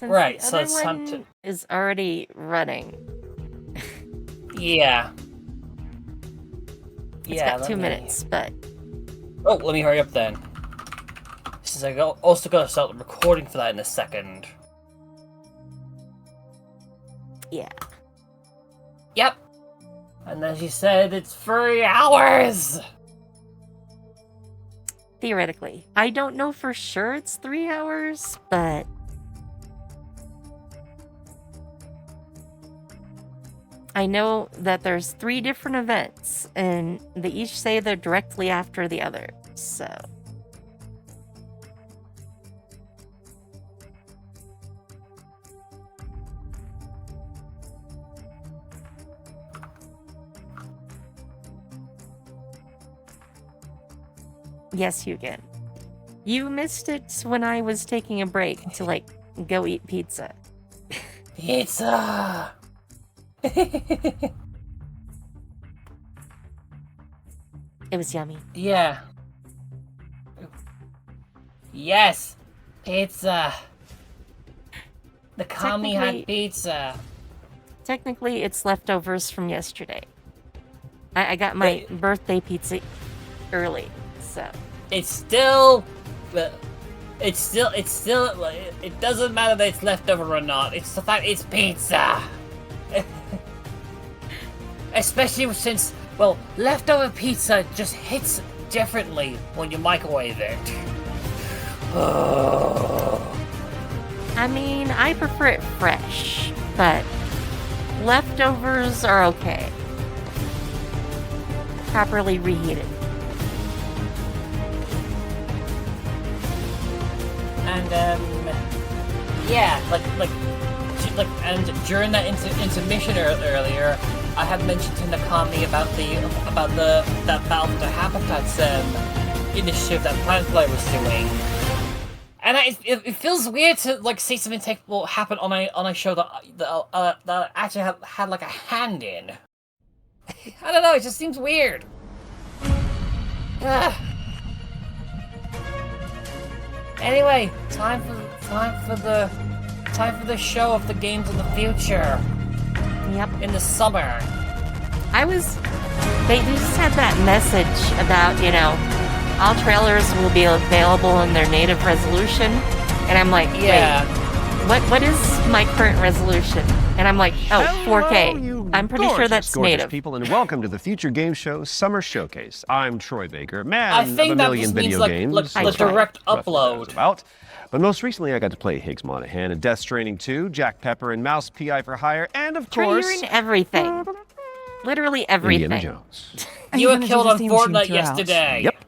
Right, the so other it's time one to... is already running. Yeah. It's got 2 minutes, but... Oh, let me hurry up then. Since I also gotta start recording for that in a second. Yeah. Yep. And then she said it's 3 hours! Theoretically. I don't know for sure it's 3 hours, but... I know that there's 3 different events, and they each say they're directly after the other, so... Yes, you can. You missed it when I was taking a break to, like, go eat pizza. Pizza! It was yummy. Yeah. Yes! Pizza! The Kami had pizza! Technically, it's leftovers from yesterday. I got my birthday pizza early, so... It's still... It doesn't matter that it's leftover or not, it's the fact it's pizza! Especially since, well, leftover pizza just hits differently when you microwave it. I mean, I prefer it fresh, but leftovers are okay. Properly reheated. And, yeah, and during that intermission earlier, I had mentioned to Nakami about that Battle for the Habitats initiative that Planetfly was doing, and it feels weird to like see something happen on a show that actually had like a hand in. I don't know, it just seems weird. Anyway, time for the show of the games of the future. Yep. In the summer. They just had that message about, all trailers will be available in their native resolution. And I'm like, yeah. Wait, what is my current resolution? And I'm like, oh, 4K. I'm pretty sure that's native. People, and welcome to the Future Game Show Summer Showcase. I'm Troy Baker, man I think of a that million just video means games. like direct upload. But most recently, I got to play Higgs Monahan and Death Stranding 2, Jack Pepper and Mouse PI for Hire, and of course... You're in everything. Literally everything. Indiana Jones. You were killed on Fortnite yesterday. Yep.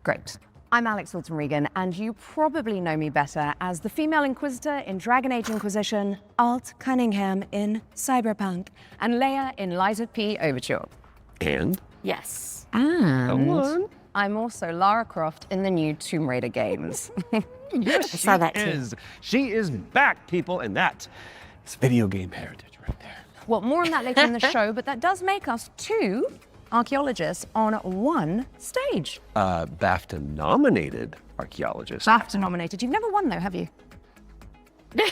Great. I'm Alex Wilton Regan, and you probably know me better as the female Inquisitor in Dragon Age Inquisition, Alt Cunningham in Cyberpunk, and Leia in Lies of P Overture. And? Yes. And I'm also Lara Croft in the new Tomb Raider games. Yes, I saw that too. She is back, people, and that is video game heritage right there. Well, more on that later in the show, but that does make us 2 archaeologists on 1 stage. BAFTA-nominated archaeologists. BAFTA-nominated. You've never won, though, have you?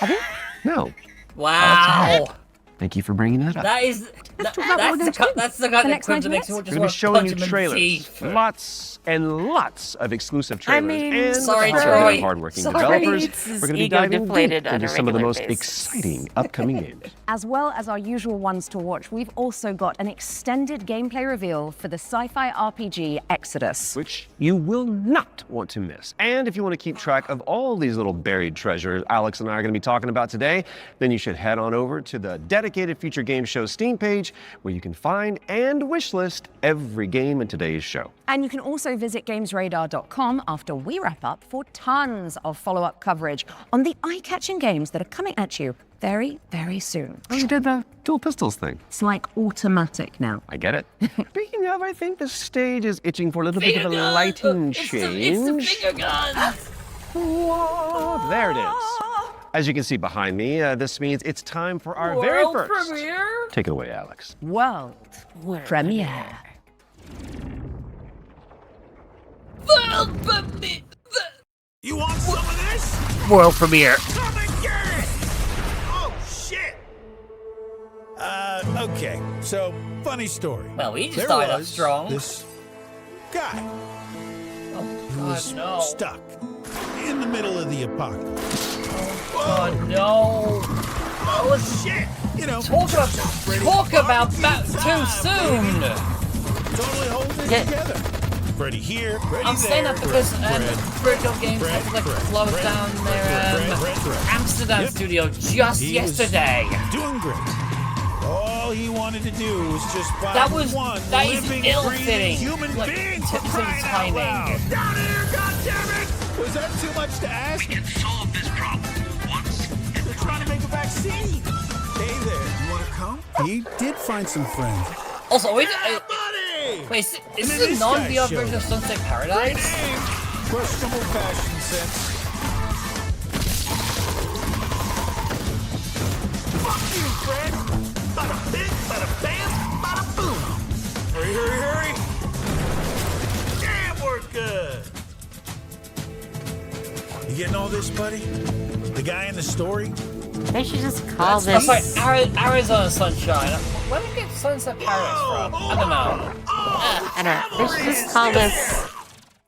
Have you? No. Wow. Thank you for bringing that up. That's the kind of clip that makes you just We're going to be want to showing punch you him in the trailers. teeth. Lots and lots of exclusive trailers. And sorry, lots of Troy. hardworking Sorry. developers. It's We're going to be ego diving deep deflated on into a some of the regular most basis. exciting upcoming games. As well as our usual ones to watch, we've also got an extended gameplay reveal for the sci-fi RPG Exodus. Which you will not want to miss. And if you want to keep track of all these little buried treasures Alex and I are going to be talking about today, then you should head on over to the dedicated Future Game Show Steam page, where you can find and wishlist every game in today's show. And you can also visit GamesRadar.com after we wrap up for tons of follow-up coverage on the eye-catching games that are coming at you very, very soon. Oh, you did the dual pistols thing. It's like automatic now. I get it. Speaking of, I think the stage is itching for a little bit of a lighting change. It's the finger guns. Whoa, there it is. As you can see behind me, this means it's time for our very first premiere. Take it away, Alex. World premiere. World premiere. You want some of this? World premiere. Coming funny story. Well, we just There started off was strong. this guy Oh, who was God, no. stuck in the middle of the apocalypse. Oh, no. Oh, Shit! You know, talk about that too soon. totally holding it Yeah. together. Freddy here, Freddy I'm saying there. that because Fred, Virtual Games Fred, had to like Fred, close Fred, down Fred, their Fred. Amsterdam Yep. studio just He was yesterday. doing great. All he wanted to do was just find That was- one that is living, ill-fitting. breathing human Like, being in for terms of crying out timing. loud. Down here, goddammit! Was that too much to ask? We can solve this problem once and They're trying to make a vaccine. Hey there, you want to come? He did find some friends. Also, wait, Yeah, buddy! wait, is And this then a this non-VR guy showed version of up. Sunset Great Paradise? name. Questionable fashion sense. Fuck you, Fred! Bada bing, bada bam, bada boom! Hurry, hurry, hurry! Damn, we're good! You getting all this, buddy? The guy in the story? They should just call That's this. like Arizona Sunshine. Where did we get Sunset Paradise from? I don't know. I don't know. They should just call this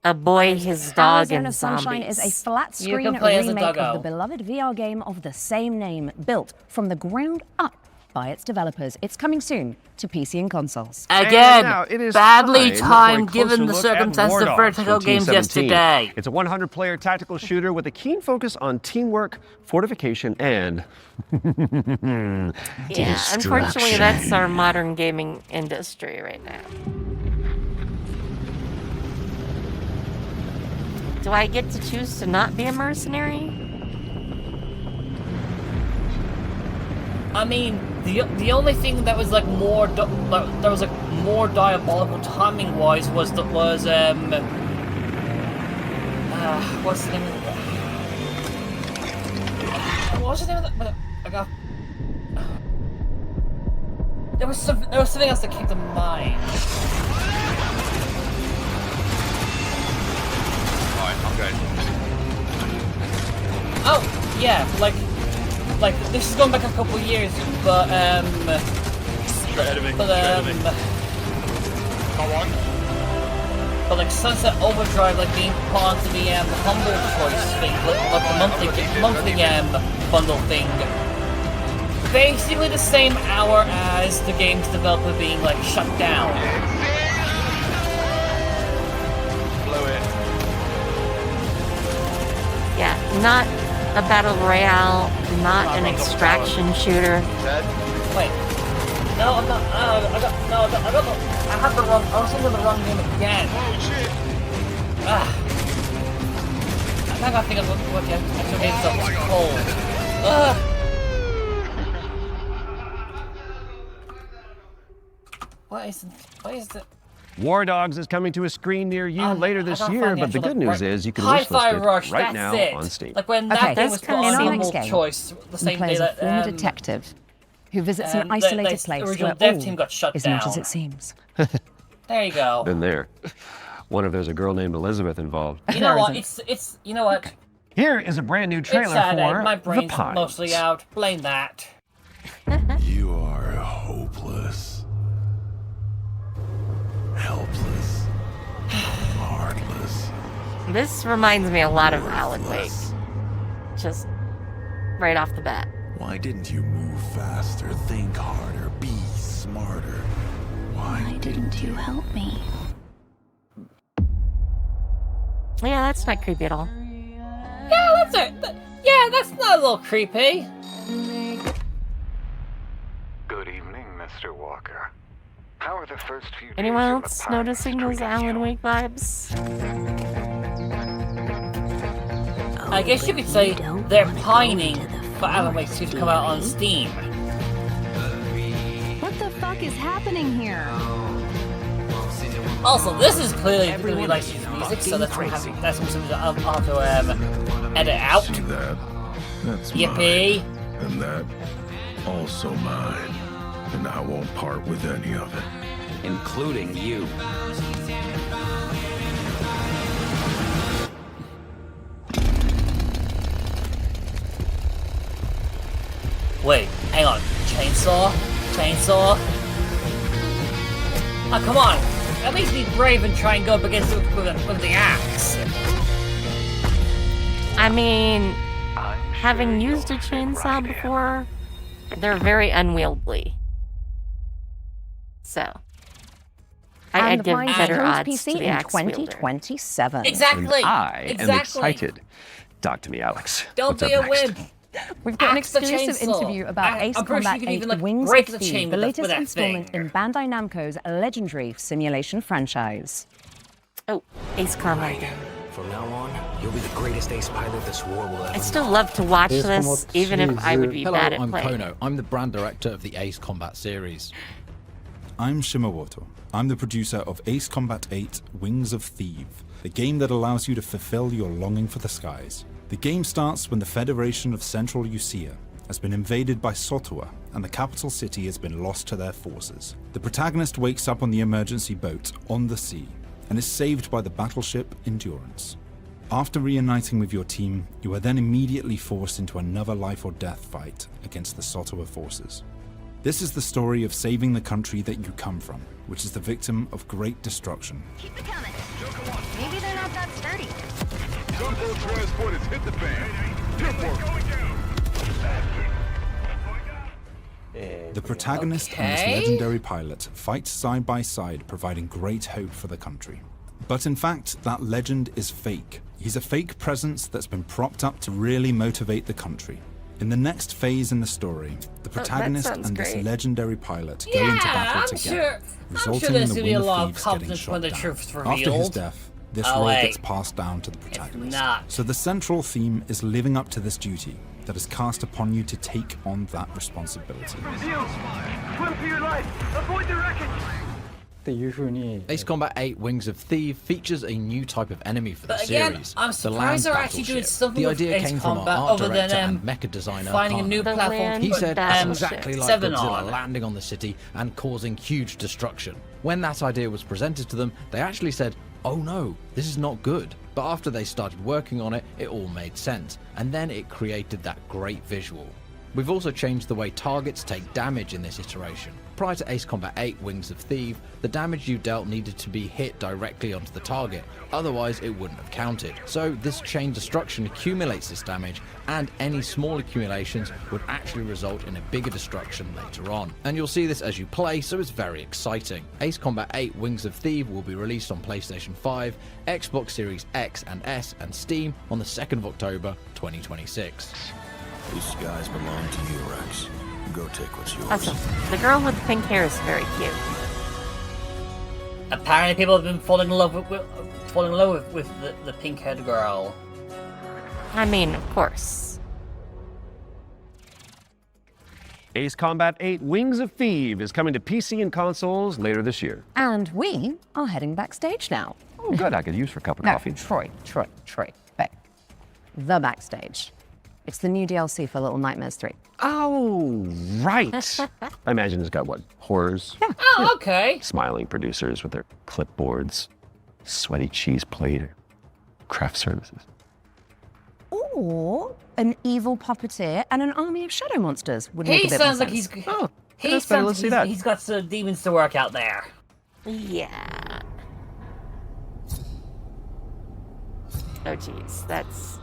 A Boy, His Dog, Arizona and Sunshine Zombies. is a flat You screen can play as a remake of doggo. the beloved VR game of the same name, built from the ground up by its developers. It's coming soon to PC and consoles. And now it is badly time for a timed closer given the look at circumstances War of Dogs Vertigo from Team Games 17. yesterday. It's a 100-player tactical shooter with a keen focus on teamwork, fortification, and Yeah, unfortunately, that's our modern gaming industry right now. Do I get to choose to not be a mercenary? I mean, the only thing that was like more more diabolical timing wise was what's the name of what was the name of the I got there was something else that came to mind. Alright, I'm going. Oh yeah, like this is going back a couple of years, but Straight ahead of me. but Straight ahead of me. Come on. But like Sunset Overdrive, like being put onto the humble choice thing, like the monthly bundle thing. Basically the same hour as the game's developer being like shut down. Blow it. Yeah, not a battle royale, not an extraction shooter. Dead. Wait, no, I'm not. I had the wrong. I was thinking of the wrong game again. Oh shit. I gotta think of what the actual game stuff is called. What is the? War Dogs is coming to a screen near you later I this gotta year, find but the actual, good like, news is you can Hi-Fi wishlist it Rush, right that's now it. on Steam. Like when Okay, that game that's was put coming on in our humble next game. choice, the You same play day as a that former detective who visits an the isolated place original where dev all team got shut is not as down. it seems. There you go. Been there. Wonder if there's a girl named Elizabeth involved. You know what? There It's you know what? Here is a brand new It's trailer Saturday. for My The brain's Pines. mostly out. Blame that. You are hopeless, helpless, heartless. This reminds me a lot of Alan Wake. Just right off the bat. Why didn't you move faster, think harder, be smarter? Why didn't you help me? Yeah, that's not creepy at all. Yeah, that's it. Yeah, that's not a little creepy. Good evening, Mr. Walker. How are the first few days Anyone in the else Pines noticing those treating Alan you? Wake vibes? I guess you could say they're pining for Alan Wake 2 to come out on Steam. What the fuck is happening here? Also, this is clearly going to be licensed music, so that's something I'll have to edit out. See that? That's Yippee. mine. And that also mine. And I won't part with any of it. Including you. Wait, hang on. Chainsaw? Chainsaw? Oh, come on. At least be brave and try and go up against it with the axe. I mean, having used a chainsaw before, they're very unwieldy. So, I'd the give prize better turns odds PC to the in axe wielder. 2027. Exactly. And I am exactly. excited. Talk to me, Alex. Don't What's be up a next? wimp. We've got an Axe the exclusive chainsaw. interview about Ace I'm pretty sure Combat you can 8 even, like, Wings break of the Steel, chain the with latest that installment thing. in Bandai Namco's legendary simulation franchise. Oh, Ace Combat. From now on, you'll be the greatest ace pilot this war will ever I still love to watch Ace this, Combat even if I would be series. bad at I'm playing. Kono. I'm the brand director of the Ace Combat series. I'm Shimawato. I'm the producer of Ace Combat 8 Wings of Thief, the game that allows you to fulfill your longing for the skies. The game starts when the Federation of Central Usia has been invaded by Sotua, and the capital city has been lost to their forces. The protagonist wakes up on the emergency boat on the sea, and is saved by the battleship Endurance. After reuniting with your team, you are then immediately forced into another life or death fight against the Sotua forces. This is the story of saving the country that you come from, which is the victim of great destruction. Keep it coming. Maybe they're not that sturdy. Gunboat transport has hit the fan. Good work. The protagonist and this Okay. legendary pilot fight side by side, providing great hope for the country. But in fact, that legend is fake. He's a fake presence that's been propped up to really motivate the country. In the next phase in the story, the protagonist sounds and this great. legendary pilot go Yeah, into battle I'm together, sure resulting there's in the gonna be a Wing lot of of Thieves getting confidence shot when the down. truth's After his revealed. death, this Oh, role wait. gets passed down to the protagonist. not. So the central theme is living up to this duty that is cast upon you to take on that responsibility. Ace Combat 8 Wings of Thief features a new type of enemy for the But again, series. I'm the land surprised they're actually doing battleship. something The with idea Ace came from Combat our art other than, director and mecha designer finding a new The platform. land He to said battleship. exactly like Seven Godzilla on. landing on the city and causing huge destruction. When that idea was presented to them, they actually said, "Oh no, this is not good." But after they started working on it, it all made sense, and then it created that great visual. We've also changed the way targets take damage in this iteration. Prior to Ace Combat 8 Wings of Thief, the damage you dealt needed to be hit directly onto the target, otherwise it wouldn't have counted. So this chain destruction accumulates this damage, and any small accumulations would actually result in a bigger destruction later on. And you'll see this as you play, so it's very exciting. Ace Combat 8 Wings of Thief will be released on PlayStation 5, Xbox Series X and S, and Steam on the 2nd of October 2026. These skies belong to you, Rex. Go take what's yours. Awesome. The girl with the pink hair is very cute. Apparently, people have been falling in love with the pink-haired girl. I mean, of course. Ace Combat 8 Wings of Thief is coming to PC and consoles later this year. And we are heading backstage now. Oh, good. I could use for a cup of No, coffee. Troy. Back. The backstage. It's the new DLC for Little Nightmares 3. Oh, right. I imagine it's got what? Horrors? Yeah. Oh, okay. Smiling producers with their clipboards, sweaty cheese plate, craft services. Or an evil puppeteer and an army of shadow monsters would make He a bit more sounds like sense. he's. Oh, He that's better. sounds Let's see like that. he's got some demons to work out there. Yeah. Oh, geez. That's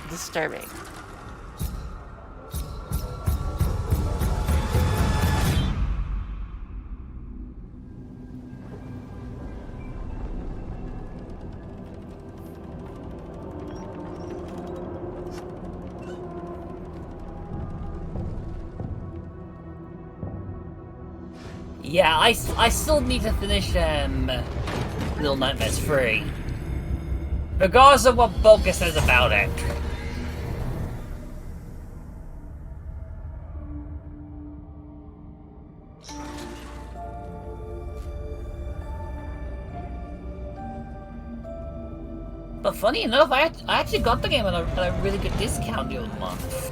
disturbing. Yeah, I still need to finish Little Nightmares 3. Regardless of what Boca says about it. But funny enough, I actually got the game at a really good discount the other month.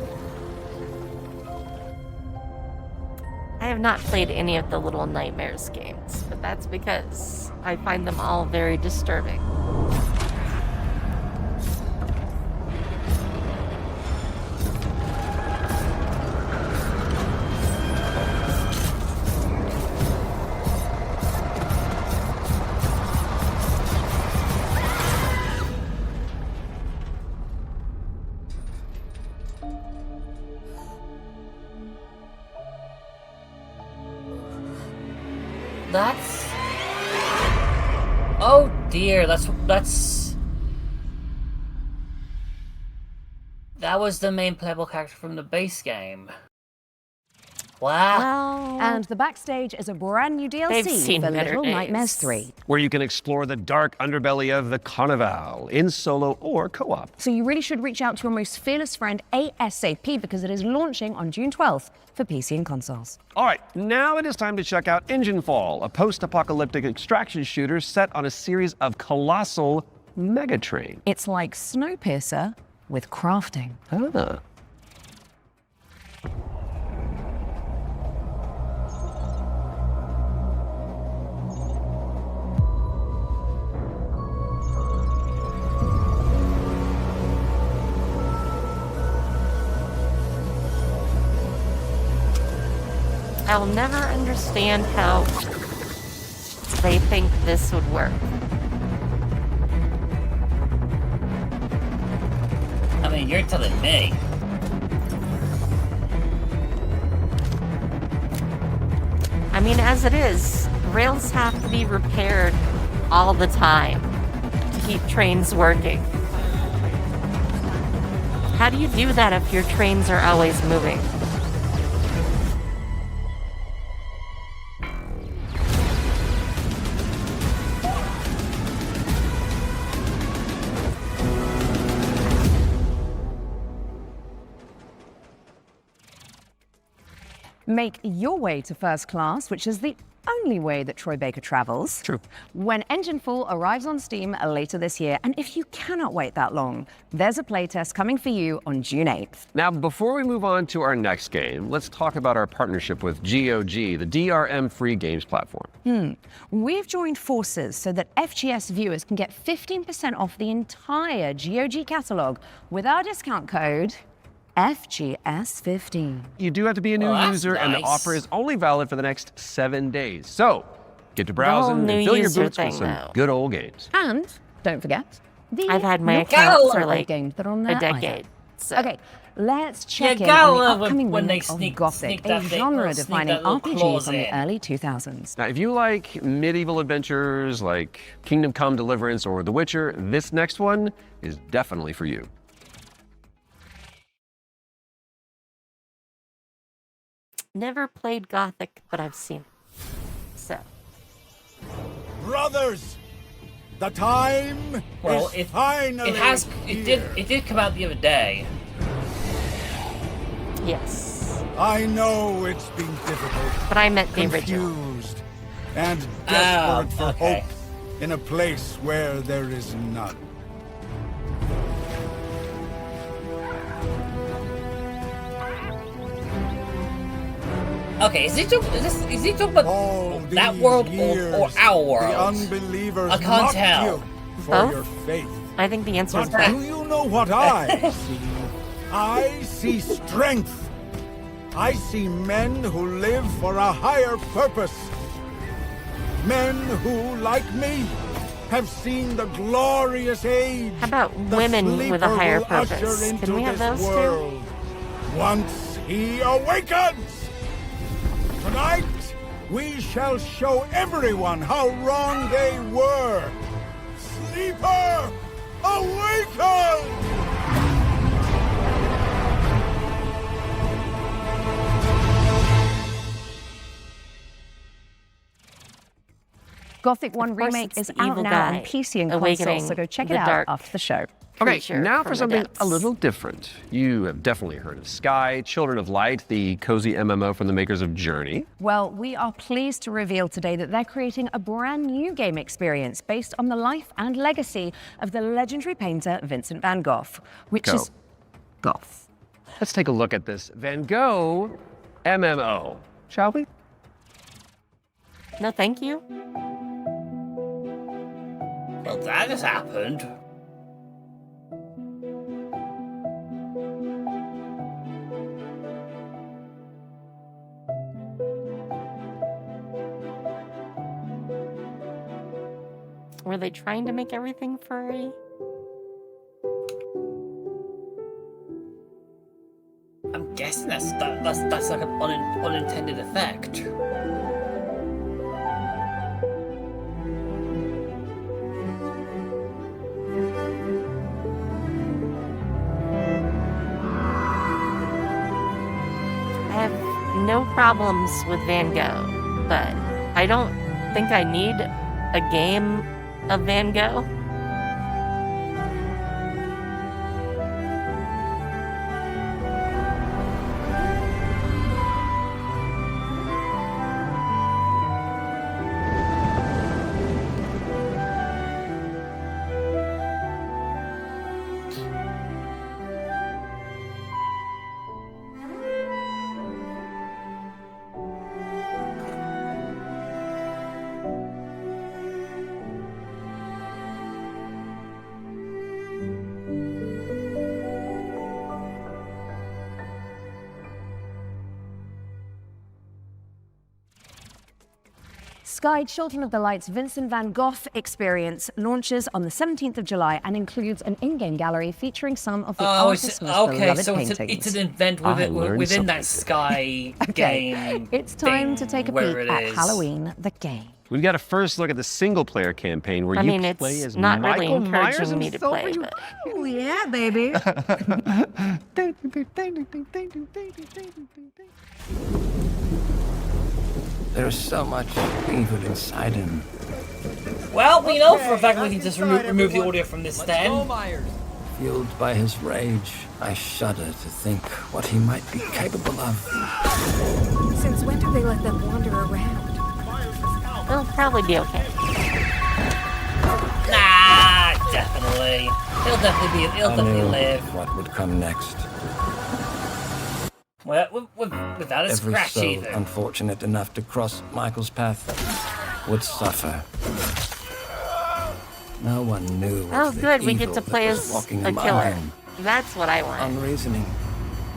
I have not played any of the Little Nightmares games, but that's because I find them all very disturbing. Oh dear, that was the main playable character from the base game. Wow. Well, And the backstage is a brand new They've DLC seen for better Little days. Nightmares 3. Where you can explore the dark underbelly of the Carnival in solo or co-op. So you really should reach out to your most fearless friend ASAP because it is launching on June 12th for PC and consoles. All right, now it is time to check out Engine Fall, a post-apocalyptic extraction shooter set on a series of colossal megatrain. It's like Snowpiercer with crafting. Ah. I'll never understand how they think this would work. I mean, you're telling me. I mean, as it is, rails have to be repaired all the time to keep trains working. How do you do that if your trains are always moving? Make your way to first class, which is the only way that Troy Baker travels. True. When Engine Fall arrives on Steam later this year, and if you cannot wait that long, there's a playtest coming for you on June 8th. Now, before we move on to our next game, let's talk about our partnership with GOG, the DRM-free games platform. We've joined forces so that FGS viewers can get 15% off the entire GOG catalog with our discount code FGS15. You do have to be a new Well, that's user, and the nice. offer is only valid for the next 7 days. So, get to browsing and new fill your user boots with thing, some though. good old games. And don't forget, the I've had my not account all for of the like games that are on a there either. decade. So. Okay, let's check in gotta on the love upcoming when they remake sneak of Gothic, that a bit, sneak genre-defining that little RPG clause from the in. early 2000s. Now, if you like medieval adventures like Kingdom Come Deliverance or The Witcher, this next one is definitely for you. Never played Gothic, but I've seen it. So. Brothers, the time Well, is finally it did come out the other day. Yes. I know it's been difficult, But I meant the original. confused, and desperate for okay. hope in a place where there is none. Okay, is he talking about All that these world years, or our the world? unbelievers I can't mocked tell. you for Both? your faith. I think the answer is But do both. you know what I see? I see strength. I see men who live for a higher purpose. Men who, like me, have seen the glorious age. How about the women with a sleeper higher will usher purpose? into Can we have this those too? world. Once he awakens! Tonight, we shall show everyone how wrong they were. Sleeper, awaken! Gothic 1 Of course Remake it's is the out evil now guy on PC and awakening consoles, so go check the it out dark after the show. Okay, creature now from for the something depths. a little different. You have definitely heard of Sky, Children of Light, the cozy MMO from the makers of Journey. Well, we are pleased to reveal today that they're creating a brand new game experience based on the life and legacy of the legendary painter Vincent van Gogh, which is Goth. Let's take a look at this Van Gogh MMO, shall we? No, thank you. Well, that has happened. Were they trying to make everything furry? I'm guessing that's like an unintended effect. no problems with Van Gogh, but I don't think I need a game of Van Gogh. Sky Children of the Light's Vincent van Gogh experience launches on the 17th of July and includes an in-game gallery featuring some of the artist's most beloved so paintings. it's an event within that Sky game. It's time to take a peek at is. Halloween the game. We've got a first look at the single-player campaign where I mean, you it's play as not Michael really Myers encouraging me to himself. play, but Oh yeah, baby. There's so much evil inside him. Well, we know for a fact we can just remove the audio from this then. Fueled by his rage, I shudder to think what he might be capable of. Since when do they let them wander around? it'll probably be okay. Nah, definitely. He'll definitely live. What would come next? Well, without a Every scratch soul even. unfortunate enough to cross Michael's path would suffer. No one knew. Oh, of the good. We get evil to that play was as walking a among killer. them. That's what I want. Unreasoning,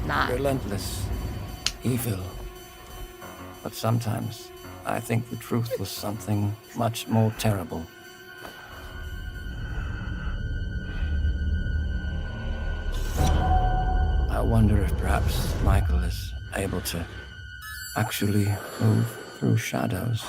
Not. relentless, evil. But sometimes I think the truth was something much more terrible. I wonder if perhaps Michael is able to actually move through shadows.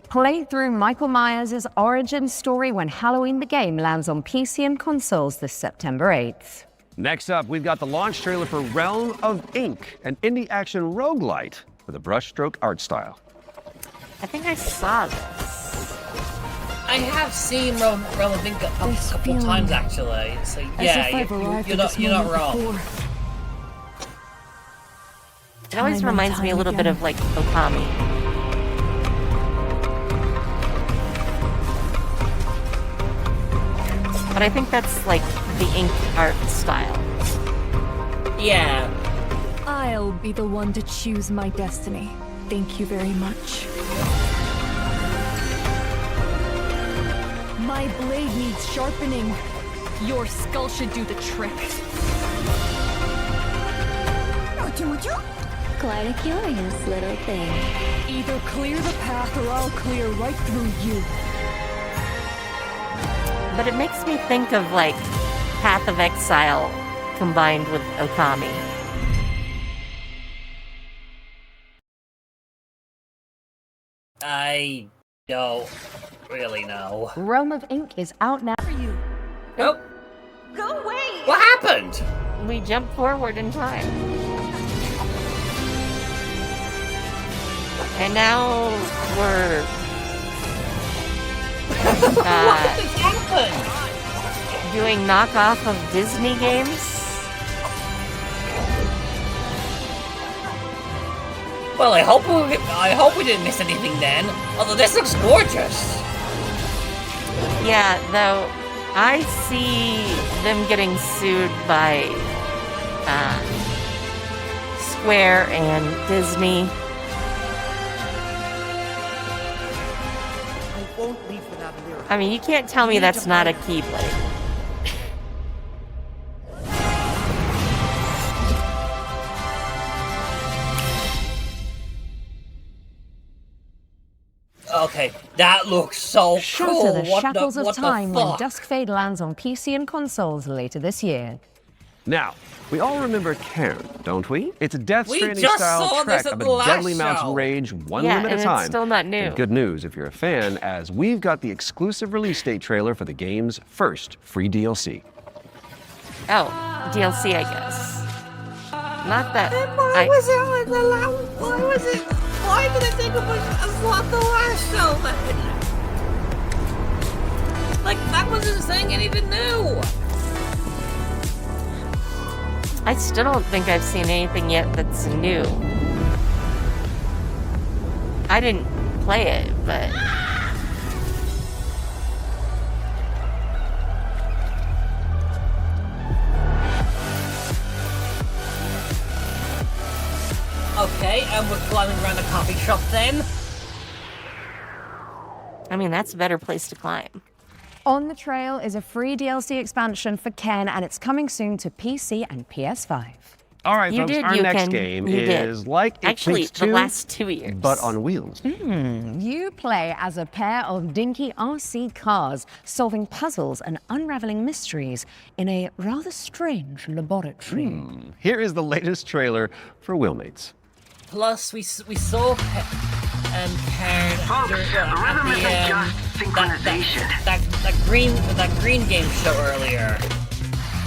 Play through Michael Myers' origin story when Halloween the game lands on PC and consoles this September 8th. Next up, we've got the launch trailer for Realm of Ink, an indie action roguelite with a brushstroke art style. I think I saw this. I have seen Realm of Ink a couple times actually. So yeah, you're not wrong. It always reminds me a little bit of like Okami. But I think that's like the ink art style. Yeah. I'll be the one to choose my destiny. Thank you very much. My blade needs sharpening. Your skull should do the trick. Quite a curious little thing. Either clear the path or I'll clear right through you. But it makes me think of like Path of Exile combined with Okami. I don't really know. Realm of Ink is out now. Oh. Go away! What happened? We jumped forward in time. And now we're What just happened? doing knockoff of Disney games. Well, I hope we didn't miss anything then. Although this looks gorgeous. Yeah, though I see them getting sued by Square and Disney. I won't leave without a lyric. I mean, you can't tell me that's not a Keyblade. Okay, that looks so cool. Shatter the shackles of what the time when fuck? Duskfade lands on PC and consoles later this year. Now, we all remember Cairn, don't we? It's a Death We Stranding just style saw trek this at of the a last deadly show. mountain rage, one Yeah, limb at and a it's time. still not new. And good news if you're a fan, as we've got the exclusive release date trailer for the game's first free DLC. Oh, DLC, I guess. Not that. Why was it like the last? Why was it? Why did I think it was not the last show then? Like that wasn't saying anything new. I still don't think I've seen anything yet that's new. I didn't play it, but. Okay, and we're climbing around a coffee shop then. I mean, that's a better place to climb. On the Trail is a free DLC expansion for Ken, and it's coming soon to PC and PS5. All right, You folks, did, our you next can. game You did. is like It Actually, Takes the Two, last 2 years. but on wheels. You play as a pair of dinky RC cars, solving puzzles and unraveling mysteries in a rather strange laboratory. Here is the latest trailer for Wheelmates. Plus, we saw Karen Folks, the rhythm isn't just synchronization. that green game show earlier.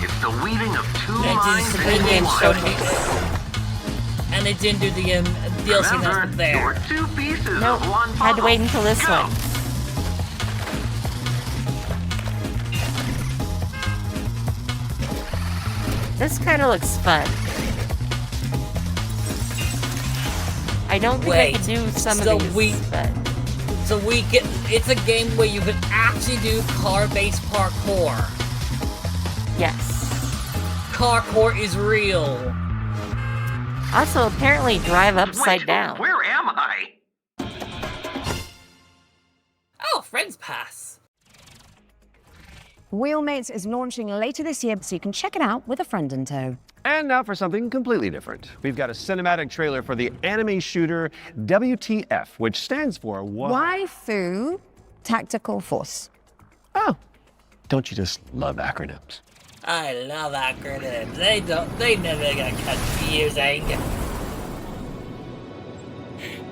It's the weaving of two They did minds the green game into show, one. and they didn't do the DLC Remember, announcement there. you're two pieces Nope, of one puzzle. had to wait until this Go. one. This kind of looks fun. I don't think I could do some so of these, but So it's a game where you can actually do car-based parkour. yes. Parkour is real. Also, apparently drive upside Wait, down. where am I? Oh, Friends Pass. Wheelmates is launching later this year, so you can check it out with a friend in tow. And now for something completely different. We've got a cinematic trailer for the anime shooter WTF, which stands for Waifu Tactical Force. Oh, don't you just love acronyms? I love acronyms. They never get confusing.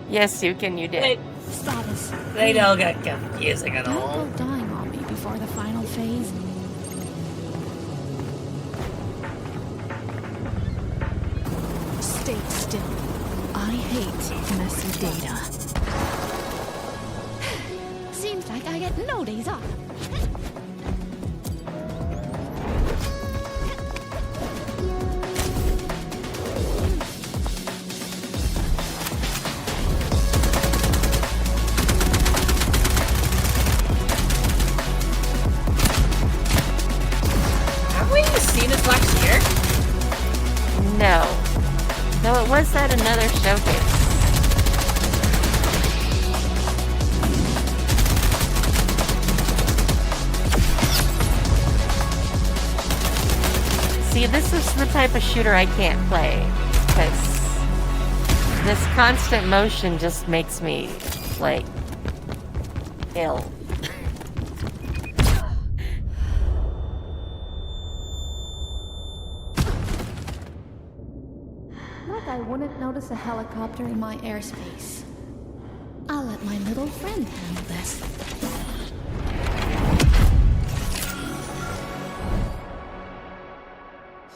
Yes, you can, you did. Status. They don't get confusing at all. Don't go dying on me before the final phase. Stay still. I hate messy data. Seems like I get no days off. Have we seen this last year? No. No, it was at another showcase. See, this is the type of shooter I can't play, because this constant motion just makes me, like, ill. Like I wouldn't notice a helicopter in my airspace. I'll let my little friend handle this.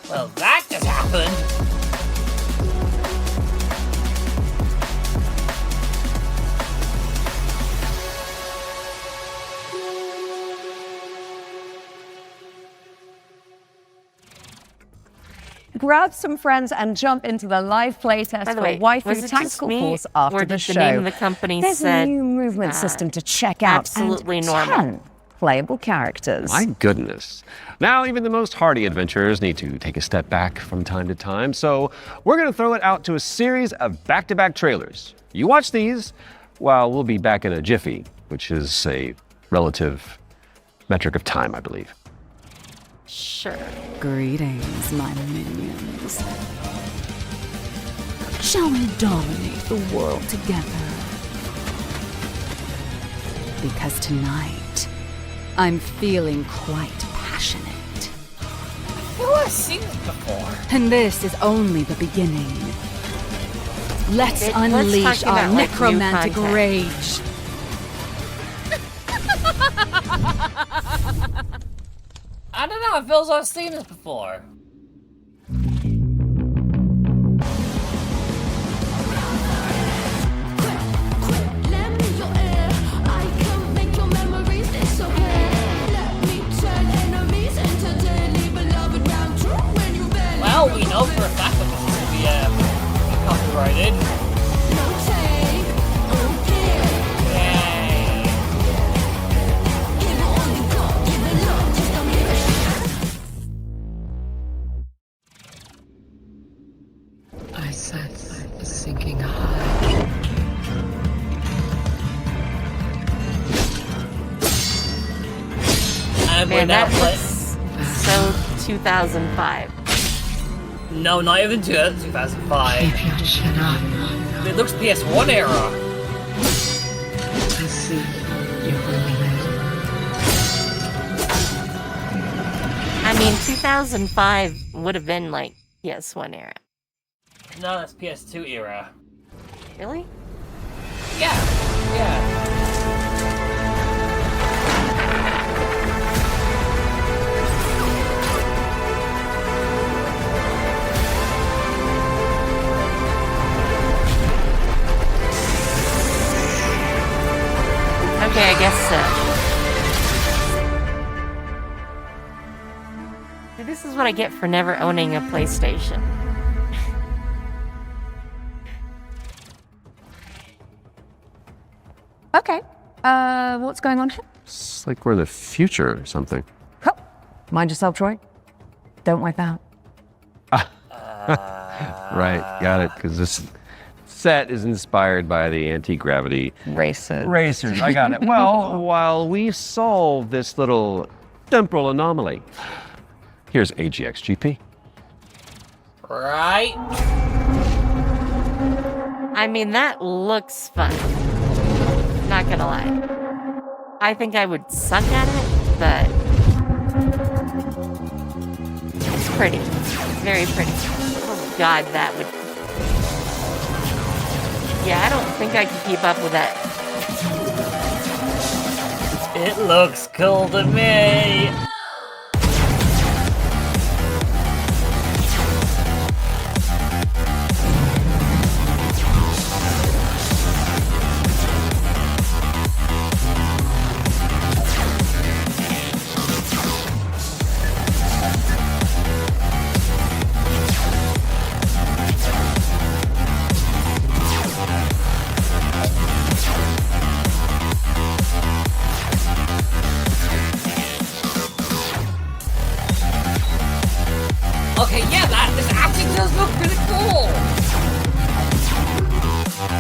Well, that just happened. Grab some friends and jump into the live playtest By the for way, Waifu was it just Tactical me, Force after or the did show. the name of the company There's said, a new movement system to check out absolutely and normal? 10 playable characters. My goodness. Now, even the most hardy adventurers need to take a step back from time to time, so we're going to throw it out to a series of back-to-back trailers. You watch these, while we'll be back in a jiffy, which is a relative metric of time, I believe. Sure. Greetings, my minions. Shall we dominate the world together? Because tonight, I'm feeling quite passionate. I feel I've seen this before. And this is only the beginning. Let's Let's unleash talk our about, like, new necromantic content. rage. I don't know, it feels like I've seen this before. Well, we know for a fact that this is going to be copyrighted. I sense a sinking high. And we're Man, now that looks so 2005. No, not even 2005. It looks PS1 era. I see you I mean, 2005 would have been like PS1 era. No, that's PS2 era. Really? Yeah. Okay, I guess so. See, this is what I get for never owning a PlayStation. Okay. What's going on here? It's like we're in the future or something. Mind yourself, Troy. Don't wipe out. Right, got it. Because this set is inspired by the anti-gravity racers. I got it. Well, while we solve this little temporal anomaly, here's AGX-GP. Right. I mean, that looks fun. Not gonna lie. I think I would suck at it, but it's pretty. It's very pretty. Oh god, that would... Yeah, I don't think I could keep up with that. It looks cool to me. Okay, yeah, this actually does look pretty cool.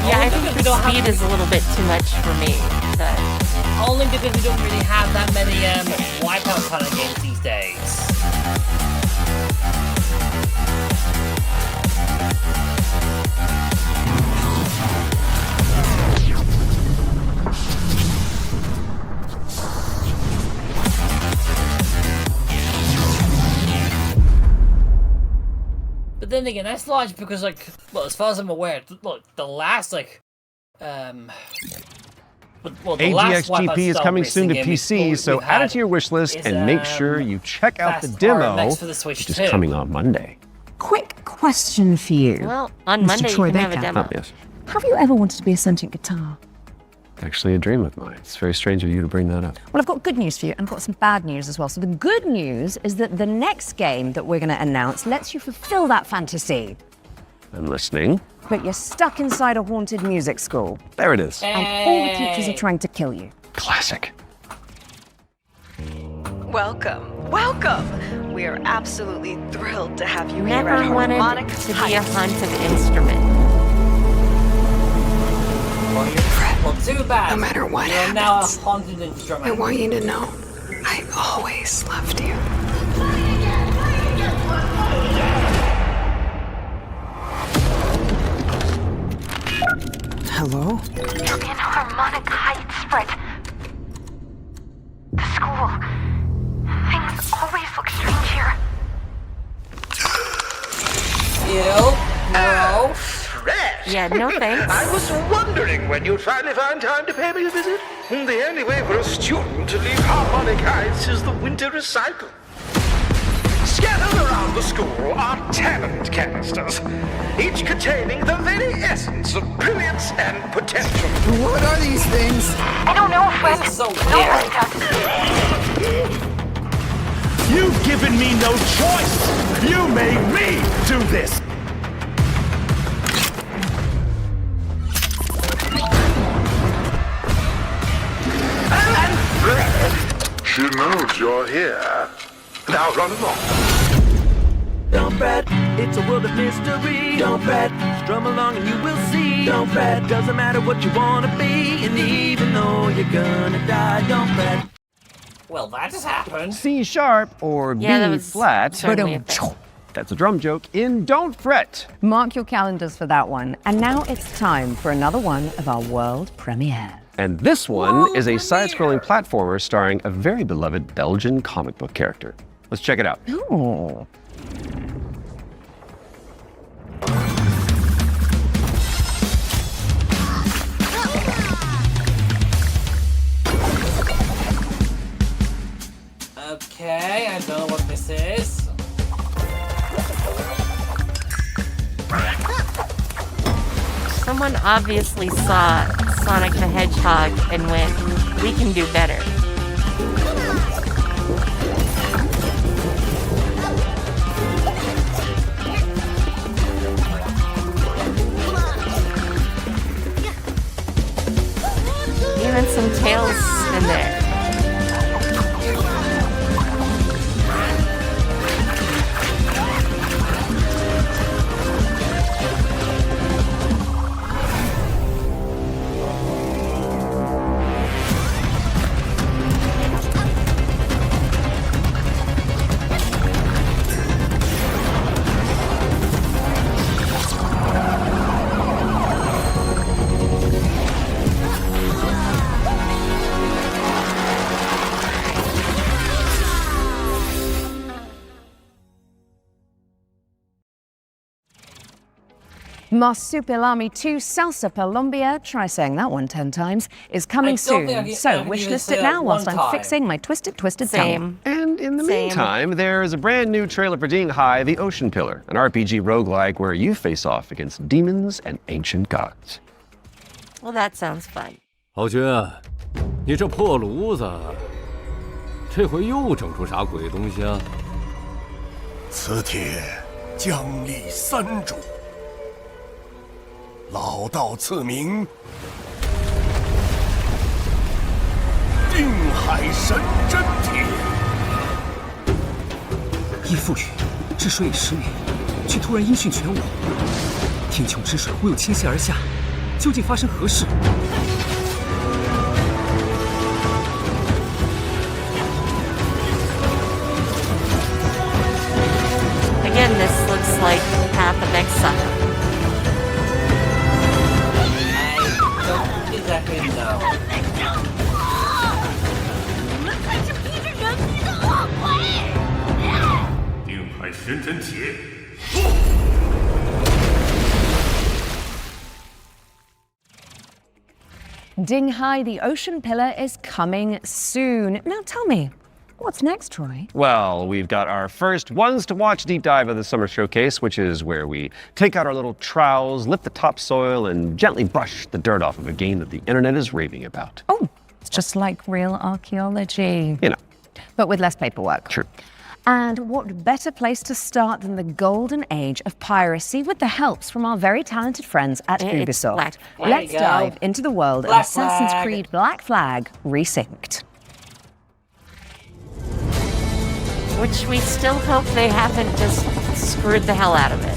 Yeah, I think the speed is a little bit too much for me. But... Only because we don't really have that many Wipeout kind of games these days. But then again, that's large because, like, well, as far as I'm aware, look, the last, like, the last AGX-GP is coming soon to PC, so add it to your wish list and make sure you check out the demo, which is coming on Monday. Quick question for you. Well, on Mr. Monday Troy you can have a Baker. demo. Yes. Have you ever wanted to be a sentient guitar? Actually a dream of mine. It's very strange of you to bring that up. Well, I've got good news for you, and I've got some bad news as well. So the good news is that the next game that we're going to announce lets you fulfill that fantasy. I'm listening. But you're stuck inside a haunted music school. There it is. And all the teachers are trying to kill you. Classic. Welcome, welcome! We are absolutely thrilled to have you here Never at wanted Harmonic to be a Heights. haunted instrument. Well, too bad. No matter what You're happens, now a haunted instrument. I want you to know, I always loved you. Hello? You're in Harmonic Heights, Fred. The school. Things always look strange here. Yeah, no thanks. I was wondering when you'd finally find time to pay me a visit. The only way for a student to leave Harmonic Heights is the winter recycle. Scattered around the school are talent canisters, each containing the very essence of brilliance and potential. What are these things? I don't know, Fred. This is so No weird. one does. You've given me no choice! You made me do this! She knows you're here. Now run along. Don't fret, it's a world of mystery. Don't fret, strum along and you will see. Don't fret, doesn't matter what you wanna be. And even though you're gonna die, don't fret. Well, that has happened. C sharp or Yeah, that B was flat. certainly a thing. That's a drum joke in Don't Fret. Mark your calendars for that one. And now it's time for another one of our world premieres. And this one is a side-scrolling platformer starring a very beloved Belgian comic book character. Let's check it out. Ooh. Okay, I don't know what this is. Someone obviously saw Sonic the Hedgehog and went, we can do better. Even some tails in there. Marsupilami 2 Salsa Colombia, try saying that one 10 times, is coming soon. So wishlist it now whilst I'm fixing my twisted tongue. And in the meantime, there is a brand new trailer for Ding Hai, The Ocean Pillar, an RPG roguelike where you face off against demons and ancient gods. Well, that sounds fun. 豪军，你这破炉子，这回又整出啥鬼东西啊？此帖将立三主，老道赐名定海神针帖。依父语，治水已10年，却突然音讯全无，天穹之水忽又倾泻而下，究竟发生何事？ Again, this looks like Path of Exile. I don't exactly know. 定海神针帖。 Ding Hai, The Ocean Pillar is coming soon. Now tell me, what's next, Troy? Well, we've got our first ones to watch deep dive of the summer showcase, which is where we take out our little trowels, lift the topsoil, and gently brush the dirt off of a game that the internet is raving about. Oh, it's just like real archaeology. You know. But with less paperwork. True. And what better place to start than the golden age of piracy with the helps from our very talented friends at It's Ubisoft. Black Flag. Let's There you go. dive into the world Black of Assassin's Flag. Creed Black Flag Resynced. Which we still hope they haven't just screwed the hell out of it.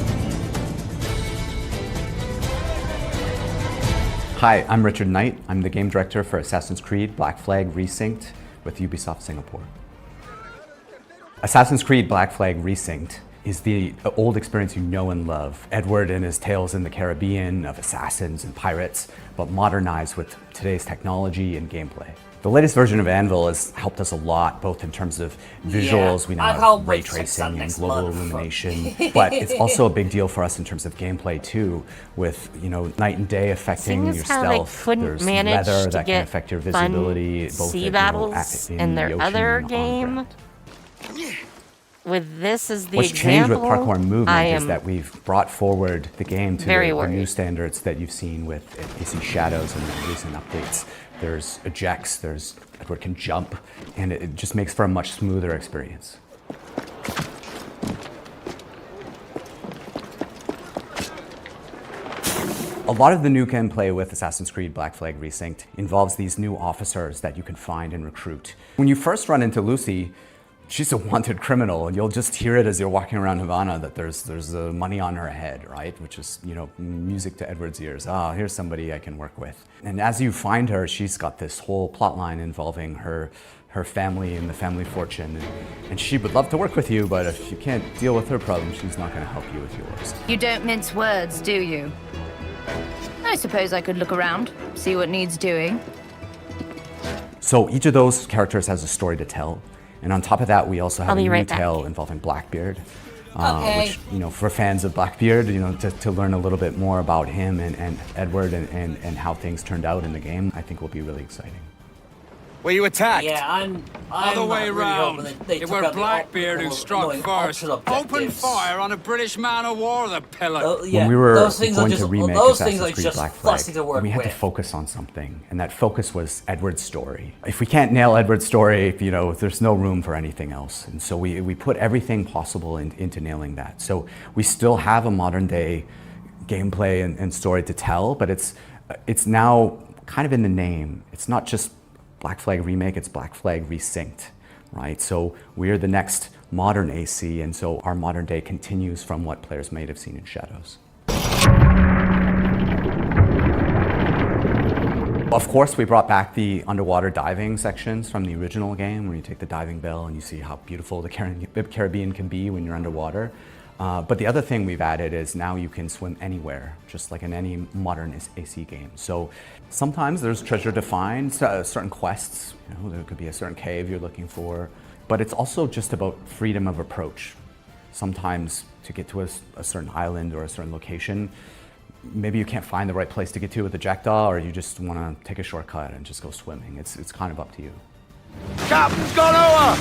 Hi, I'm Richard Knight. I'm the game director for Assassin's Creed Black Flag Resynced with Ubisoft Singapore. Assassin's Creed Black Flag Resynced is the old experience you know and love. Edward and his tales in the Caribbean of assassins and pirates, but modernized with today's technology and gameplay. The latest version of Anvil has helped us a lot, both in terms of visuals, we now have ray tracing and global illumination, but it's also a big deal for us in terms of gameplay too, with night and day affecting your stealth. There's weather that can affect your visibility, both sea battles in their other game. With this as the What's changed with Parkour Movement is am that we've brought forward the game to the new standards that you've seen with AC Shadows and the recent updates. There's ejects, there's Edward can jump, and it just makes for a much smoother experience. A lot of the new gameplay with Assassin's Creed Black Flag Resynced involves these new officers that you can find and recruit. When you first run into Lucy, she's a wanted criminal, and you'll just hear it as you're walking around Havana that there's money on her head, right? Which is, music to Edward's ears. Ah, here's somebody I can work with. And as you find her, she's got this whole plot line involving her family and the family fortune. And she would love to work with you, but if you can't deal with her problems, she's not going to help you with yours. You don't mince words, do you? I suppose I could look around, see what needs doing. So each of those characters has a story to tell. And on top of that, we also have a new tale involving Blackbeard, which, for fans of Blackbeard, to learn a little bit more about him and Edward and how things turned out in the game, I think will be really exciting. Were you attacked? Yeah, I'm Other way really round. They It took were out the Blackbeard who struck first. Open fire on a British man of war, the pillar. When we were going to remake those things Assassin's are Creed just Black Flag, fussy to work we had to with. focus on something, and that focus was Edward's story. If we can't nail Edward's story, there's no room for anything else. And so we put everything possible into nailing that. So we still have a modern day gameplay and story to tell, but it's now kind of in the name. It's not just Black Flag Remake, it's Black Flag Resynced, right? So we're the next modern AC, and so our modern day continues from what players may have seen in Shadows. Of course, we brought back the underwater diving sections from the original game, where you take the diving bell and you see how beautiful the Caribbean can be when you're underwater. But the other thing we've added is now you can swim anywhere, just like in any modern AC game. So sometimes there's treasure to find, certain quests, there could be a certain cave you're looking for, but it's also just about freedom of approach. Sometimes to get to a certain island or a certain location, maybe you can't find the right place to get to with the jackdaw, or you just want to take a shortcut and just go swimming. It's kind of up to you. Captain's gone over!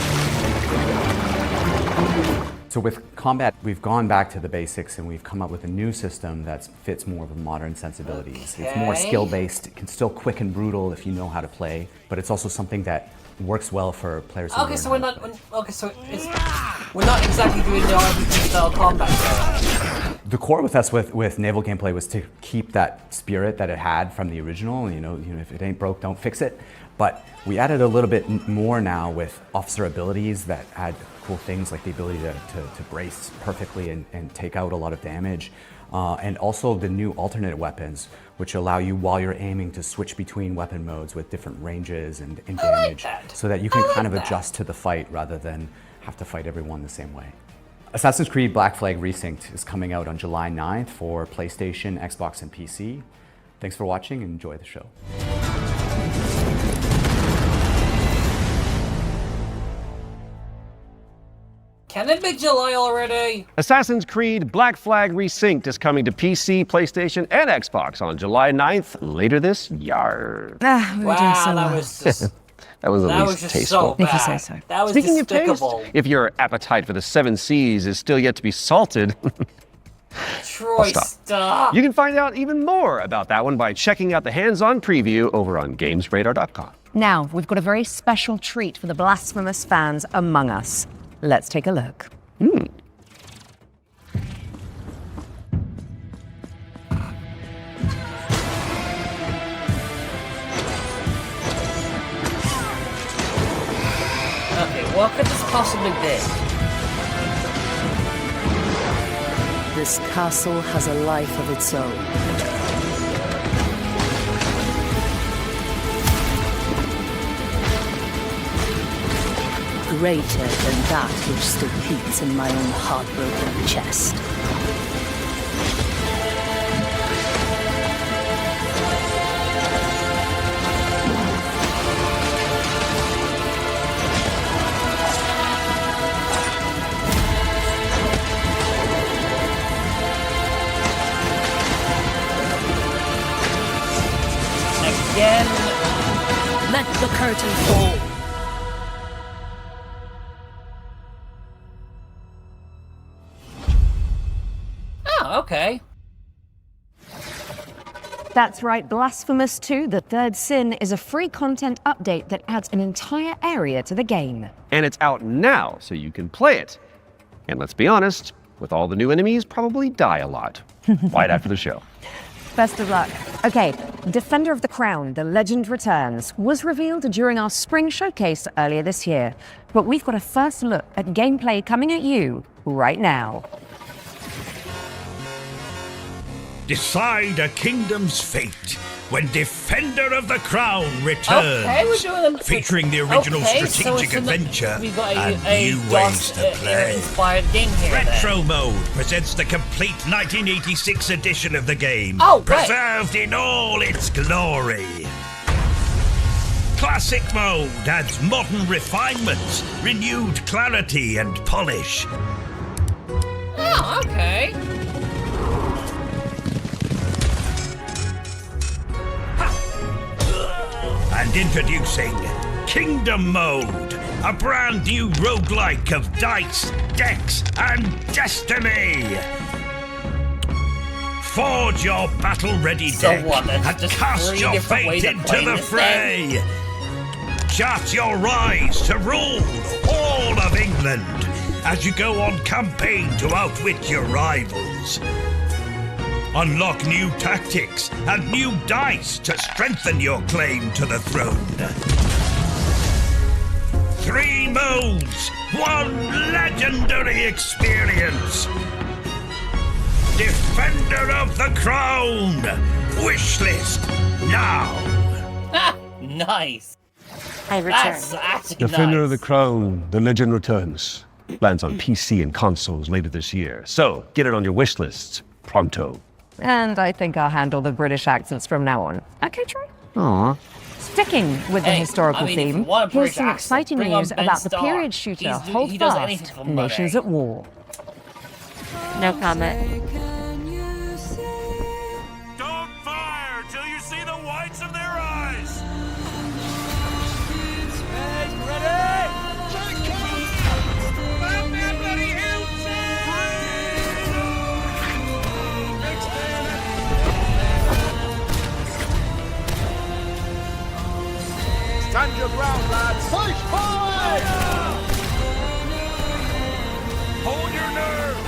So with combat, we've gone back to the basics and we've come up with a new system that fits more of a modern sensibilities. It's more skill-based. It can still quick and brutal if you know how to play, but it's also something that works well for players who Okay, so we're not exactly doing the RPG style combat. The core with us with naval gameplay was to keep that spirit that it had from the original. If it ain't broke, don't fix it. But we added a little bit more now with officer abilities that add cool things like the ability to brace perfectly and take out a lot of damage. And also the new alternate weapons, which allow you while you're aiming to switch between weapon modes with different ranges and damage, so that you can kind of adjust to the fight rather than have to fight everyone the same way. Assassin's Creed Black Flag Resynced is coming out on July 9th for PlayStation, Xbox, and PC. Thanks for watching and enjoy the show. Can it be July already? Assassin's Creed Black Flag Resynced is coming to PC, PlayStation, and Xbox on July 9th later this year. We were doing so well. Was just, that was at that least was just tasteful. so If you bad. say so. That was Speaking of despicable. taste, if your appetite for the 7 Seas is still yet to be salted, Troy, stop. You can find out even more about that one by checking out the hands-on preview over on GamesRadar.com. Now, we've got a very special treat for the blasphemous fans among us. Let's take a look. Okay, what could this possibly be? This castle has a life of its own. greater than that which still beats in my own heartbroken chest. Again. Let the curtain fall. Oh, okay. That's right, Blasphemous 2, The Third Sin, is a free content update that adds an entire area to the game. And it's out now, so you can play it. And let's be honest, with all the new enemies, probably die a lot. Right after the show. Best of luck. Okay, Defender of the Crown, The Legend Returns, was revealed during our spring showcase earlier this year. But we've got a first look at gameplay coming at you right now. Decide a kingdom's fate when Defender of the Crown returns. Okay, we're doing featuring the original strategic adventure we've got and a new ways to play. inspired game here. Retro Mode presents the complete 1986 edition of the game, Oh, right. preserved in all its glory. Classic Mode adds modern refinements, renewed clarity and polish. Oh, okay. And introducing Kingdom Mode, a brand new roguelike of dice, decks, and destiny. Forge your battle-ready So deck what, that's and just cast 3 your different fate ways of into playing the this fray. Chart your rise to rule all of England as you go on campaign to outwit your rivals. Unlock new tactics and new dice to strengthen your claim to the throne. 3 modes, 1 legendary experience. Defender of the Crown. Wishlist now. Ha! Nice. I return. That's actually Defender nice. of the Crown, The Legend Returns. Lands on PC and consoles later this year. So get it on your wish lists pronto. And I think I'll handle the British accents from now on. Okay, Troy? Aww. Sticking with the Hey, historical I mean, if you theme, want a here's British some accent, exciting bring on news Ben about the Starr. period shooter Hold he does anything Fast, for Nations money. at War. No comment. Don't fire till you see the whites of their eyes. Stand your ground, lads! Push forward! Hold your nerve.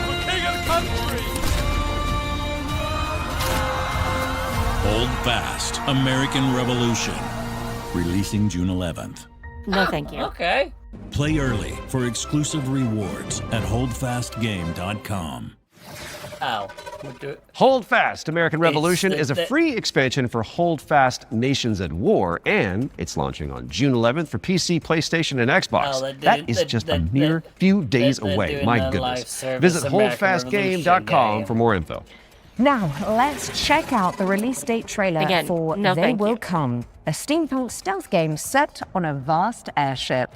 The king of the country! Hold Fast, American Revolution. Releasing June 11th. No, thank you. Okay. Play early for exclusive rewards at holdfastgame.com. Oh. We'll do it. Hold Fast American Revolution the- is a the- free expansion for Hold Fast Nations at War, and it's launching on June 11th for PC, PlayStation, and Xbox. Oh, that is just a mere few days they're away. doing My the live goodness. service Visit American holdfastgame.com Revolution for more info. Now, let's check out the release date trailer Again, for no They thank Will you. Come, a steampunk stealth game set on a vast airship.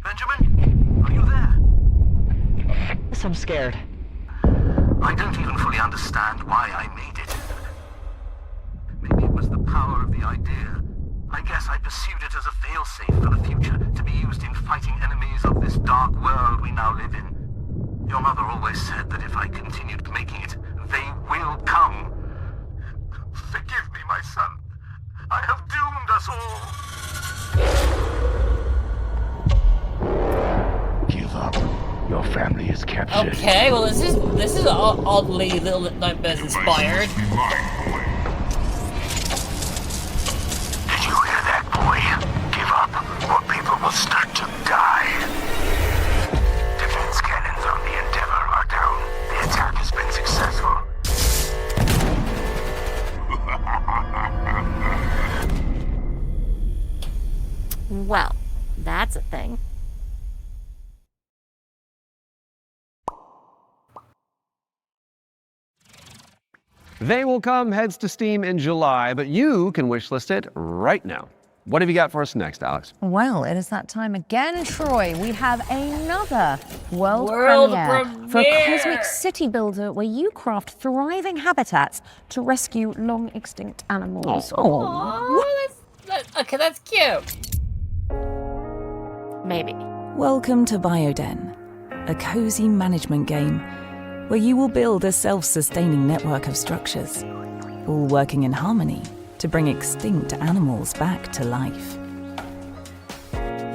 Benjamin, are you there? Yes, I'm scared. I don't even fully understand why I made it. Maybe it was the power of the idea. I guess I pursued it as a failsafe for the future, to be used in fighting enemies of this dark world we now live in. Your mother always said that if I continued making it, they will come. Forgive me, my son. I have doomed us all. Give up. Your family is captured. Okay, well this is oddly Little Nightmares inspired. Did you hear that, boy? Give up, or people will start to die. Defense cannon Well, that's a thing. They Will Come heads to Steam in July, but you can wishlist it right now. What have you got for us next, Alex? Well, it is that time again, Troy. We have another world premiere for a cosmic city builder where you craft thriving habitats to rescue long extinct animals. Okay, that's cute. Maybe. Welcome to Bioden, a cozy management game where you will build a self-sustaining network of structures, all working in harmony to bring extinct animals back to life.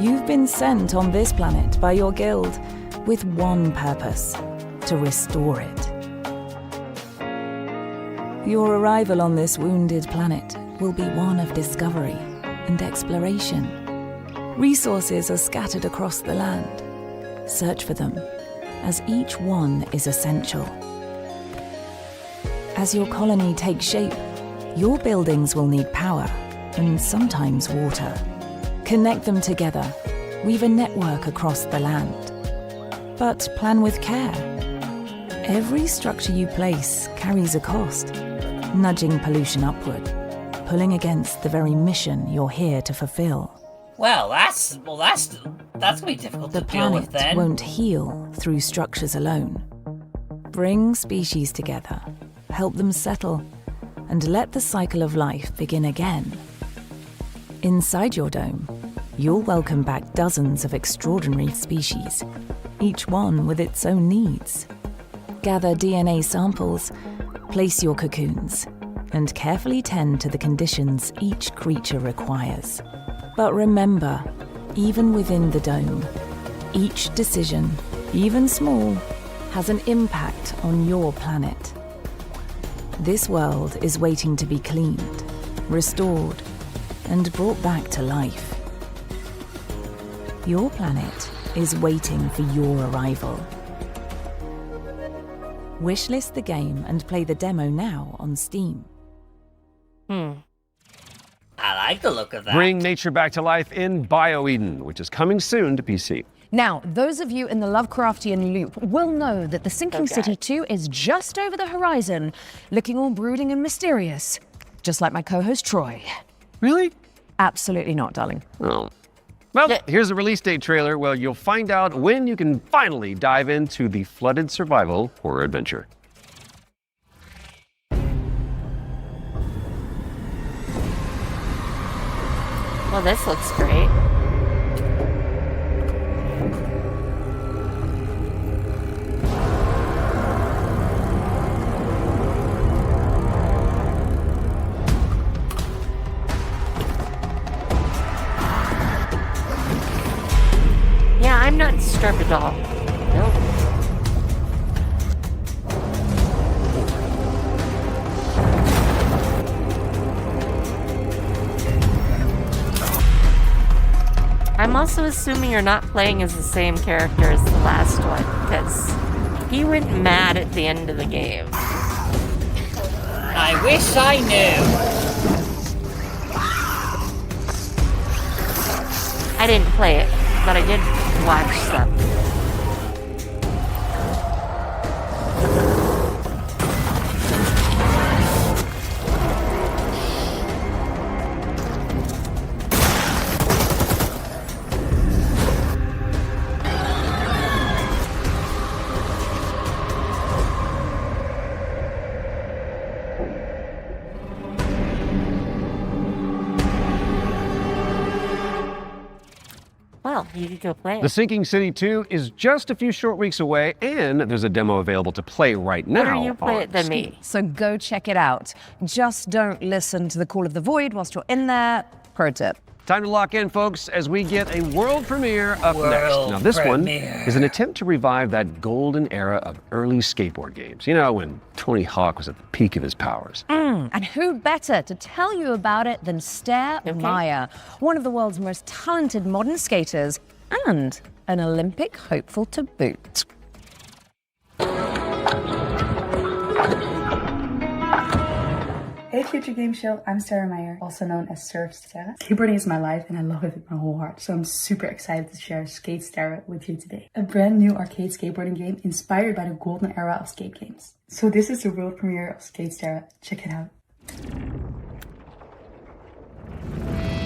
You've been sent on this planet by your guild with one purpose: to restore it. Your arrival on this wounded planet will be one of discovery and exploration. Resources are scattered across the land. Search for them, as each one is essential. As your colony takes shape, your buildings will need power and sometimes water. Connect them together, weave a network across the land. But plan with care. Every structure you place carries a cost, nudging pollution upward, pulling against the very mission you're here to fulfill. Well, that's gonna be difficult to deal with then. The planet won't heal through structures alone. Bring species together, help them settle, and let the cycle of life begin again. Inside your dome, you'll welcome back dozens of extraordinary species, each one with its own needs. Gather DNA samples, place your cocoons, and carefully tend to the conditions each creature requires. But remember, even within the dome, each decision, even small, has an impact on your planet. This world is waiting to be cleaned, restored, and brought back to life. Your planet is waiting for your arrival. Wishlist the game and play the demo now on Steam. I like the look of that. Bring nature back to life in BioEden, which is coming soon to PC. Now, those of you in the Lovecraftian loop will know that the Sinking City 2 is just over the horizon, looking all brooding and mysterious, just like my co-host Troy. Really? Absolutely not, darling. Oh. Well, here's a release date trailer where you'll find out when you can finally dive into the flooded survival horror adventure. Well, this looks great. Yeah, I'm not disturbed at all. Nope. I'm also assuming you're not playing as the same character as the last one, because he went mad at the end of the game. I wish I knew. I didn't play it, but I did watch some. Well, you could go play it. The Sinking City 2 is just a few short weeks away, and there's a demo available to play right now. Better you play it than me. So go check it out. Just don't listen to the call of the void whilst you're in there. Pro tip. Time to lock in, folks, as we get a world premiere up next. Now, this one is an attempt to revive that golden era of early skateboard games. You know, when Tony Hawk was at the peak of his powers. And who better to tell you about it than Stair Meyer, one of the world's most talented modern skaters and an Olympic hopeful to boot. Hey Future Game Show, I'm Sarah Meyer, also known as Surf Sarah. Skateboarding is my life and I love it with my whole heart, so I'm super excited to share Skate Sarah with you today. A brand new arcade skateboarding game inspired by the golden era of skate games. So this is the world premiere of Skate Sarah, check it out.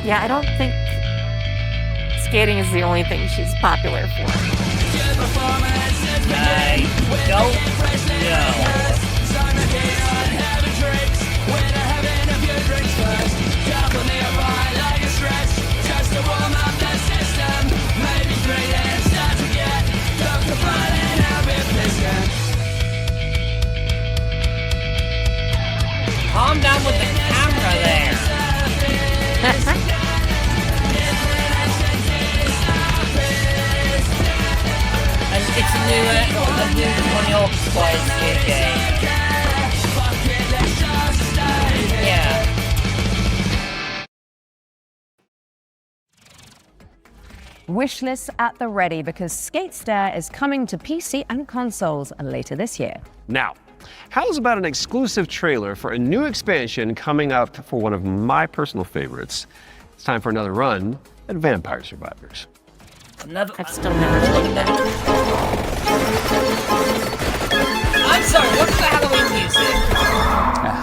Yeah, I don't think skating is the only thing she's popular for. I don't know. Calm down with the camera there. And it's a new 20-year-old Quiet Skate game. Yeah. Wishlist at the ready because Skate Stair is coming to PC and consoles later this year. Now, how's about an exclusive trailer for a new expansion coming up for one of my personal favorites? It's time for another run at Vampire Survivors. I've still never played that. I'm sorry, what's the Halloween music?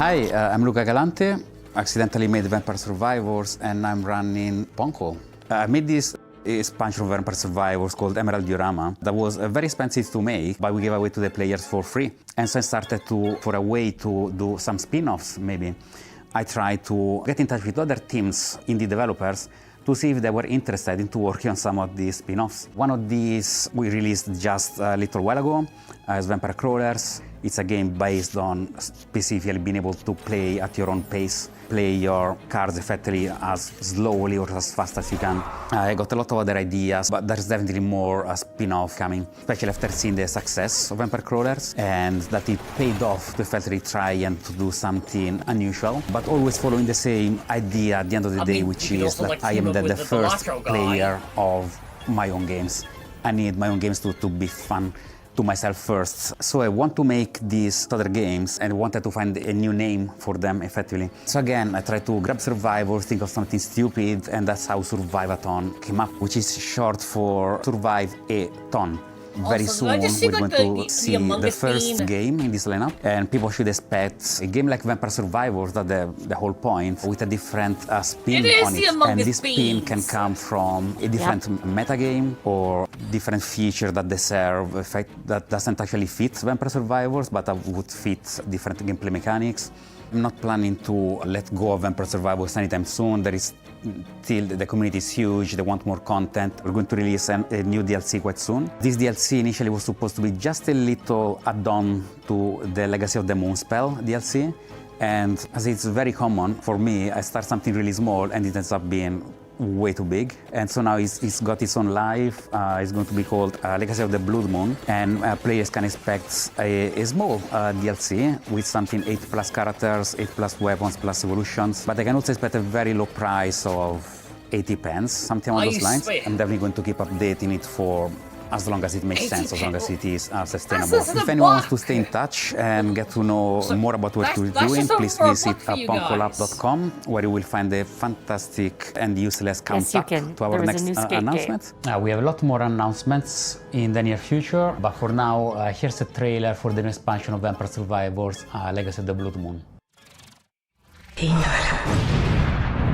Hi, I'm Luca Galante. Accidentally made Vampire Survivors and I'm running Ponko. I made this expansion of Vampire Survivors called Emerald Diorama that was very expensive to make, but we gave away to the players for free. And so I started for a way to do some spin-offs maybe. I tried to get in touch with other teams, indie developers, to see if they were interested in working on some of these spin-offs. One of these we released just a little while ago as Vampire Crawlers. It's a game based on specifically being able to play at your own pace, play your cards effectively as slowly or as fast as you can. I got a lot of other ideas, but there's definitely more spin-off coming, especially after seeing the success of Vampire Crawlers and that it paid off to effectively try and to do something unusual, but always following the same idea at the end of the day, which is that I am the first player of my own games. I need my own games to be fun to myself first. So I want to make these other games and wanted to find a new name for them effectively. So again, I tried to grab Survivor, think of something stupid, and that's how Survive-a-thon came up, which is short for Survive a Ton. Very soon we're going to see the first game in this lineup, and people should expect a game like Vampire Survivors, that the whole point, with a different spin on it. And this spin can come from a different metagame or different feature that they serve, that doesn't actually fit Vampire Survivors, but would fit different gameplay mechanics. I'm not planning to let go of Vampire Survivors anytime soon. There is still, the community is huge, they want more content. We're going to release a new DLC quite soon. This DLC initially was supposed to be just a little add-on to the Legacy of the Moonspell DLC. And as it's very common for me, I start something really small and it ends up being way too big. And so now it's got its own life. It's going to be called Legacy of the Blood Moon. And players can expect a small DLC with something 8+ characters, 8+ weapons, plus evolutions. But they can also expect a very low price of 80 pence, something along those lines. I'm definitely going to keep updating it for as long as it makes sense, as long as it is sustainable. If anyone wants to stay in touch and get to know more about what we're doing, please visit ponkolab.com, where you will find a fantastic and useless countdown to our next announcement. We have a lot more announcements in the near future, but for now, here's a trailer for the new expansion of Vampire Survivors, Legacy of the Blood Moon.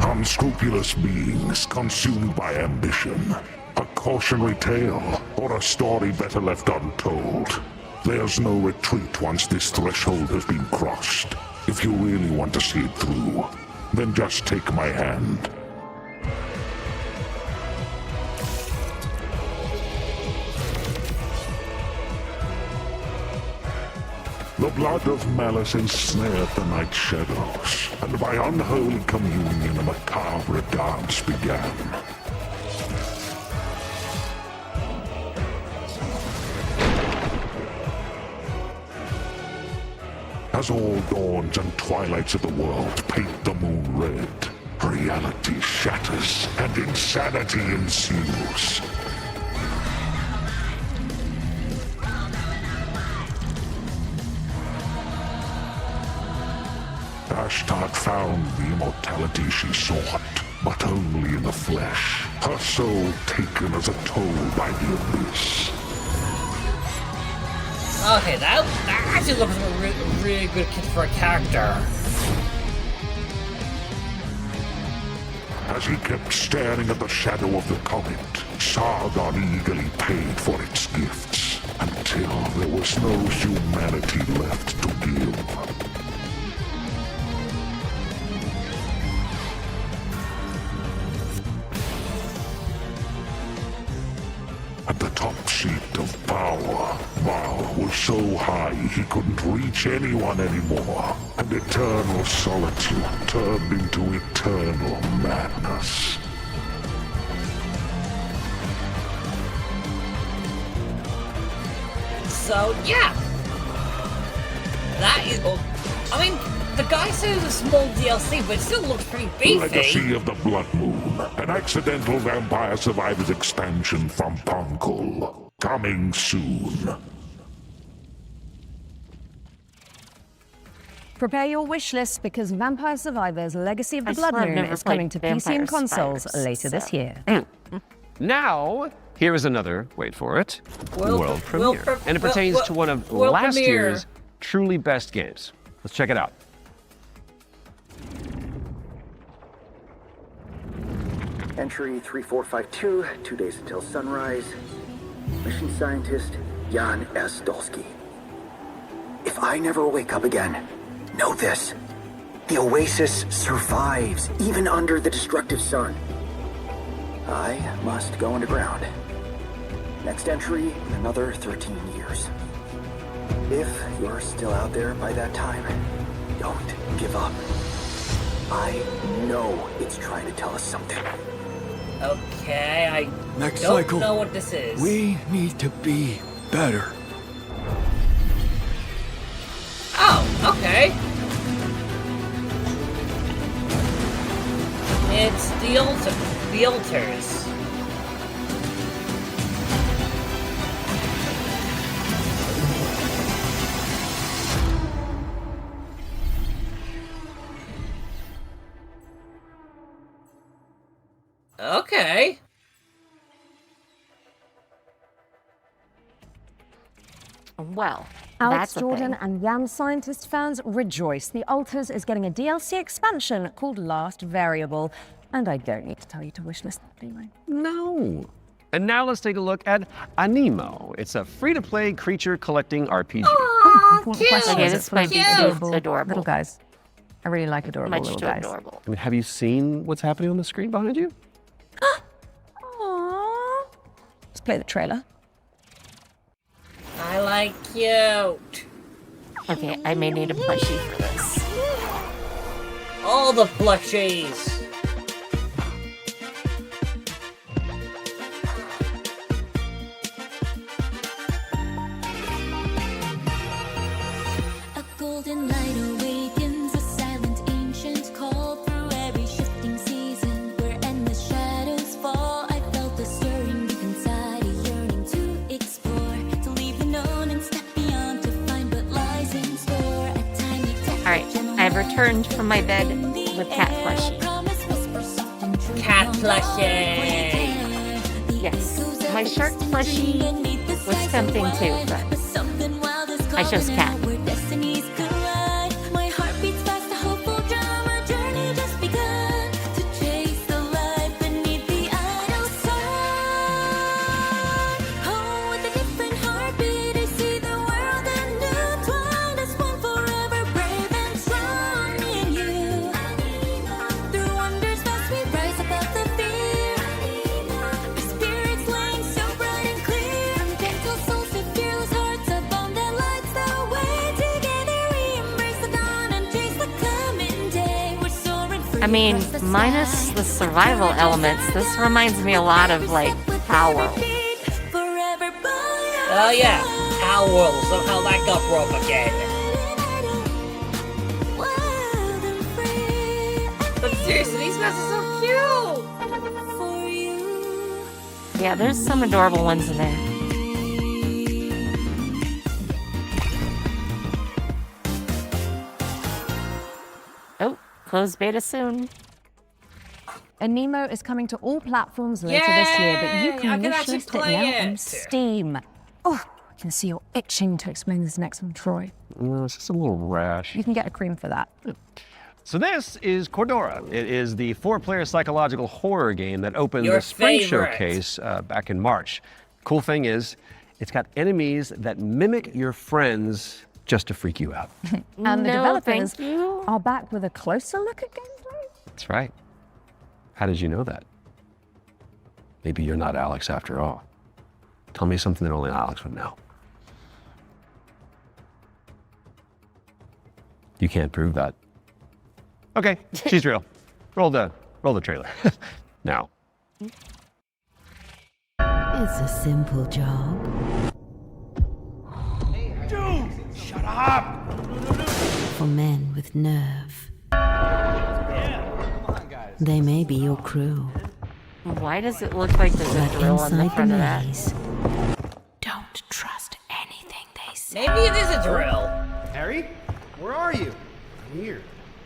Unscrupulous beings consumed by ambition. A cautionary tale, or a story better left untold. There's no retreat once this threshold has been crossed. If you really want to see it through, then just take my hand. The blood of malice ensnared the night shadows, and by unholy communion a macabre dance began. As all dawns and twilights of the world paint the moon red, reality shatters and insanity ensues. last had found the immortality she sought, but only in the flesh, her soul taken as a toll by the abyss. Okay, that actually looks like a really good kit for a character. As he kept staring at the shadow of the comet, Sargon eagerly paid for its gifts, until there was no humanity left to give. At the top seat of power, Baal was so high he couldn't reach anyone anymore, and eternal solitude turned into eternal madness. So, yeah. That is... I mean, the guy says it's a small DLC, but it still looks pretty beefy. Legacy of the Blood Moon, an accidental Vampire Survivors expansion from Punkle. Coming soon. Prepare your wish list because Vampire Survivors Legacy of the I Blood swear I've Moon never is coming played to PC and Vampire consoles Survivors, later this so. year. Now, here is another, wait for it, world world premiere. And it pertains to one of world last premiere. year's truly best games. Let's check it out. Entry 3452, 2 days until sunrise. Mission scientist, Jan S. Dolsky. If I never wake up again, know this. The Oasis survives, even under the destructive sun. I must go underground. Next entry, another 13 years. If you're still out there by that time, don't give up. I know it's trying to tell us something. Okay, I Next don't cycle, know what this is. we need to be better. Oh, okay. It's the altars. Okay. Well, Alex that's a Jordan thing. and Yam Scientist fans rejoice. The Altars is getting a DLC expansion called Last Variable. And I don't need to tell you to wishlist that, do I? No. And now let's take a look at Anemo. It's a free-to-play creature collecting RPG. What question Okay, is this it? might be too adorable. Little guys. I really like adorable Much little too guys. adorable. I mean, have you seen what's happening on the screen behind you? Aww. Let's play the trailer. I like cute. Okay, I may need a plushie for this. All the plushies. A golden light awakens, a silent ancient call through every shifting season. Where endless shadows fall, I felt the stirring deep inside, a yearning to explore, to leave the known and step beyond, to find what lies in store. A tiny touch. Alright, I've returned from my bed with cat plushie. Cat plushie. Yes, my shark plushie was tempting too, but I chose cat. My heart beats fast, a hopeful drama journey just begun, to chase the light beneath the idle sun. Oh, with a different heartbeat, I see the world intertwined as one forever, brave and strong. Me and you, through wonders fast we rise above the fear. Our spirits laying so bright and clear, from gentle souls to fearless hearts, a bond that lights the way. Together we embrace the dawn and chase the coming day. We're soaring free. I mean, minus the survival elements, this reminds me a lot of, like, Power. Oh yeah, Owl. Somehow that got broke again. But seriously, these guys are so cute. Yeah, there's some adorable ones in there. closed beta soon. Anemo is coming to all platforms later this year, but you Yay! I can can wish actually list it play now on it. Steam. Oh, I can see you're itching to explain this next one, Troy. It's just a little rash. You can get a cream for that. So this is Cordura. It is the 4-player psychological horror game that opened Your the Spring favorite. Showcase back in March. Cool thing is, it's got enemies that mimic your friends just to freak you out. And the No, developers thank you. are back with a closer look at gameplay. That's right. How did you know that? Maybe you're not Alex after all. Tell me something that only Alex would know. You can't prove that. Okay, she's real. Roll the trailer. Now. It's a simple job. Dude, shut up! For men with nerve. They may be your crew. Why does it look like there's a But drill on the inside front the of that? maze, don't trust anything they say. Maybe it is a drill. Harry? Where are you? I'm here.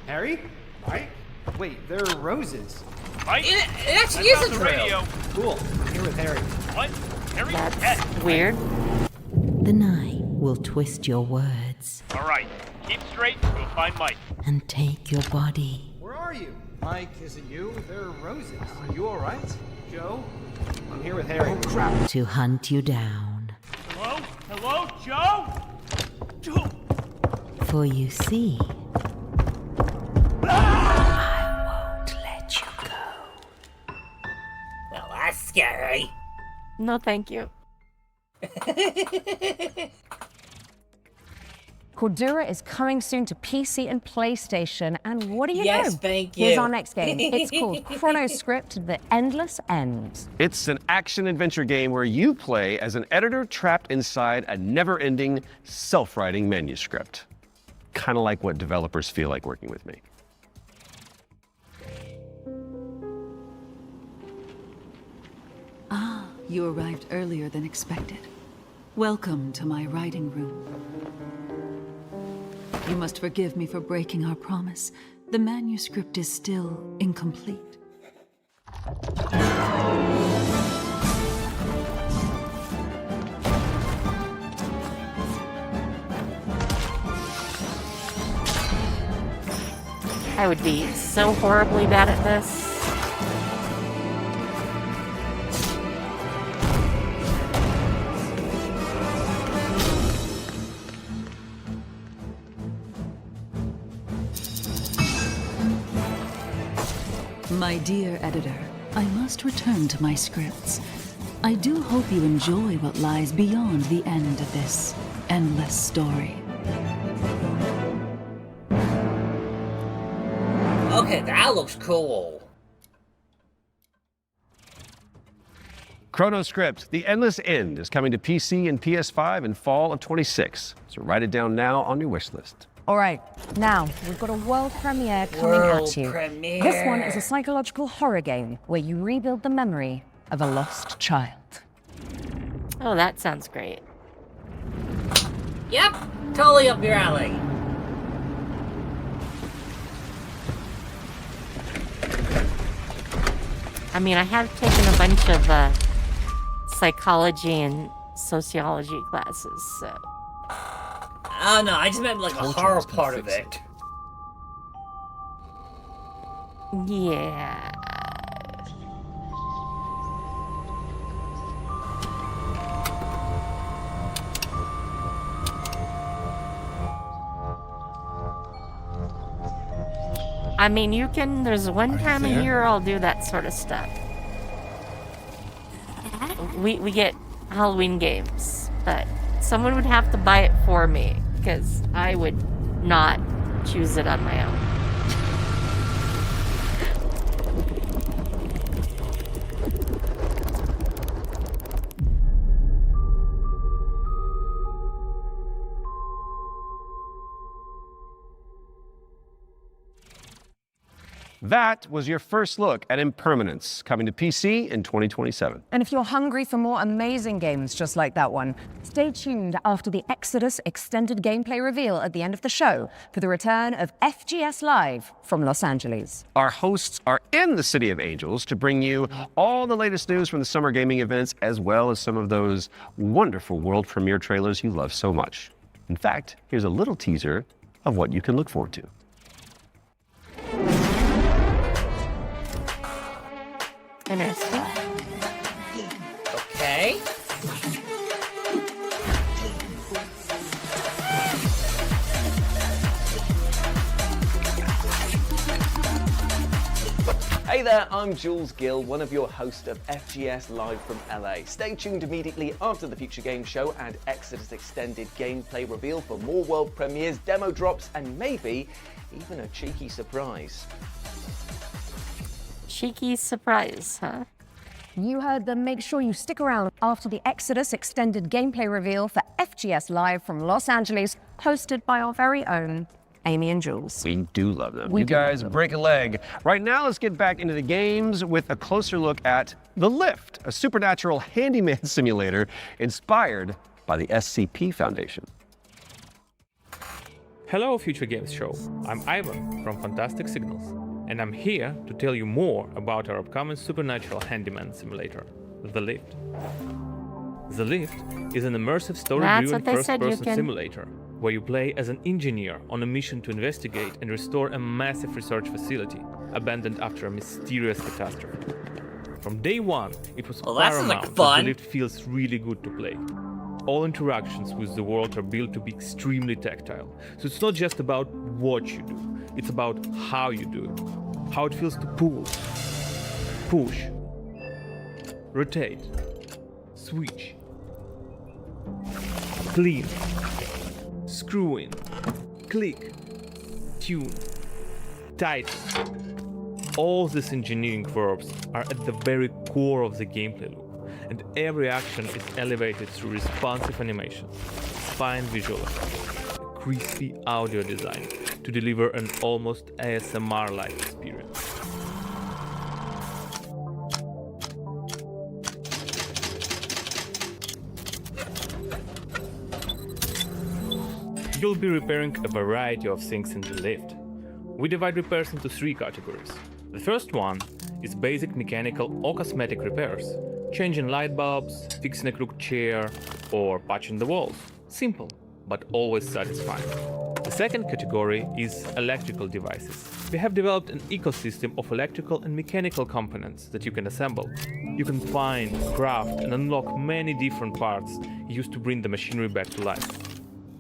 Harry? Mike? Wait, there are roses. It actually is a drill. Cool. I'm here with Harry. What? Harry? That's weird. The night will twist your words All right. Keep straight. We'll find Mike. and take your body. Where are you? Mike, is it you? There are roses. Are you all right? Joe? I'm here with Harry. Oh, crap. To hunt you down. Hello? Hello, Joe? Joe? For you see, Well, that's scary. No, thank you. Cordura is coming soon to PC and PlayStation, and what do you know? Yes, thank Here's you. our next game. It's called Chronoscript: The Endless End. It's an action-adventure game where you play as an editor trapped inside a never-ending, self-writing manuscript. Kind of like what developers feel like working with me. Ah, you arrived earlier than expected. Welcome to my writing room. You must forgive me for breaking our promise. The manuscript is still incomplete. I would be so horribly bad at this. My dear editor, I must return to my scripts. I do hope you enjoy what lies beyond the end of this endless story. Okay, that looks cool. Chronoscript: The Endless End is coming to PC and PS5 in fall of 26. So write it down now on your wish list. All right, now we've got a world premiere coming World at you. premiere. This one is a psychological horror game where you rebuild the memory of a lost child. Oh, that sounds great. Yep, totally up your alley. I mean, I have taken a bunch of psychology and sociology classes, so. Oh no, I just meant like the Told you horror I was gonna part of fix it. Yeah. I mean, you can, there's one time a year I'll do that sort of stuff. We get Halloween games, but someone would have to buy it for me, because I would not choose it on my own. That was your first look at Impermanence, coming to PC in 2027. And if you're hungry for more amazing games just like that one, stay tuned after the Exodus extended gameplay reveal at the end of the show for the return of FGS Live from Los Angeles. Our hosts are in the City of Angels to bring you all the latest news from the summer gaming events, as well as some of those wonderful world premiere trailers you love so much. In fact, here's a little teaser of what you can look forward to. Interesting. Okay. Hey there, I'm Jules Gill, one of your hosts of FGS Live from LA. Stay tuned immediately after the Future Games Show and Exodus Extended gameplay reveal for more world premieres, demo drops, and maybe even a cheeky surprise. Cheeky surprise, huh? You heard them. Make sure you stick around after the Exodus extended gameplay reveal for FGS Live from Los Angeles, hosted by our very own Amy and Jules. We do love them. We you do love guys them. break a leg. Right now, let's get back into the games with a closer look at The Lift, a supernatural handyman simulator inspired by the SCP Foundation. Hello, Future Games Show. I'm Ivan from Fantastic Signals, and I'm here to tell you more about our upcoming supernatural handyman simulator, The Lift. The Lift is an immersive story-driven first-person simulator where you play as an engineer on a mission to investigate and restore a massive research facility abandoned after a mysterious catastrophe. From day one, it was paramount that The Lift feels really good to play. All interactions with the world are built to be extremely tactile, so it's not just about what you do, it's about how you do it. How it feels to pull, push, rotate, switch, clean, screw in, click, tune, tighten. All these engineering verbs are at the very core of the gameplay loop, and every action is elevated through responsive animations, fine visual effects, a crispy audio design to deliver an almost ASMR-like experience. You'll be repairing a variety of things in The Lift. We divide repairs into 3 categories. The first one is basic mechanical or cosmetic repairs, changing light bulbs, fixing a crooked chair, or patching the walls. Simple, but always satisfying. The second category is electrical devices. We have developed an ecosystem of electrical and mechanical components that you can assemble. You can find, craft, and unlock many different parts used to bring the machinery back to life.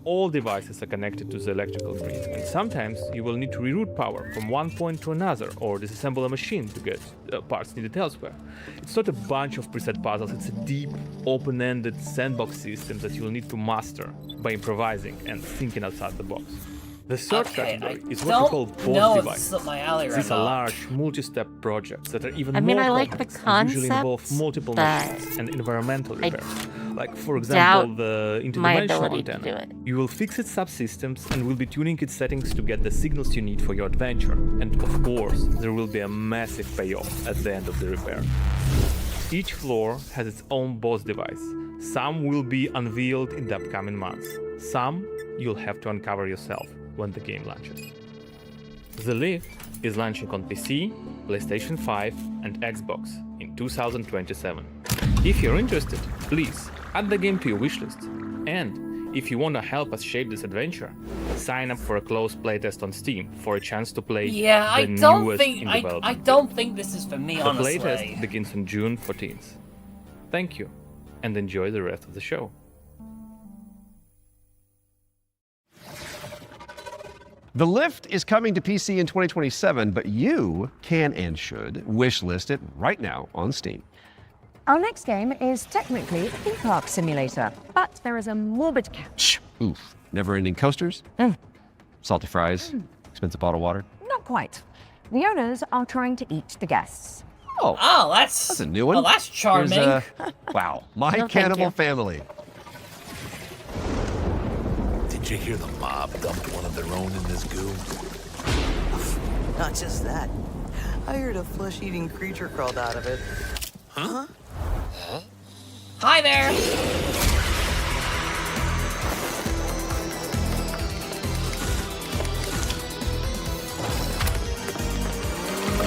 All devices are connected to the electrical grid, and sometimes you will need to reroute power from one point to another or disassemble a machine to get parts needed elsewhere. It's not a bunch of preset puzzles, it's a deep, open-ended sandbox system that you'll need to master by improvising and thinking outside the box. The third category is what we call boss devices. These are large, multi-step projects that are even more complex and usually involve multiple machines and environmental repairs. Like, for example, the interdimensional antenna. You will fix its subsystems and will be tuning its settings to get the signals you need for your adventure. And of course, there will be a massive payoff at the end of the repair. Each floor has its own boss device. Some will be unveiled in the upcoming months. Some you'll have to uncover yourself when the game launches. The Lift is launching on PC, PlayStation 5 and Xbox in 2027. If you're interested, please add the game to your wishlist. And if you want to help us shape this adventure, sign up for a closed playtest on Steam for a chance to play the newest in development. I don't think this is for me, honestly. The playtest begins on June 14th. Thank you, and enjoy the rest of the show. The Lift is coming to PC in 2027, but you can and should wishlist it right now on Steam. Our next game is technically a theme park simulator, but there is a morbid catch. Oof. Never-ending coasters? Salty fries? Expensive bottled water? Not quite. The owners are trying to eat the guests. Oh, that's a new one. Oh, that's charming. Here's, wow, My No, thank Cannibal you. Family. Did you hear the mob dumped one of their own in this goo? Not just that. tired a flesh-eating creature crawled out of it. Huh? Hi there!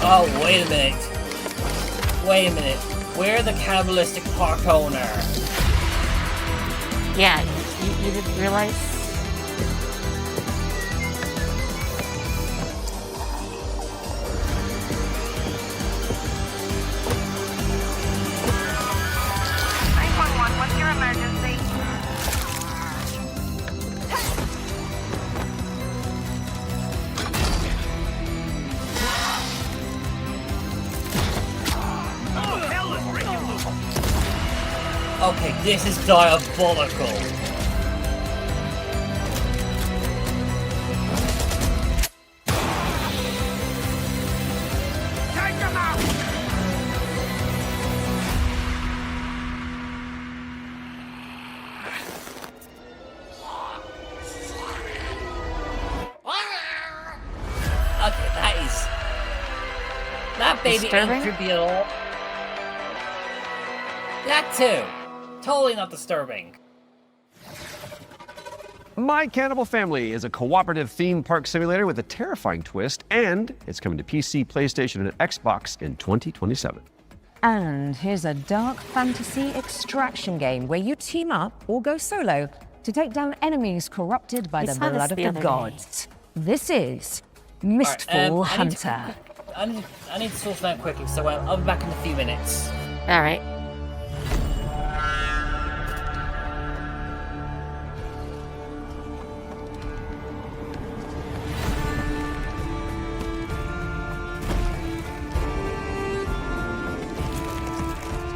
Oh, wait a minute. Wait a minute. We're the cannibalistic park owner. Yeah, you didn't realize? What's your emergency? Okay, this is diabolical. Take him out! Okay, that baby Disturbing? ain't creepy at all. That too. Totally not disturbing. My Cannibal Family is a cooperative theme park simulator with a terrifying twist, and it's coming to PC, PlayStation, and Xbox in 2027. And here's a dark fantasy extraction game where you team up or go solo to take down enemies corrupted by I the saw this blood of the the other day. gods. This is Mistful Alright, Hunter. I need to sort them out quickly, so I'll be back in a few minutes. Alright.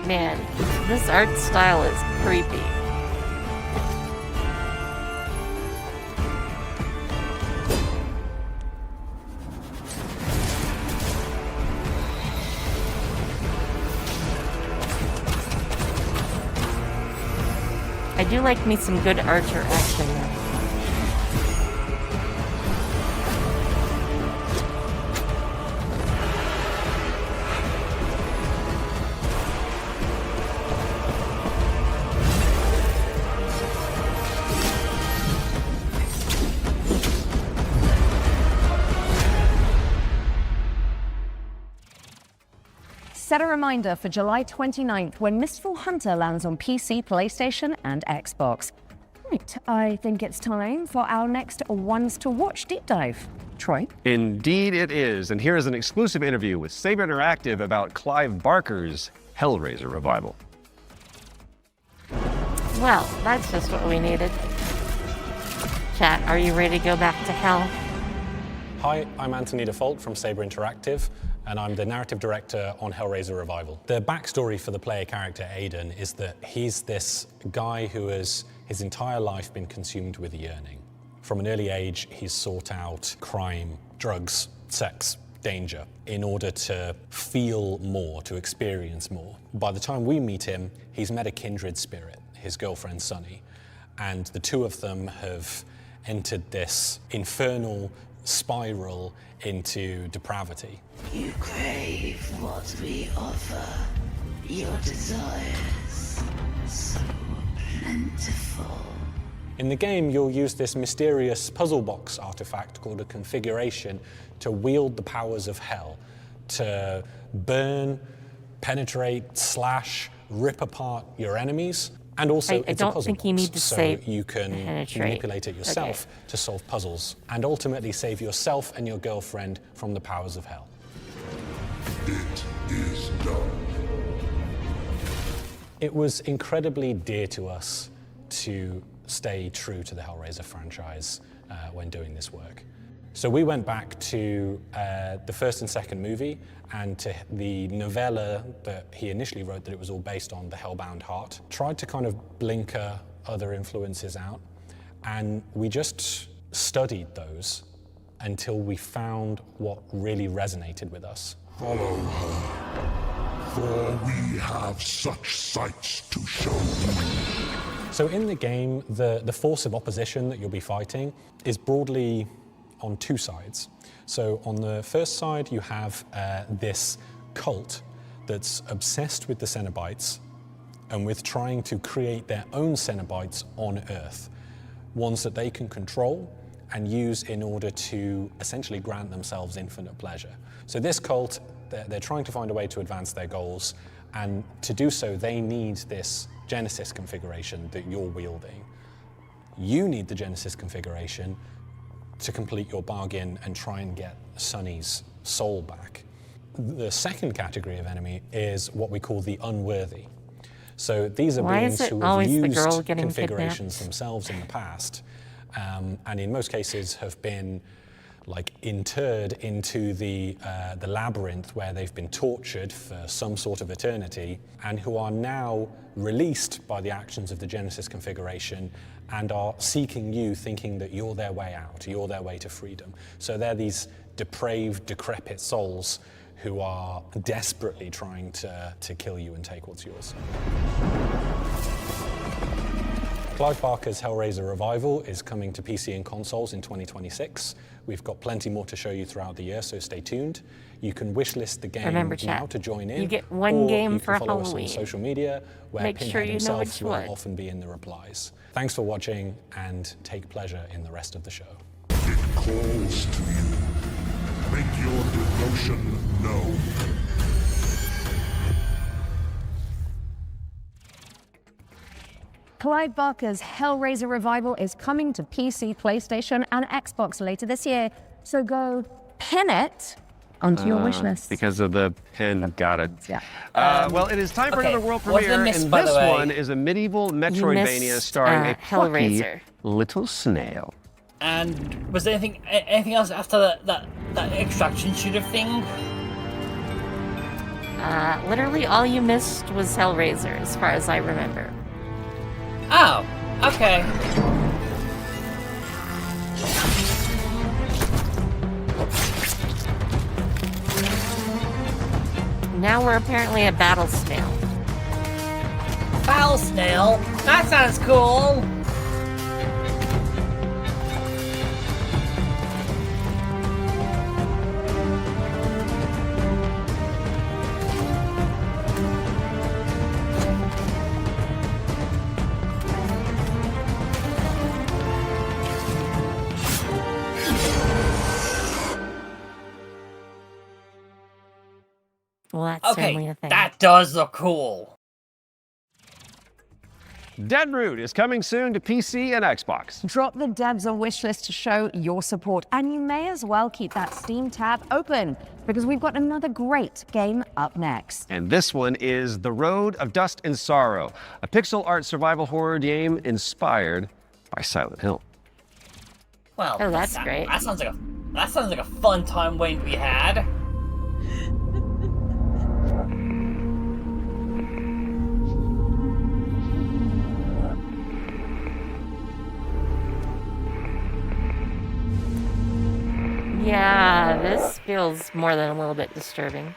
Man, this art style is creepy. I do like me some good Archer action though. Set a reminder for July 29th when Mistful Hunter lands on PC, PlayStation, and Xbox. Right, I think it's time for our next Ones to Watch deep dive. Troy? Indeed it is, and here is an exclusive interview with Saber Interactive about Clive Barker's Hellraiser revival. Well, that's just what we needed. Chat, are you ready to go back to hell? Hi, I'm Anthony Default from Saber Interactive, and I'm the narrative director on Hellraiser Revival. The backstory for the player character Aiden is that he's this guy who has his entire life been consumed with yearning. From an early age, he's sought out crime, drugs, sex, danger in order to feel more, to experience more. By the time we meet him, he's met a kindred spirit, his girlfriend Sunny, and the two of them have entered this infernal spiral into depravity. You crave what we offer. Your desires so plentiful. In the game, you'll use this mysterious puzzle box artifact called a configuration to wield the powers of hell, to burn, penetrate, slash, rip apart your enemies. And also, I it's don't a puzzle think you box, need to so say you can penetrate. manipulate it yourself to solve puzzles, and ultimately save yourself and your girlfriend from the powers of hell. It is done. It was incredibly dear to us to stay true to the Hellraiser franchise when doing this work. So we went back to the first and second movie and to the novella that he initially wrote that it was all based on, The Hellbound Heart. Tried to kind of blinker other influences out, and we just studied those until we found what really resonated with us. Follow her, for we have such sights to show you. So in the game, the force of opposition that you'll be fighting is broadly on two sides. So on the first side, you have this cult that's obsessed with the Cenobites and with trying to create their own Cenobites on Earth, ones that they can control and use in order to essentially grant themselves infinite pleasure. So this cult, they're trying to find a way to advance their goals, and to do so, they need this Genesis configuration that you're wielding. You need the Genesis configuration to complete your bargain and try and get Sonny's soul back. The second category of enemy is what we call the unworthy. So these are beings who have used configurations themselves in the past, and in most cases have been like interred into the labyrinth where they've been tortured for some sort of eternity, and who are now released by the actions of the Genesis configuration and are seeking you, thinking that you're their way out, you're their way to freedom. So they're these depraved, decrepit souls who are desperately trying to kill you and take what's yours. Clive Barker's Hellraiser Revival is coming to PC and consoles in 2026. We've got plenty more to show you throughout the year, so stay tuned. You can wishlist the game now to join in. You get one game for follow Halloween. us on social media, where Make Pinhead sure you know himself which will one. often be in the replies. Thanks for watching, and take pleasure in the rest of the show. It calls to you. Make your devotion known. Clive Barker's Hellraiser Revival is coming to PC, PlayStation, and Xbox later this year. So go pin it onto your wish list. Because of the pin, got it. Yeah. Well, it is time for okay, another world what did I premiere, miss, and by the this way? one is a medieval Metroidvania missed, starring a plucky Hellraiser. little snail. And was there anything else after that extraction shooter thing? Literally all you missed was Hellraiser, as far as I remember. Oh, okay. Now we're apparently a battle snail. Battle snail? That sounds cool! Well, that's certainly Okay, a thing. that does look cool. Dead Root is coming soon to PC and Xbox. Drop the devs on wishlist to show your support, and you may as well keep that Steam tab open, because we've got another great game up next. And this one is The Road of Dust and Sorrow, a pixel art survival horror game inspired by Silent Hill. Well, Oh, that's great. That sounds like a fun time waiting to be had. Yeah, this feels more than a little bit disturbing.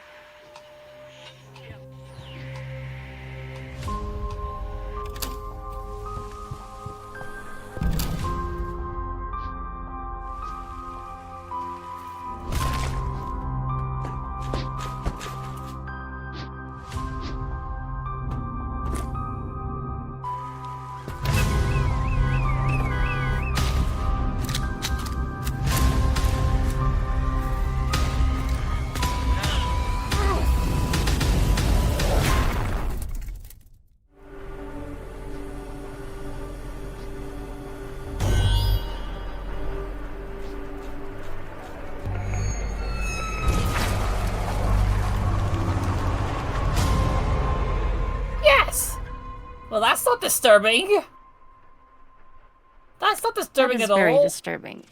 Yes! Well, that's not disturbing. That's not disturbing That is at very all. disturbing.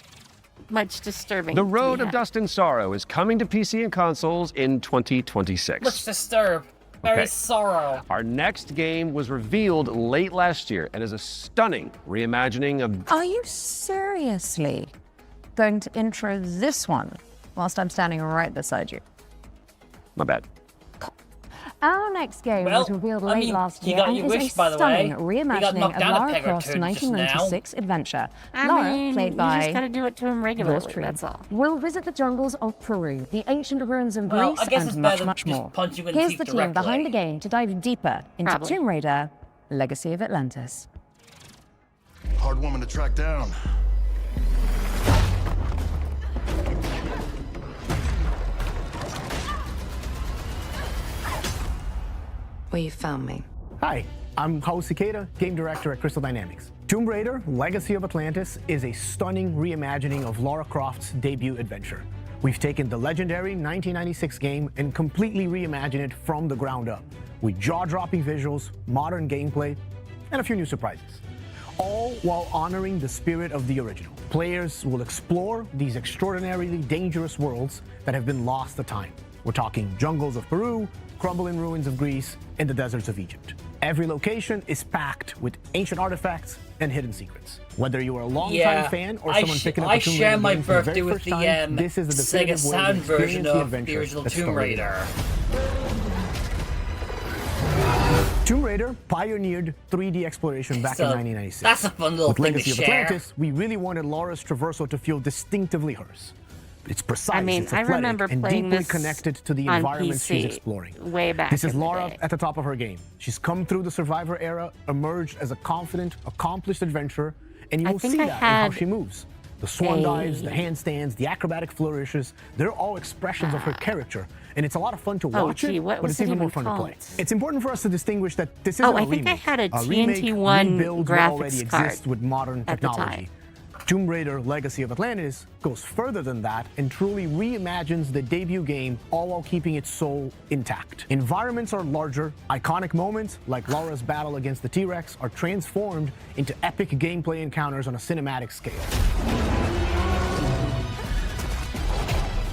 Much disturbing. The Road Yeah. of Dust and Sorrow is coming to PC and consoles in 2026. Much disturb. Very Okay. sorrow. Our next game was revealed late last year and is a stunning reimagining of... Are you seriously going to intro this one whilst I'm standing right beside you? My bad. Our next game Well, was revealed I late mean, last you year got and your is wish, a by the way. stunning You got reimagining knocked of down a Lara peg or Croft's two just 1996 adventure. I Lara, mean, played you by just gotta do it to him regularly, that's all. will visit the jungles of Peru, the ancient ruins of Well, Greece, I guess it's and better much, than much just more. punch you in the Here's teeth the team directly. behind the game to dive deeper into Probably. Tomb Raider: Legacy of Atlantis. Hard woman to track down. Well, you found me. Hi, I'm Hao Cicada, game director at Crystal Dynamics. Tomb Raider: Legacy of Atlantis is a stunning reimagining of Lara Croft's debut adventure. We've taken the legendary 1996 game and completely reimagined it from the ground up, with jaw-dropping visuals, modern gameplay, and a few new surprises. All while honoring the spirit of the original. Players will explore these extraordinarily dangerous worlds that have been lost to time. We're talking jungles of Peru, crumbling ruins of Greece, and the deserts of Egypt. Every location is packed with ancient artifacts and hidden secrets. Whether you are a longtime fan or someone picking up a Tomb share Raider my game for the birthday very with first the time, this is the Sega definitive way to Sound experience version the of the adventure original that Tomb started it Raider. Tomb Raider pioneered 3D exploration back in So, 1996. that's a fun little With thing to Legacy of share. Atlantis, we really wanted Lara's traversal to feel distinctively hers. It's precise, I mean, it's I athletic, remember and playing deeply this connected to the on environments she's PC exploring. way back This is in the Lara day. at the top of her game. She's come through the Survivor era, emerged as a confident, accomplished adventurer, and you I will think see I that in how had she moves. The swan a- dives, the handstands, the acrobatic flourishes, they're all expressions of her character. And it's a lot of fun to watch gee, it, what but was it's it even even more fun to play. called? It's important for us to distinguish that this isn't Oh, a I think I remake. had a remake TNT1 rebuilds what already graphics card exists with modern at the technology. time. Tomb Raider: Legacy of Atlantis goes further than that and truly reimagines the debut game, all while keeping its soul intact. Environments are larger, iconic moments like Lara's battle against the T-Rex are transformed into epic gameplay encounters on a cinematic scale.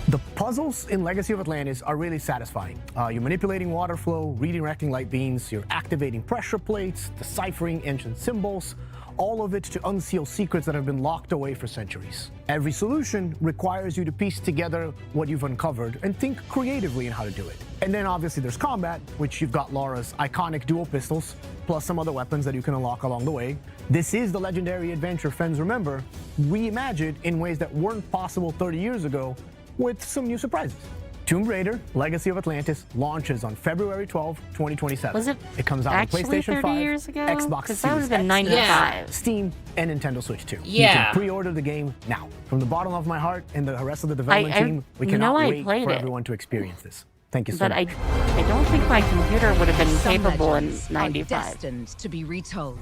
The puzzles in Legacy of Atlantis are really satisfying. You're manipulating water flow, redirecting light beams, you're activating pressure plates, deciphering ancient symbols, all of it to unseal secrets that have been locked away for centuries. Every solution requires you to piece together what you've uncovered and think creatively in how to do it. And then obviously there's combat, which you've got Lara's iconic dual pistols, plus some other weapons that you can unlock along the way. This is the legendary adventure fans remember, reimagined in ways that weren't possible 30 years ago, with some new surprises. Tomb Raider: Legacy of Atlantis launches on February 12, 2027. Was it It comes out on actually PlayStation 30 5, years ago? Xbox 'Cause that Series would've been X, 95. Steam, and Nintendo Switch 2. You Yeah. can pre-order the game now. From the bottom of my heart and the rest of the development I- team, we you cannot know I wait played for it. everyone to experience this. Thank you so But much. I don't think my computer would have been Some capable in legends are 95. destined to be retold.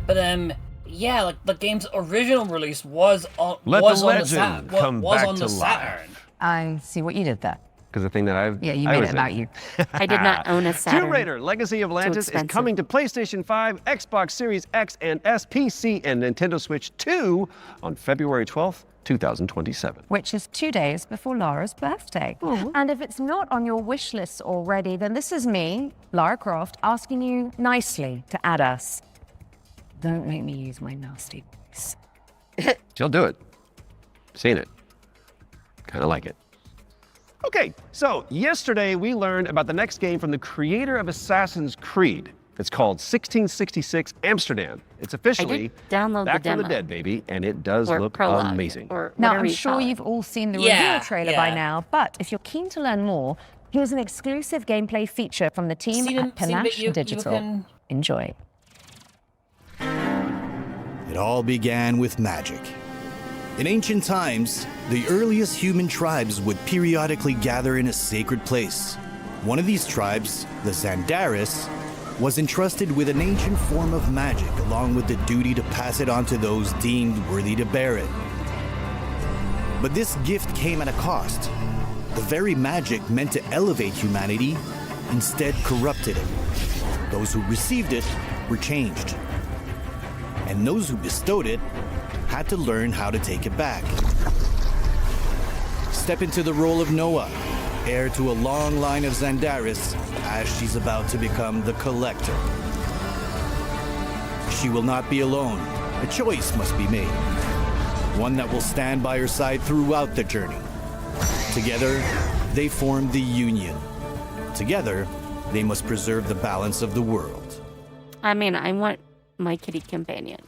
But yeah, like the game's original release was on Let was the on legend the come was back on to the life. Saturn. I see what you did there. Because the thing that Yeah, you I made was it about in. you. I did not own a Saturn. Tomb Raider: Legacy of Atlantis is expensive. coming to PlayStation 5, Xbox Series X and S, PC, and Nintendo Switch 2 on February 12th, 2027. Which is 2 days before Lara's birthday. And if it's not on your wish list already, then this is me, Lara Croft, asking you nicely to add us. Don't make me use my nasty voice. She'll do it. Seen it. Kind of like it. Okay, so yesterday we learned about the next game from the creator of Assassin's Creed. It's called 1666 Amsterdam. It's officially download back the from the demo. dead, baby, and it does Or look prologue, amazing. or Now, whatever I'm you sure call it. you've all seen the Yeah, reveal trailer by yeah. now, but if you're keen to learn more, here's an exclusive gameplay feature from the team Steven, at Panache you Digital. can- Enjoy. It all began with magic. In ancient times, the earliest human tribes would periodically gather in a sacred place. One of these tribes, the Zandaris, was entrusted with an ancient form of magic along with the duty to pass it on to those deemed worthy to bear it. But this gift came at a cost. The very magic meant to elevate humanity instead corrupted it. Those who received it were changed. And those who bestowed it had to learn how to take it back. Step into the role of Noah, heir to a long line of Zandaris, as she's about to become the Collector. She will not be alone. A choice must be made. One that will stand by her side throughout the journey. Together, they form the Union. Together, they must preserve the balance of the world. I mean, I want my kitty companion.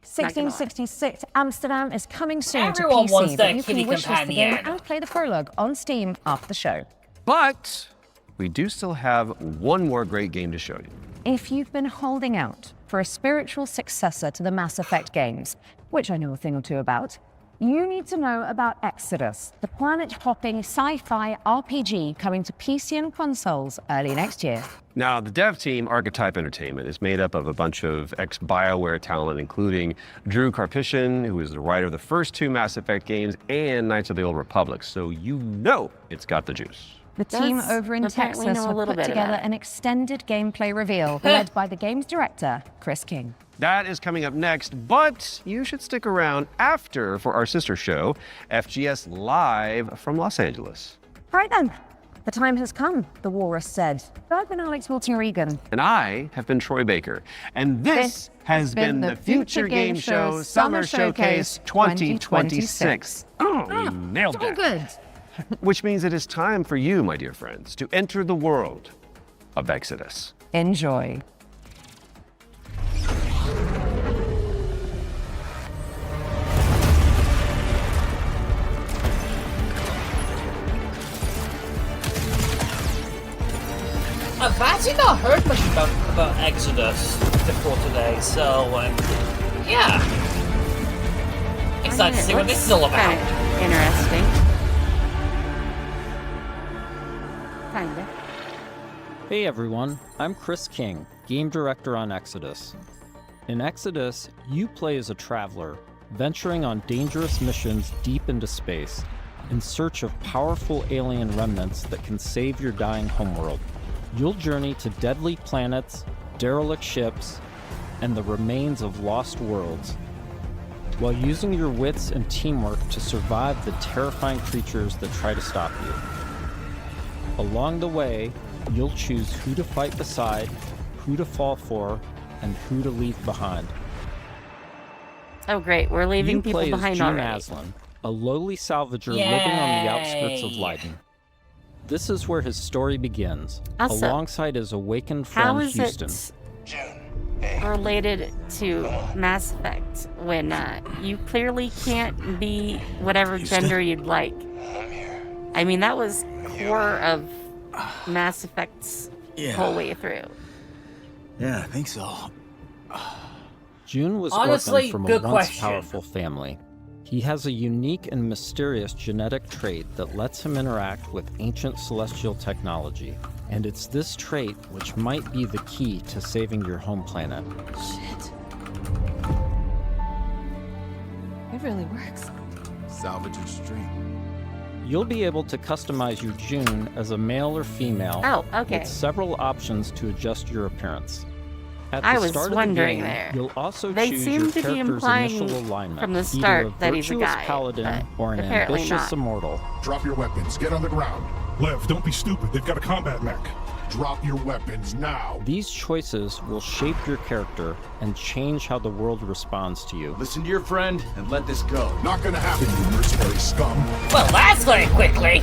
1666 Amsterdam is coming soon Everyone to PC, wants but their you kitty can wishlist the game companion. and play the prologue on Steam after the show. But we do still have one more great game to show you. If you've been holding out for a spiritual successor to the Mass Effect games, which I know a thing or two about, you need to know about Exodus, the planet-hopping sci-fi RPG coming to PC and consoles early next year. Now, the dev team, Archetype Entertainment, is made up of a bunch of ex-BioWare talent, including Drew Karpyshyn, who is the writer of the first 2 Mass Effect games, and Knights of the Old Republic, so you know it's got the juice. The team Does over in apparently Texas know a have little put bit together about it. an extended gameplay reveal led by the game's director, Chris King. That is coming up next, but you should stick around after for our sister show, FGS Live from Los Angeles. Right then, the time has come, the walrus said. I've been Alex Wilton Regan. And I have been Troy Baker. And this has been the Future Game Show Summer Showcase 2026. Oh, you nailed It's all that. good. Which means it is time for you, my dear friends, to enter the world of Exodus. Enjoy. I've actually not heard much about Exodus before today, so yeah. Excited to see what this is all about. Interesting. Kinda. Hey everyone, I'm Chris King, game director on Exodus. In Exodus, you play as a traveler, venturing on dangerous missions deep into space, in search of powerful alien remnants that can save your dying homeworld. You'll journey to deadly planets, derelict ships, and the remains of lost worlds, while using your wits and teamwork to survive the terrifying creatures that try to stop you. Along the way, you'll choose who to fight beside, who to fall for, and who to leave behind. Oh great, we're leaving You people play behind as June already. Aslan, a lowly salvager living on the outskirts of Yay. Leiden. This is where his story begins, Also, alongside his awakened How friend is Houston. it related to Mass Effect when you clearly can't be whatever gender you'd like? I mean, that was core of Mass Effect's Yeah. whole way through. Yeah, I think so. June was Honestly, orphaned from a good once question. powerful family. He has a unique and mysterious genetic trait that lets him interact with ancient celestial technology. And it's this trait which might be the key to saving your home planet. Shit. It really works. Salvage your stream. You'll be able to customize your June as a male or female Oh, okay. with several options to adjust your appearance. At I the was start wondering of the game, there. You'll also They choose seem your to be character's implying initial alignment, from the either start a that he's a virtuous guy, paladin but or an apparently ambitious not. immortal. Drop your weapons. Get on the ground. Lev, don't be stupid. They've got a combat mech. Drop your weapons now. These choices will shape your character and change how the world responds to you. Listen to your friend and let this go. Not gonna happen, you mercenary scum. Well, that's going quickly.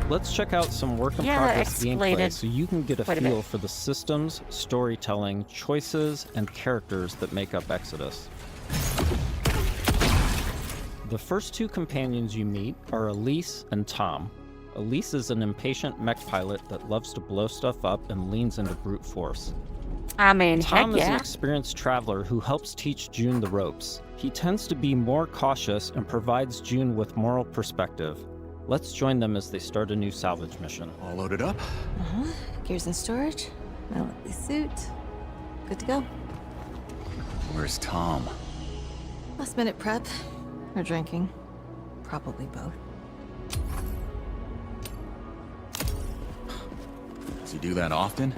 Let's check out some work in Yeah, that progress gameplay explained so you can get a quite a feel bit. for the systems, storytelling, choices, and characters that make up Exodus. The first 2 companions you meet are Elise and Tom. Elise is an impatient mech pilot that loves to blow stuff up and leans into brute force. I mean, Tom heck is an yeah. experienced traveler who helps teach June the ropes. He tends to be more cautious and provides June with moral perspective. Let's join them as they start a new salvage mission. All loaded up? Uh-huh. Gears in storage. My lovely suit. Good to go. Where's Tom? Last minute prep. Or drinking. Probably both. Does he do that often?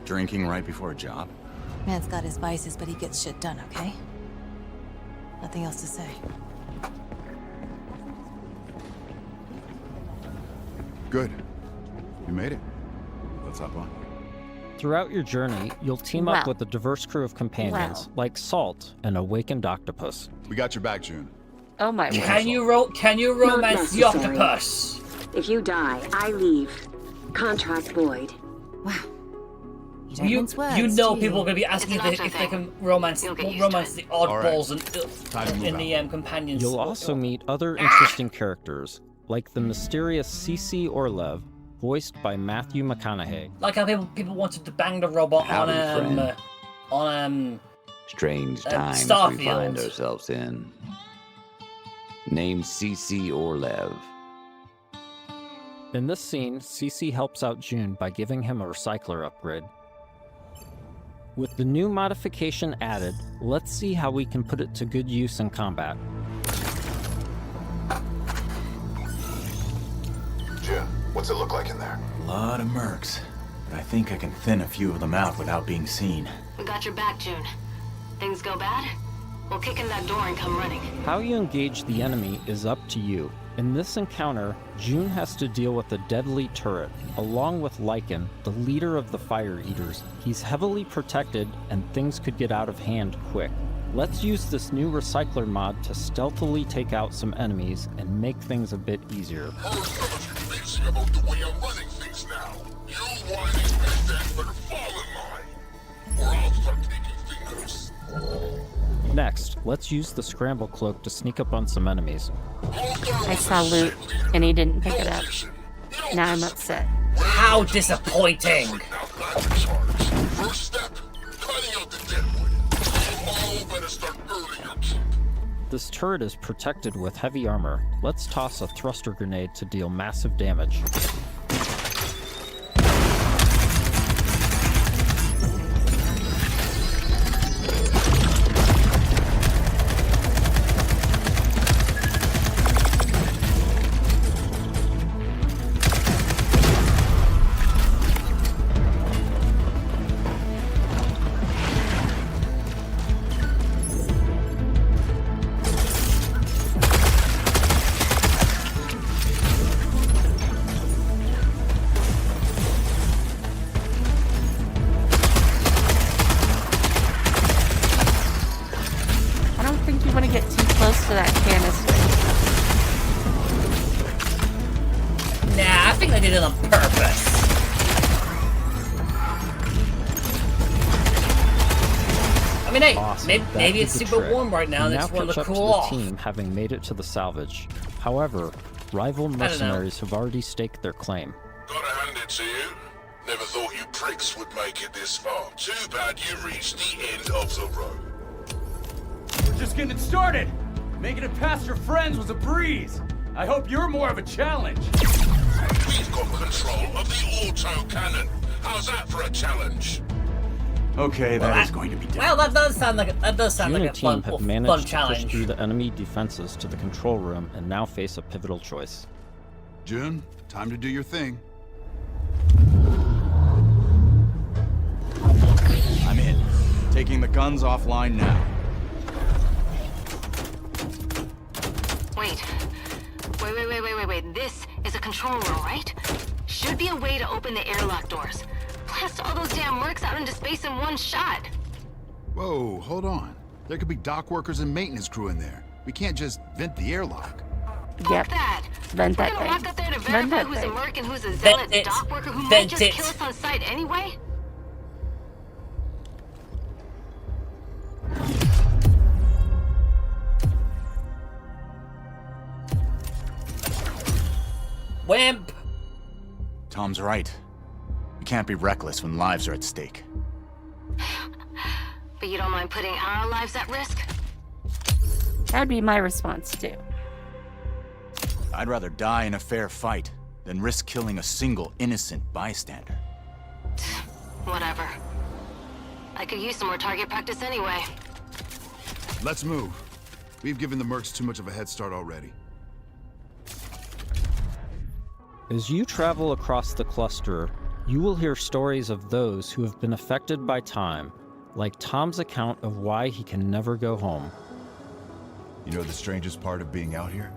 Drinking right before a job? Man's got his vices, but he gets shit done, okay? Nothing else to say. Good. You made it. Let's hop on. Throughout your journey, you'll team up Wow. with a diverse crew of companions, like Salt, an awakened octopus. We got your back, June. Oh my word. Can you romance the octopus? If you die, I leave. Contract void. You know people are going to be asking if they can romance the oddballs in the companions. You'll also meet other interesting characters, like the mysterious Cece Orlev, voiced by Matthew McConaughey. Like how people wanted to bang the robot on Strange times we Starfield. find ourselves in. Named Cece Orlev. In this scene, Cece helps out June by giving him a recycler upgrade. With the new modification added, let's see how we can put it to good use in combat. June, what's it look like in there? A lot of mercs, but I think I can thin a few of them out without being seen. We got your back, June. Things go bad? We'll kick in that door and come running. How you engage the enemy is up to you. In this encounter, June has to deal with a deadly turret, along with Lycan, the leader of the Fire Eaters. He's heavily protected, and things could get out of hand quick. Let's use this new recycler mod to stealthily take out some enemies and make things a bit easier. Crazy about the way I'm running things now. You whining bastard better fall in line, or I'll start taking fingers. Next, let's use the scramble cloak to sneak up on some enemies. I saw loot, and he didn't pick it up. Now I'm upset. How disappointing! First step, cutting out the deadwood. You all better start earning your keep. This turret is protected with heavy armor. Let's toss a thruster grenade to deal massive damage. Maybe it's super warm right now, and they just want to cool off. The team having made it to the salvage. However, rival mercenaries have already staked their claim. Gotta hand it to you. Never thought you pricks would make it this far. Too bad you reached the end of the road. We're just getting started. Making it past your friends was a breeze. I hope you're more of a challenge. We've got control of the auto cannon. How's that for a challenge? Okay, that is going to be difficult. Well, that does sound like a team have managed to challenge. push through the enemy defenses to the control room and now face a pivotal choice. June, time to do your thing. I'm in. Taking the guns offline now. Wait. This is a control room, right? Should be a way to open the airlock doors. Blast all those damn mercs out into space in one shot. Whoa, hold on. There could be dock workers and maintenance crew in there. We can't just vent the airlock. Yep. Vent that We're gonna thing. walk up there to Vent verify that who's a thing. merc and who's a zealot dock worker who might just kill us on sight anyway? Wimp! Tom's right. We can't be reckless when lives are at stake. But you don't mind putting our lives at risk? That'd be my response too. I'd rather die in a fair fight than risk killing a single innocent bystander. Whatever. I could use some more target practice anyway. Let's move. We've given the mercs too much of a head start already. As you travel across the cluster, you will hear stories of those who have been affected by time, like Tom's account of why he can never go home. You know the strangest part of being out here?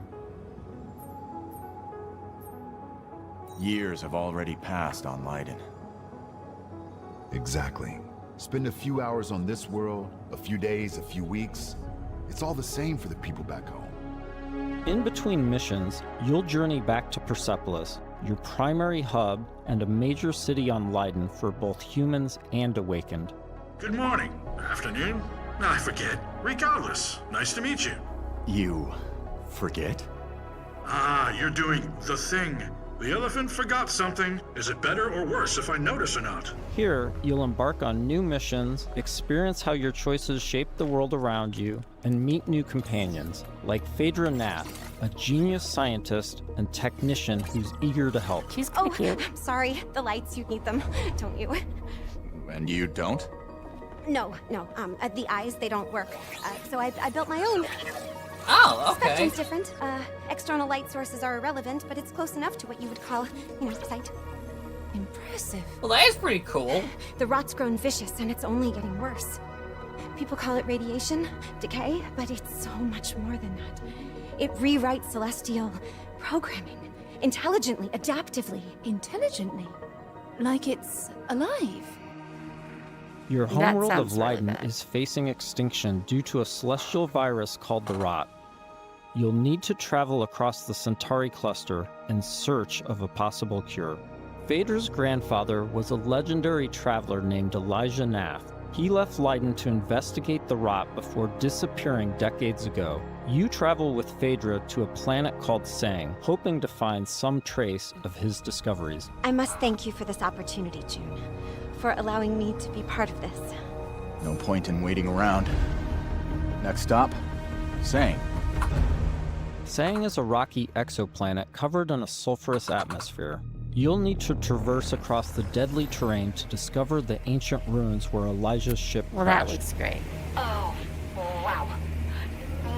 Years have already passed on Leiden. Exactly. Spend a few hours on this world, a few days, a few weeks. It's all the same for the people back home. In between missions, you'll journey back to Persepolis, your primary hub and a major city on Lydon for both humans and Awakened. Good morning. Afternoon? I forget. Regardless, nice to meet you. You forget? Ah, you're doing the thing. The elephant forgot something. Is it better or worse if I notice or not? Here, you'll embark on new missions, experience how your choices shape the world around you, and meet new companions, like Phaedra Nath, a genius scientist and technician who's eager to help. She's I'm sorry. The lights, you need them, don't you? And you don't? No. The eyes, they don't work. So I built my own. Oh, okay. Spectrum's different. External light sources are irrelevant, but it's close enough to what you would call, sight. Impressive. Well, that is pretty cool. The rot's grown vicious, and it's only getting worse. People call it radiation, decay, but it's so much more than that. It rewrites celestial programming. Intelligently, adaptively. Intelligently? Like it's alive? Your That homeworld of sounds really Lydon bad. is facing extinction due to a celestial virus called the Rot. You'll need to travel across the Centauri cluster in search of a possible cure. Phaedra's grandfather was a legendary traveler named Elijah Nath. He left Lydon to investigate the Rot before disappearing decades ago. You travel with Phaedra to a planet called Sang, hoping to find some trace of his discoveries. I must thank you for this opportunity, June, for allowing me to be part of this. No point in waiting around. Next stop, Sang. Sang is a rocky exoplanet covered in a sulfurous atmosphere. You'll need to traverse across the deadly terrain to discover the ancient ruins where Elijah's ship Well, that crashed. looks great. Oh, wow.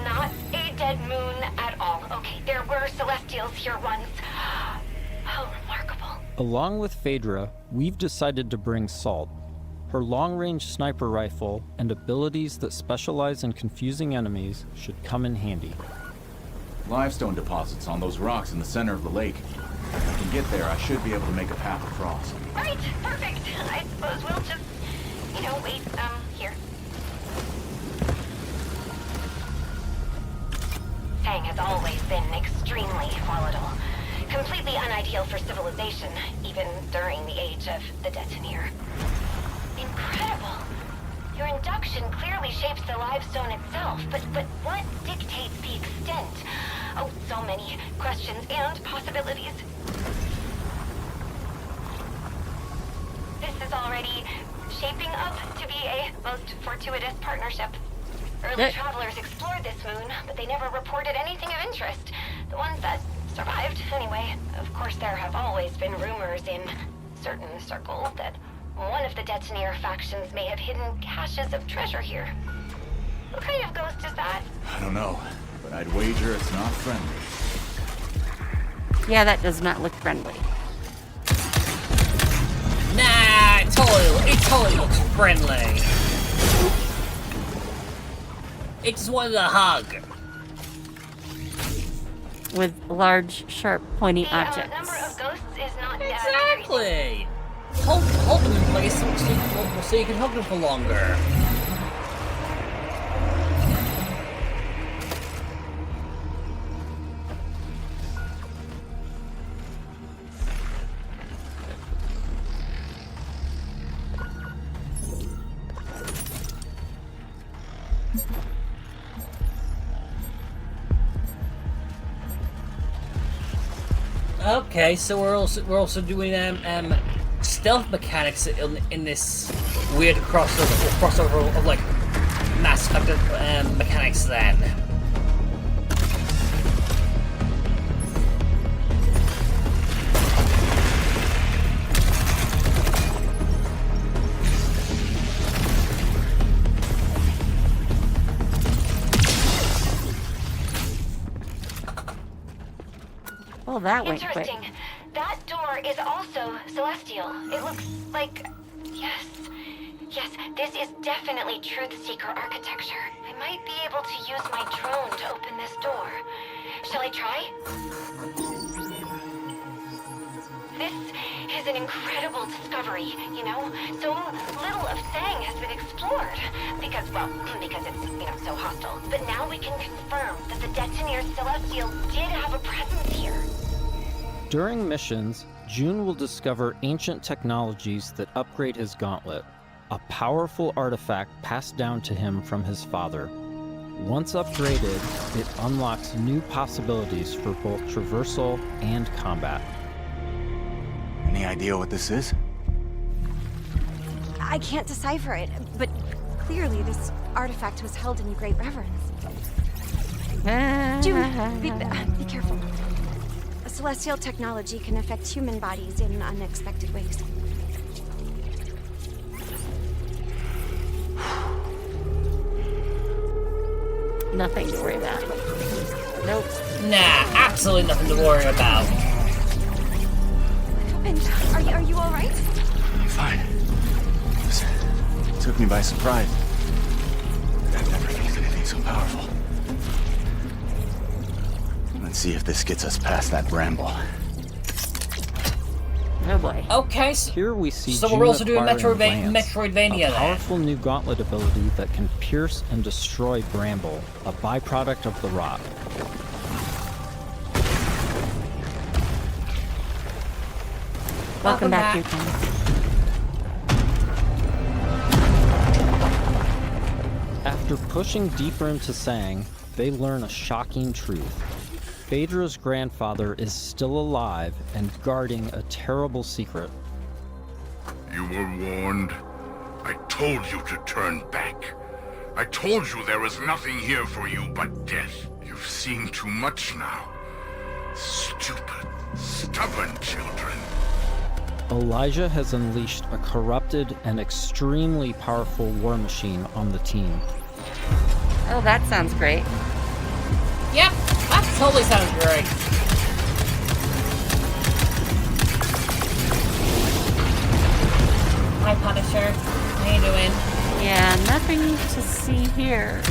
Not a dead moon at all. Okay, there were celestials here once. How remarkable. Along with Phaedra, we've decided to bring Salt. Her long-range sniper rifle and abilities that specialize in confusing enemies should come in handy. Limestone deposits on those rocks in the center of the lake. If I can get there, I should be able to make a path across. Right, perfect. I suppose we'll just, wait, here. Sang has always been extremely volatile. Completely unideal for civilization, even during the age of the Detoneer. Incredible. Your induction clearly shapes the limestone itself, but what dictates the extent? Oh, so many questions and possibilities. This is already shaping up to be a most fortuitous partnership. Early travelers explored this moon, but they never reported anything of interest. The ones that survived, anyway. Of course, there have always been rumors in certain circles that one of the Detoneer factions may have hidden caches of treasure here. What kind of ghost is that? I don't know, but I'd wager it's not friendly. Yeah, that does not look friendly. Nah, it totally looks friendly. It just wanted a hug. With large, sharp, pointy objects. Number of ghosts is not Exactly. Hold them in place so you can hug them for longer. Okay, so we're also doing stealth mechanics in this weird crossover of like Mass Effect mechanics then. Well, that went quick. Interesting. That door is also celestial. It looks like... Yes, this is definitely Truth-Seeker architecture. I might be able to use my drone to open this door. Shall I try? This is an incredible discovery, you know? So little of Sang has been explored. Because it's, so hostile. But now we can confirm that the Detoneer Celestial did have a presence here. During missions, June will discover ancient technologies that upgrade his gauntlet, a powerful artifact passed down to him from his father. Once upgraded, it unlocks new possibilities for both traversal and combat. Any idea what this is? I can't decipher it, but clearly this artifact was held in great reverence. June, be careful. A celestial technology can affect human bodies in unexpected ways. Nothing to worry about. Nope. Nah, absolutely nothing to worry about. What happened? Are you all right? Fine. It took me by surprise. I've never faced anything so powerful. Let's see if this gets us past that bramble. Oh boy. Okay, Here we see so June we're also doing acquiring Lance, Metroidvania a then. powerful new gauntlet ability that can pierce and destroy bramble, a byproduct of the rot. Welcome back, Yukon. After pushing deeper into Sang, they learn a shocking truth. Phaedra's grandfather is still alive and guarding a terrible secret. You were warned. I told you to turn back. I told you there was nothing here for you but death. You've seen too much now. Stupid, stubborn children. Elijah has unleashed a corrupted and extremely powerful war machine on the team. Oh, that sounds great. Yep, that totally sounds great. Hi, Punisher. How you doing? Yeah, nothing to see here.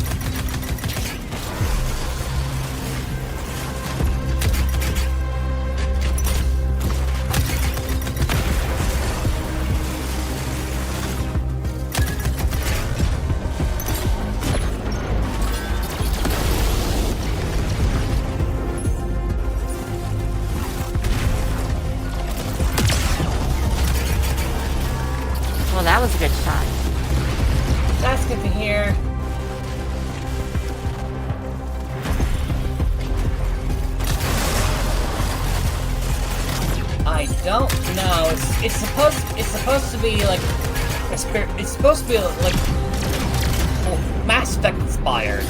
Well, that was a good shot. That's good to hear. I don't know. It's supposed to be like it's supposed to be like Mass Effect inspired.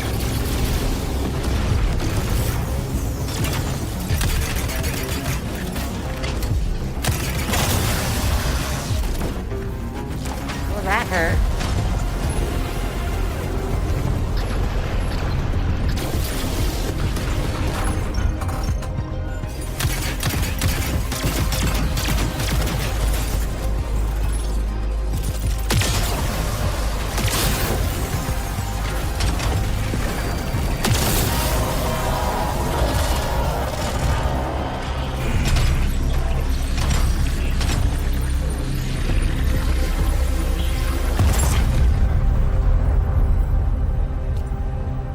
Well, that hurt.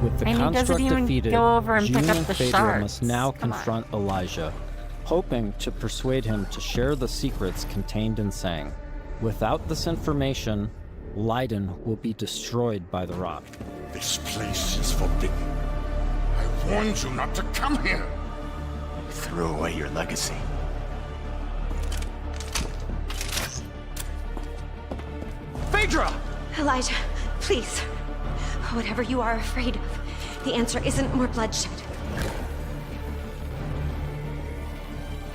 With the And he doesn't construct even defeated, go over and June pick up and the Phaedra shards. must now Come on. confront Elijah, hoping to persuade him to share the secrets contained in Sang. Without this information, Leiden will be destroyed by the rot. This place is forbidden. I warned you not to come here. You threw away your legacy. Phaedra! Elijah, please. Whatever you are afraid of, the answer isn't more bloodshed.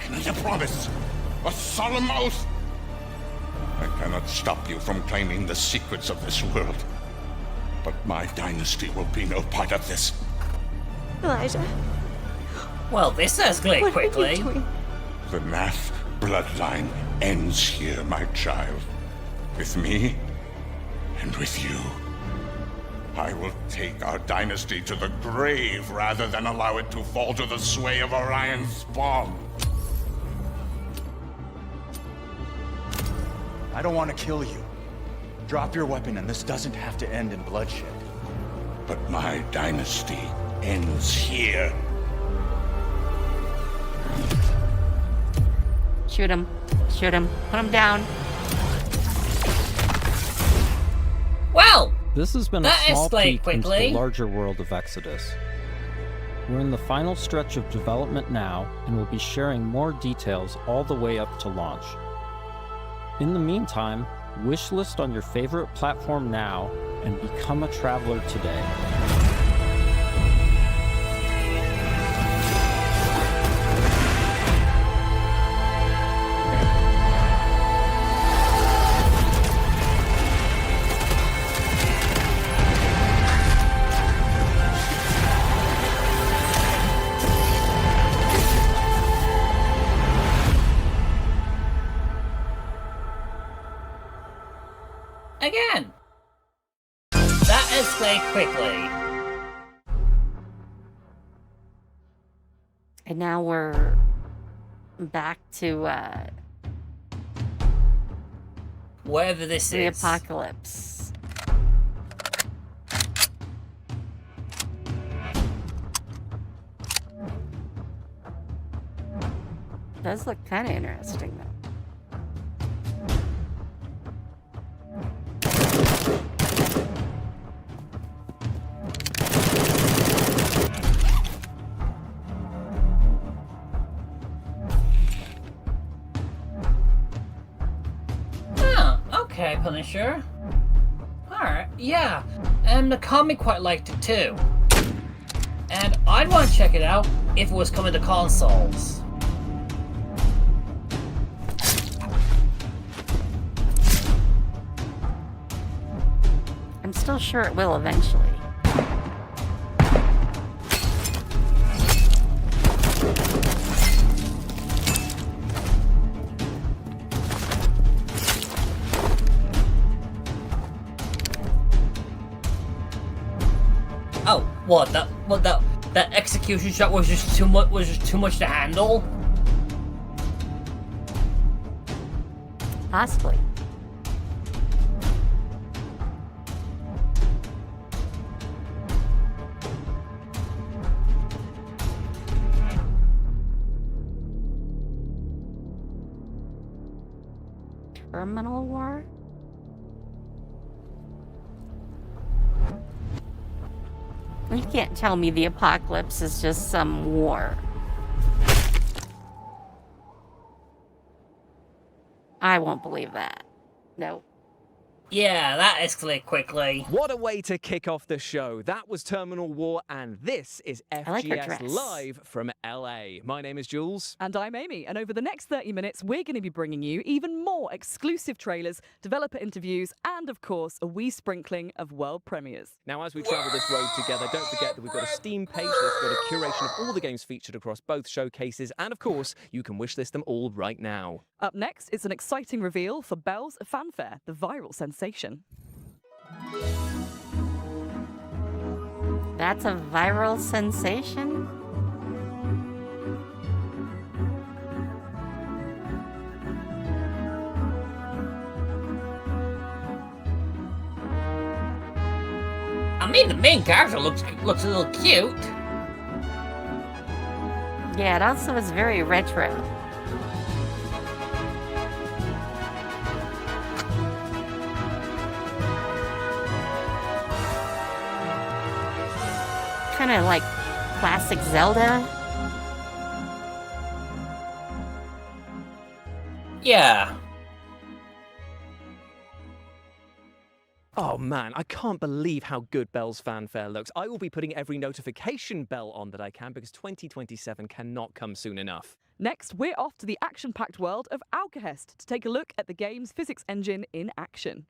I need a promise. A solemn oath. I cannot stop you from claiming the secrets of this world. But my dynasty will be no part of this. Elijah. Well, this escalated What are you quickly. doing? The Nath bloodline ends here, my child. With me and with you. I will take our dynasty to the grave rather than allow it to fall to the sway of Orion's spawn. I don't want to kill you. Drop your weapon and this doesn't have to end in bloodshed. But my dynasty ends here. Shoot him. Shoot him. Put him down. Well, This has been a that small escalated peek into quickly. the larger world of Exodus. We're in the final stretch of development now, and we'll be sharing more details all the way up to launch. In the meantime, wishlist on your favorite platform now and become a traveler today. Again. That escalated quickly. And now we're back to Whatever this the is. apocalypse. Does look kind of interesting though. Okay, Punisher. Alright, yeah. And Nakami quite liked it too. And I'd want to check it out if it was coming to consoles. I'm still sure it will eventually. Oh, what? That execution shot was just too much. Was just too much to handle. Possibly. Terminal war? You can't tell me the apocalypse is just some war. I won't believe that. No. Yeah, that escalated quickly. What a way to kick off the show. That was Terminal War, and this is like her FGS dress. Live from LA. My name is Jules. And I'm Amy, and over the next 30 minutes, we're going to be bringing you even more exclusive trailers, developer interviews, and of course, a wee sprinkling of world premieres. Now, as we travel this road together, don't forget that we've got a Steam page that's got a curation of all the games featured across both showcases, and of course, you can wishlist them all right now. Up next, it's an exciting reveal for Belle's Fanfare, the viral sensation. That's a viral sensation? I mean, the main character looks a little cute. Yeah, it also is very retro. Kind of like classic Zelda. Yeah. Oh man, I can't believe how good Belle's Fanfare looks. I will be putting every notification bell on that I can because 2027 cannot come soon enough. Next, we're off to the action-packed world of Alcahest to take a look at the game's physics engine in action.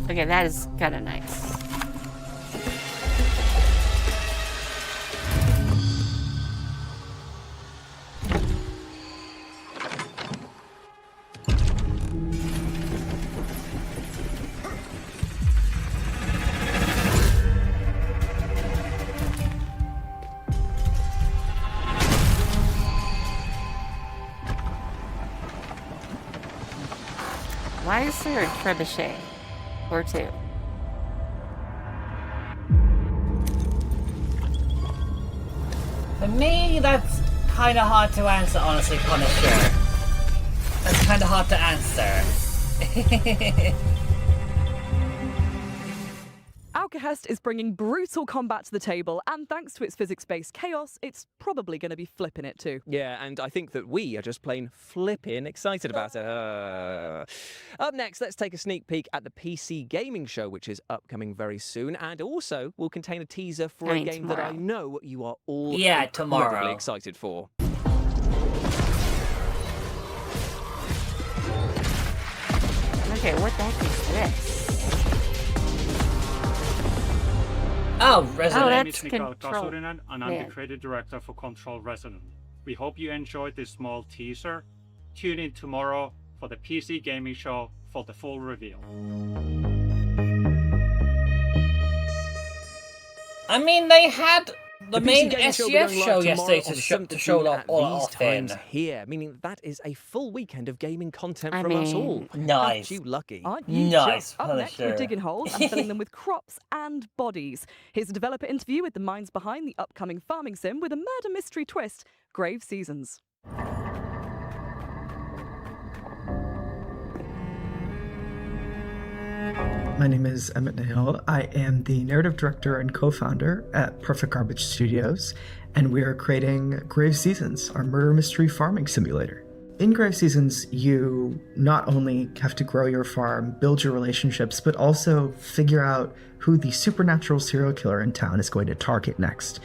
Okay, that is kind of nice. Why is there a trebuchet? Or two? For me, that's kind of hard to answer, honestly, Punisher. That's kind of hard to answer. Alcahest is bringing brutal combat to the table, and thanks to its physics-based chaos, it's probably going to be flipping it too. Yeah, and I think that we are just plain flipping excited about it. Up next, let's take a sneak peek at the PC Gaming Show, which is upcoming very soon, and also will contain a teaser for a game that I know you are all incredibly excited for. Okay, what the heck is this? Oh, Resident. My name That's is Mikael Control. Kasurinen, and I'm the creative director for Control Resonant. We hope you enjoyed this small teaser. Tune in tomorrow for the PC Gaming Show for the full reveal. I mean, they had the main PC Gaming SGS will be going show live yesterday tomorrow to show at all these off in. times here, meaning that is a full weekend of gaming content I from us mean, all. nice. Aren't you lucky? Aren't you Nice, just? Up next, we're Punisher. digging holes and filling them with crops and bodies. Here's a developer interview with the minds behind the upcoming farming sim with a murder mystery twist, Grave Seasons. My name is Emmett Nahil. I am the narrative director and co-founder at Perfect Garbage Studios, and we are creating Grave Seasons, our murder mystery farming simulator. In Grave Seasons, you not only have to grow your farm, build your relationships, but also figure out who the supernatural serial killer in town is going to target next.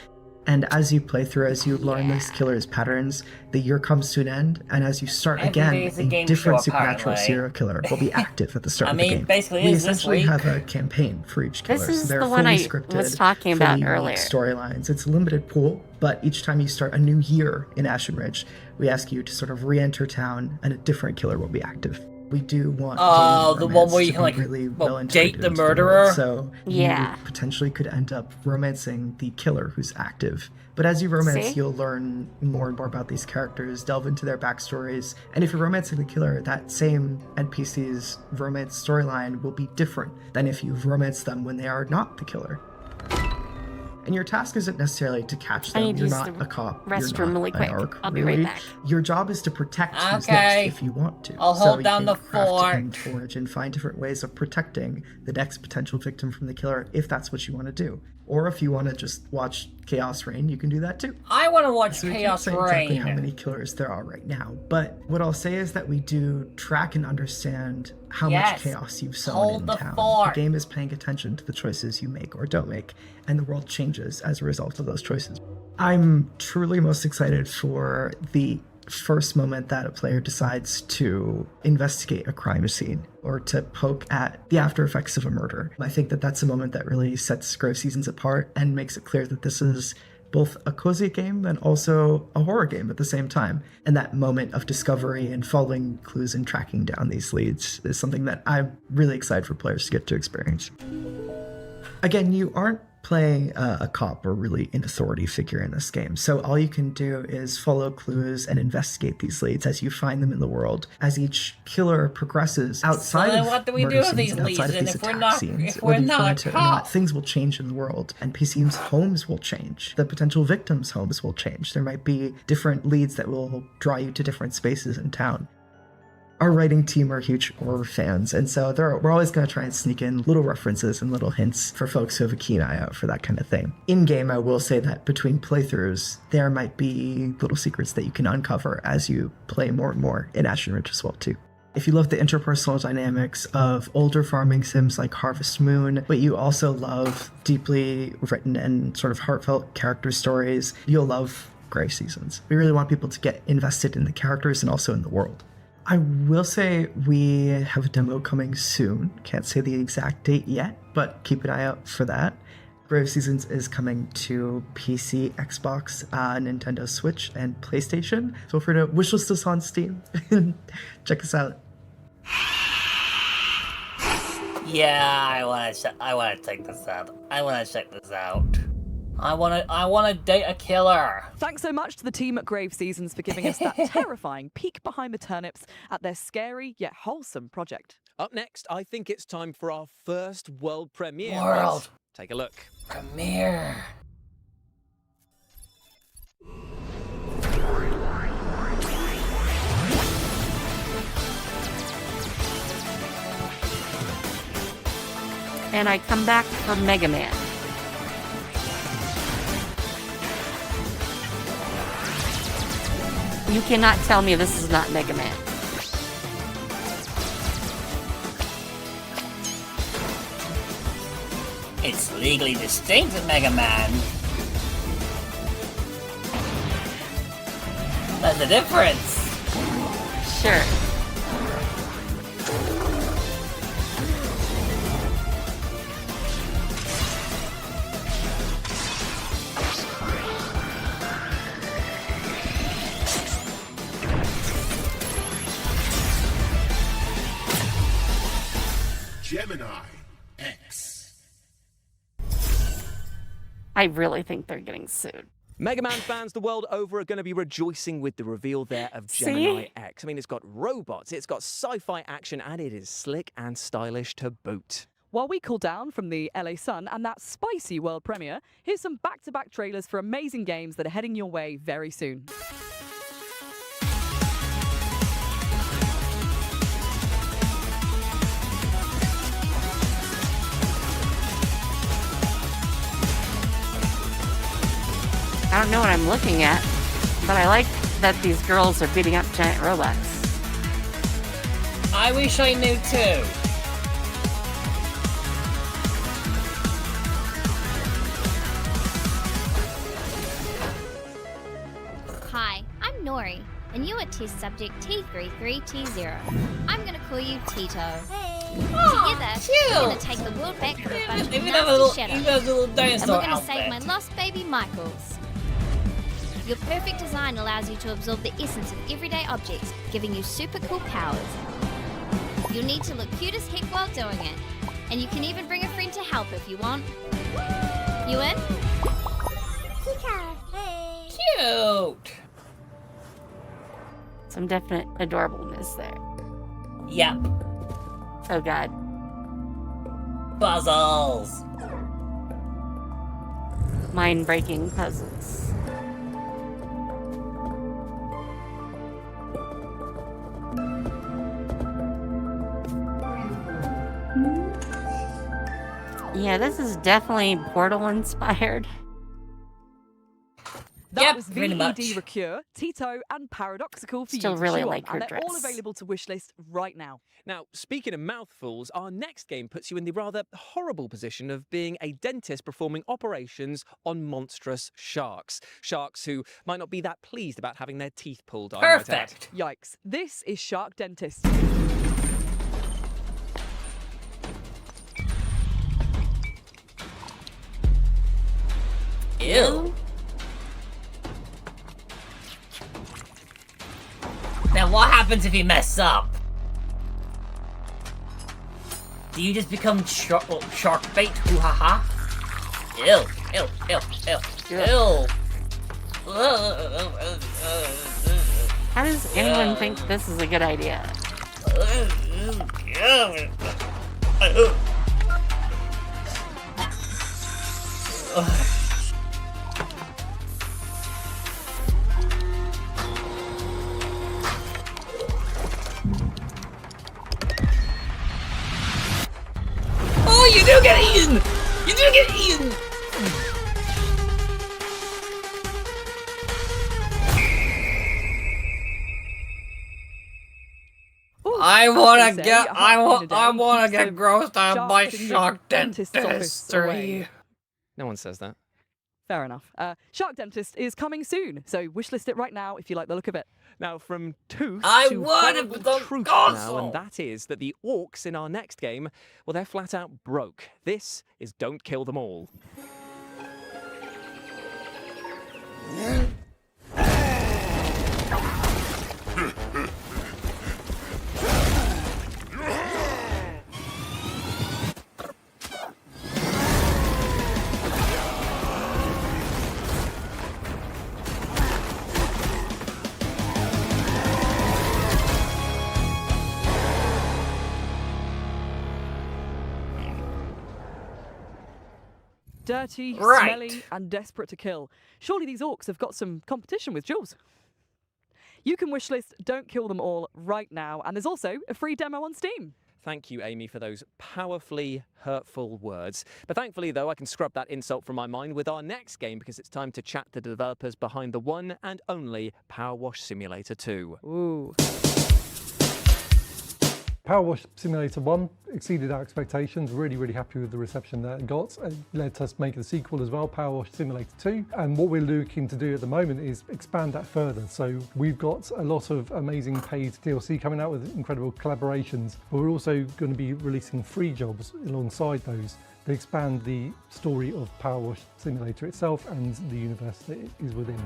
And as you play through, as you learn this killer's patterns, the year comes to an end, and as you start Every again, day is a a game different show, supernatural apparently. serial killer will be active at the start I of the mean, game. basically, We is this essentially week? have a campaign for each killer. This is so they're the one fully I scripted, was talking about fully earlier. unique storylines. It's a limited pool, but each time you start a new year in Ashen Ridge, we ask you to sort of re-enter town, and a different killer will be active. We do want Oh, the one where you to can, be like, really well, well date the integrated into murderer? world. So Yeah. you potentially could end up romancing the killer who's active. But as you romance, See? you'll learn more and more about these characters, delve into their backstories, and if you're romancing the killer, that same NPC's romance storyline will be different than if you've romanced them when they are not the killer. And your task isn't necessarily to catch I them. need to You're use not the a cop. restroom You're not really quick. an arc, I'll be right really. back. Your job is to protect who's Okay. next if you want to. I'll So hold you down can the craft fort. and forge and find different ways of protecting the next potential victim from the killer if that's what you want to do. Or if you want to just watch chaos reign, you can do that too. I want to watch So we can't Chaos say exactly how Reign. many killers there are right now, but what I'll say is that we do track and understand how much Yes. chaos you've sown Hold in the town. fort. The game is paying attention to the choices you make or don't make, and the world changes as a result of those choices. I'm truly most excited for the first moment that a player decides to investigate a crime scene or to poke at the after effects of a murder. I think that that's a moment that really sets Grave Seasons apart and makes it clear that this is both a cozy game and also a horror game at the same time. And that moment of discovery and following clues and tracking down these leads is something that I'm really excited for players to get to experience. Again, you aren't playing a cop or really an authority figure in this game. So all you can do is follow clues and investigate these leads as you find them in the world. As each killer progresses outside then of what do we murder do with scenes these and outside leads? of And these if we're attack not- scenes, if whether we're you not fall a into it or not, cop? things will change in the world. NPCs' homes will change. The potential victims' homes will change. There might be different leads that will draw you to different spaces in town. Our writing team are huge horror fans, and so we're always going to try and sneak in little references and little hints for folks who have a keen eye out for that kind of thing. In-game, I will say that between playthroughs, there might be little secrets that you can uncover as you play more and more in Ashen Ridge as well, too. If you love the interpersonal dynamics of older farming sims like Harvest Moon, but you also love deeply written and sort of heartfelt character stories, you'll love Grave Seasons. We really want people to get invested in the characters and also in the world. I will say we have a demo coming soon. Can't say the exact date yet, but keep an eye out for that. Grave Seasons is coming to PC, Xbox, Nintendo Switch, and PlayStation. Feel free to wishlist us on Steam and check us out. Yeah, I want to check this out. I want to check this out. I want to date a killer. Thanks so much to the team at Grave Seasons for giving us that terrifying peek behind the turnips at their scary yet wholesome project. Up next, I think it's time for our first world premiere. World. Let's take a look. Premiere. And I come back for Mega Man. You cannot tell me this is not Mega Man. It's legally distinct to Mega Man. That's the difference. Sure. Gemini X. I really think they're getting sued. Mega Man fans the world over are going to be rejoicing with the reveal there of Gemini X. I mean, it's got robots, it's got sci-fi action, and it is slick and stylish to boot. While we cool down from the LA Sun and that spicy world premiere, here's some back-to-back trailers for amazing games that are heading your way very soon. I don't know what I'm looking at, but I like that these girls are beating up giant robots. I wish I knew too. Hi, I'm Nori, and you are test subject T33T0. I'm gonna call you Tito. Together, we're gonna take the world back from a bunch of nasty shadows. And we're gonna save my lost baby Michaels. Your perfect design allows you to absorb the essence of everyday objects, giving you super cool powers. You'll need to look cute as heck while doing it. And you can even bring a friend to help if you want. You in? Cute. Some definite adorableness there. Yep. Oh god. Puzzles. Mind-breaking puzzles. Yeah, this is definitely Portal inspired. That was VED Recure, Tito, and Paradoxical for Still you to really chew on, like her and they're all dress. available to wishlist right now. Now, speaking of mouthfuls, our next game puts you in the rather horrible position of being a dentist performing operations on monstrous sharks. Sharks who might not be that pleased about having their teeth pulled. Perfect. Yikes. This is Shark Dentist. Ew. Now what happens if you mess up? Do you just become shark bait? Hoo ha ha. Ew. Ew. Ew. Ew. How does anyone think this is a good idea? Oh, you do get eaten! You do get eaten! I wanna get grossed out by Shark Dentistry. No one says that. Fair enough. Shark Dentist is coming soon, so wishlist it right now if you like the look of it. Now, from tooth I to would have horrible done truth console. now, and that is that the orcs in our next game, well, they're flat out broke. This is Don't Kill Them All. Dirty, Right. smelly, and desperate to kill. Surely these orcs have got some competition with Jules. You can wishlist Don't Kill Them All right now, and there's also a free demo on Steam. Thank you, Amy, for those powerfully hurtful words. But thankfully, though, I can scrub that insult from my mind with our next game because it's time to chat to the developers behind the one and only Power Wash Simulator 2. Ooh. Power Wash Simulator 1 exceeded our expectations. Really, really happy with the reception that it got. It let us make the sequel as well, Power Wash Simulator 2. And what we're looking to do at the moment is expand that further. So we've got a lot of amazing paid DLC coming out with incredible collaborations. But we're also going to be releasing free jobs alongside those to expand the story of Power Wash Simulator itself and the universe that it is within.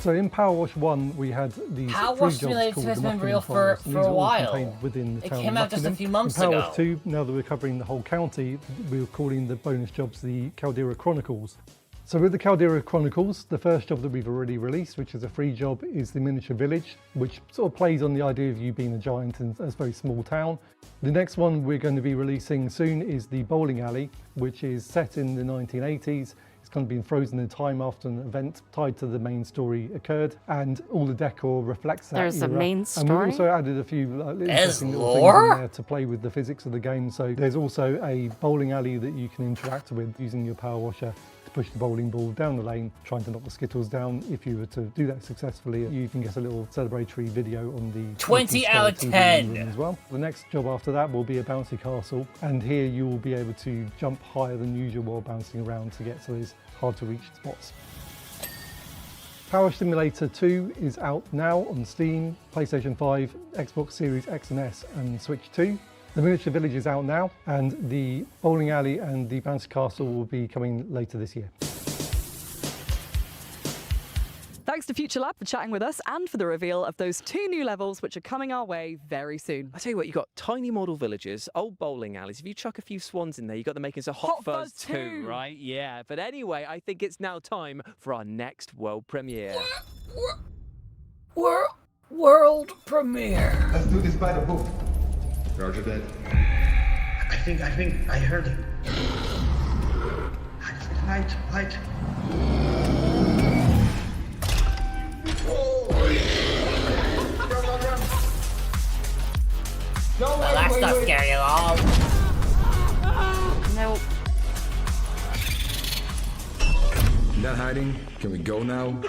So in Power Wash 1, we had these Power free Wash jobs Simulator called has the been Muckingham real for Files, and a these are all while. contained within the It town came of out just a Muckingham. few months in Power ago. Wash 2, now that we're covering the whole county, we're calling the bonus jobs the Caldera Chronicles. So with the Caldera Chronicles, the first job that we've already released, which is a free job, is the miniature village, which sort of plays on the idea of you being a giant in a very small town. The next one we're going to be releasing soon is the bowling alley, which is set in the 1980s. It's kind of been frozen in time after an event tied to the main story occurred, and all the decor reflects that There's a era. main And story? we've also added a few There's interesting little lore? things in there to play with the physics of the game. So there's also a bowling alley that you can interact with using your power washer to push the bowling ball down the lane, trying to knock the skittles down. If you were to do that successfully, you can get a little celebratory video on the 20 out of 10 as well. The next job after that will be a bouncy castle, and here you will be able to jump higher than usual while bouncing around to get to those hard to reach spots. Power Simulator 2 is out now on Steam, PlayStation 5, Xbox Series X and S and Switch 2. The Miniature Village is out now, and the bowling alley and the bouncy castle will be coming later this year. Thanks to Future Lab for chatting with us and for the reveal of those 2 new levels which are coming our way very soon. I tell you what, you've got tiny model villages, old bowling alleys. If you chuck a few swans in there, you've got the makings of Hot Fuzz 2, right? Yeah, but anyway, I think it's now time for our next world premiere. World premiere. Let's do this by the book. Roger that. I think I heard him. Light. Well, that's not scary at all. Nope. Not hiding. Can we go now?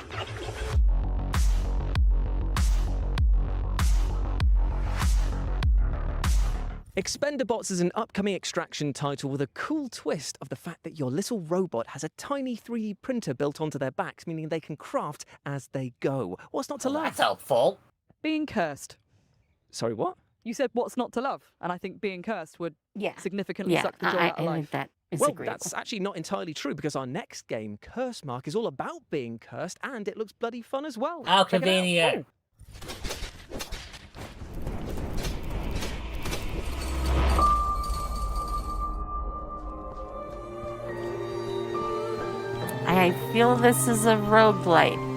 Expendabots is an upcoming Extraction title with a cool twist of the fact that your little robot has a tiny 3D printer built onto their backs, meaning they can craft as they go. What's not to love? That's helpful. Being cursed. Sorry, what? You said what's not to love, and I think being cursed would significantly suck the joy out of life. That is well, agreeable. that's actually not entirely true because our next game, Curse Mark, is all about being cursed, and it looks bloody fun as well. How Check it out. convenient. I feel this is a roguelite.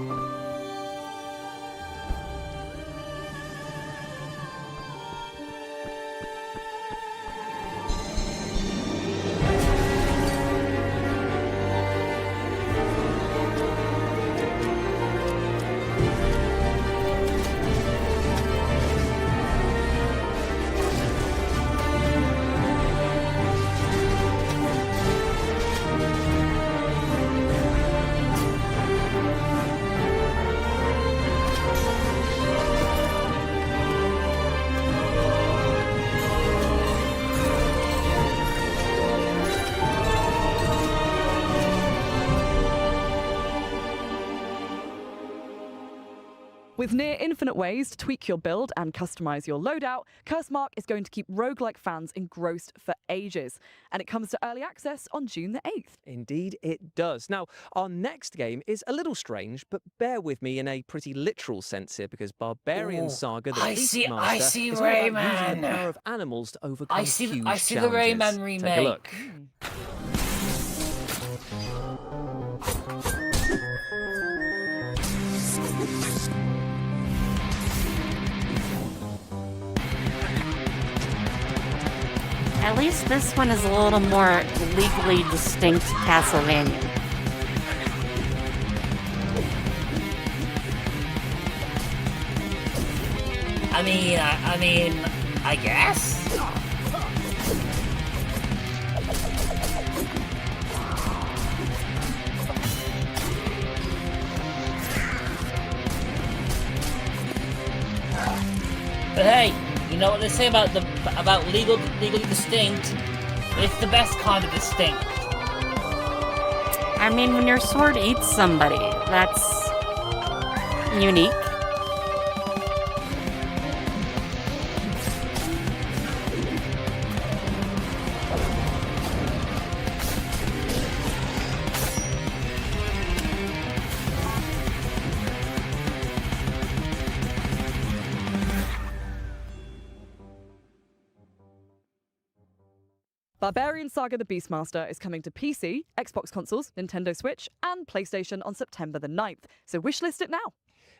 With near infinite ways to tweak your build and customize your loadout, Curse Mark is going to keep roguelike fans engrossed for ages. And it comes to early access on June the 8th. Indeed, it does. Now, our next game is a little strange, but bear with me in a pretty literal sense here, because Barbarian Ooh, Saga, the I see Beastmaster, is all about using Rayman. the power of animals to overcome I see huge the challenges. Rayman remake. Take a look. At least this one is a little more legally distinct Castlevania. I mean, I guess? But hey, you know what they say about legally distinct? It's the best kind of distinct. I mean, when your sword eats somebody, that's unique. Barbarian Saga the Beastmaster is coming to PC, Xbox consoles, Nintendo Switch, and PlayStation on September the 9th, so wishlist it now.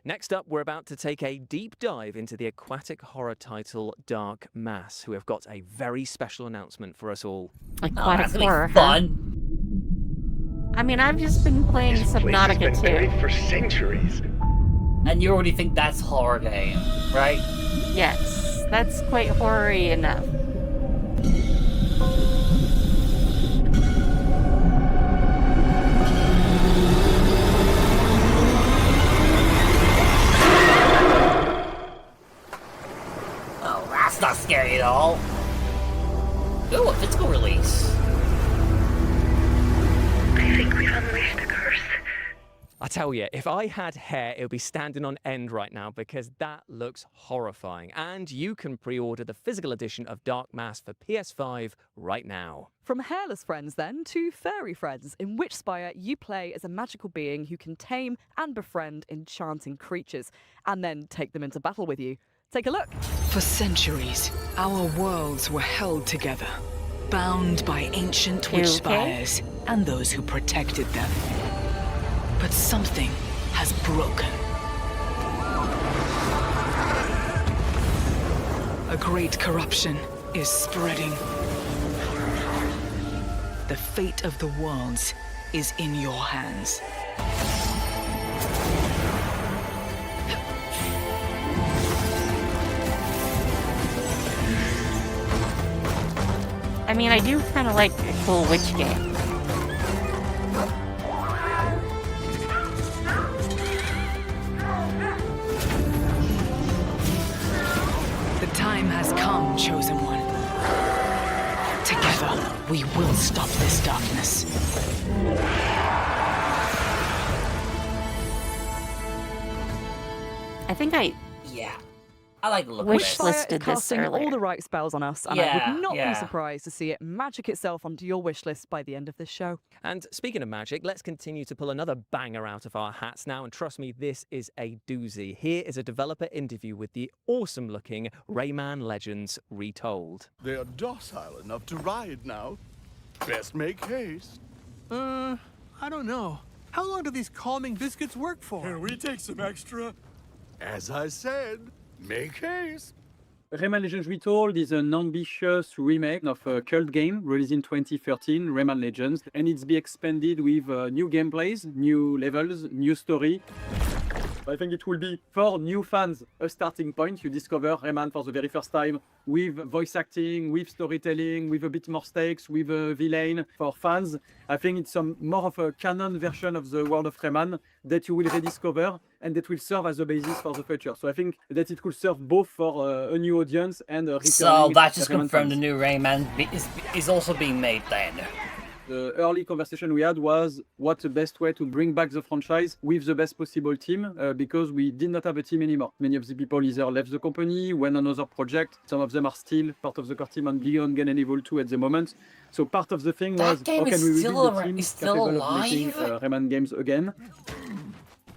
Next up, we're about to take a deep dive into the aquatic horror title Dark Mass, who have got a very special announcement for us all. Aquatic horror, fun. I mean, I've just been playing Subnautica 2. Buried for centuries. And you already think that's horror game, right? Yes, that's quite horror-y enough. That's not scary at all. Ooh, a physical release. I think we've unleashed a curse. I tell you, if I had hair, it would be standing on end right now because that looks horrifying. And you can pre-order the physical edition of Dark Mass for PS5 right now. From hairless friends, then, to furry friends, in Witchspire you play as a magical being who can tame and befriend enchanting creatures, and then take them into battle with you. Take a look. For centuries, our worlds were held together, bound by ancient witch spires and those who protected them. But something has broken. A great corruption is spreading. The fate of the worlds is in your hands. I mean, I do kind of like a cool witch game. The time has come, Chosen One. Together, we will stop this darkness. Yeah. I like the look of it. Wishlisted casting all the right spells on us, and I would not be Yeah. surprised to see it magic itself onto your wish list by the end of this show. And speaking of magic, let's continue to pull another banger out of our hats now, and trust me, this is a doozy. Here is a developer interview with the awesome-looking Rayman Legends Retold. They are docile enough to ride now. Best make haste. I don't know. How long do these calming biscuits work for? Can we take some extra? As I said, make haste. Rayman Legends Retold is an ambitious remake of a cult game released in 2013, Rayman Legends, and it's been expanded with new gameplays, new levels, new story. I think it will be, for new fans, a starting point. You discover Rayman for the very first time with voice acting, with storytelling, with a bit more stakes, with a villain. For fans, I think it's more of a canon version of the world of Rayman that you will rediscover and that will serve as a basis for the future. So I think that it could serve both for a new audience and a returning So that just Rayman confirmed fans. the new Rayman is also being made then. The early conversation we had was what's the best way to bring back the franchise with the best possible team, because we did not have a team anymore. Many of the people either left the company, went on another project. Some of them are still part of the core team on Beyond Good and Evil 2 at the moment. So part of the thing was, game how can is we still rebuild the ar- team is still capable of making alive? Rayman games again?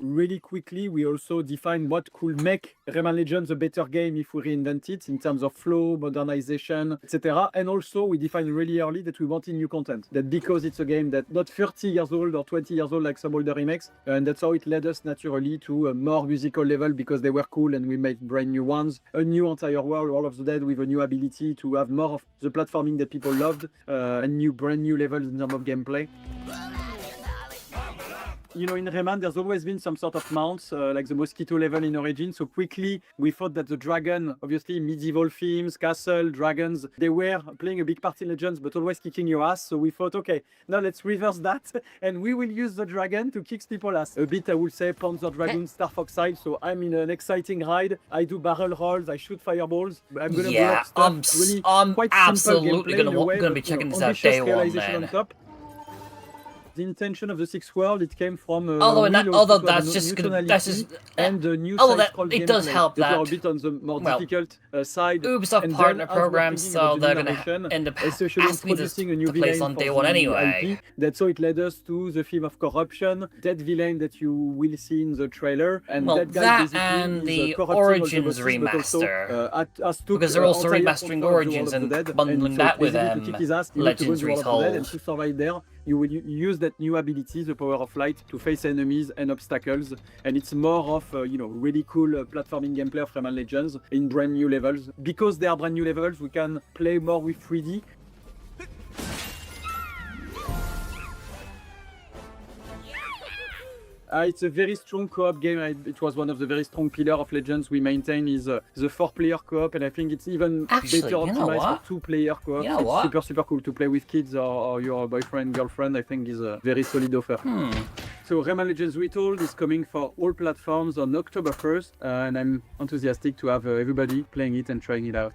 really quickly, we also defined what could make Rayman Legends a better game if we reinvent it in terms of flow, modernization, etc. And also we defined really early that we wanted new content. That because it's a game that not 30 years old or 20 years old like some older remakes, and that's how it led us naturally to a more musical level because they were cool and we made brand new ones. A new entire world, World of the Dead, with a new ability to have more of the platforming that people loved, and brand new levels in terms of gameplay. You know, in Rayman, there's always been some sort of mounts, like the mosquito level in Origin. So quickly, we thought that the dragon, obviously medieval themes, castle, dragons, they were playing a big part in Legends, but always kicking your ass. So we thought, okay, now let's reverse that, and we will use the dragon to kick people's ass. A bit, I would say, Panzer Dragoon, Star Fox side. So I'm in an exciting ride. I do barrel rolls, I shoot fireballs. I'm gonna blow up stuff. Really I'm quite absolutely simple gameplay gonna be checking this out day one, man. On top. The intention of the sixth world, it came from although that's just and the new it does help that a bit on the more difficult side. Ubisoft partner programs, so they're gonna end up asking me to place on day one anyway. IP. That's how it led us to the theme of corruption, that villain that you will see in the trailer, and that guy and the Origins remaster, because they're also remastering Origins and bundling that with Legends Retold. And to survive there, you will use that new ability, the power of light, to face enemies and obstacles, and it's more of really cool platforming gameplay of Rayman Legends in brand new levels. Because they are brand new levels, we can play more with 3D. It's a very strong co-op game. It was one of the very strong pillars of Legends we maintain is the 4-player co-op, and I think it's even better optimized for 2-player co-op. It's super cool to play with kids or your boyfriend, girlfriend. I think is a very solid offer. So Rayman Legends Retold is coming for all platforms on October 1st, and I'm enthusiastic to have everybody playing it and trying it out.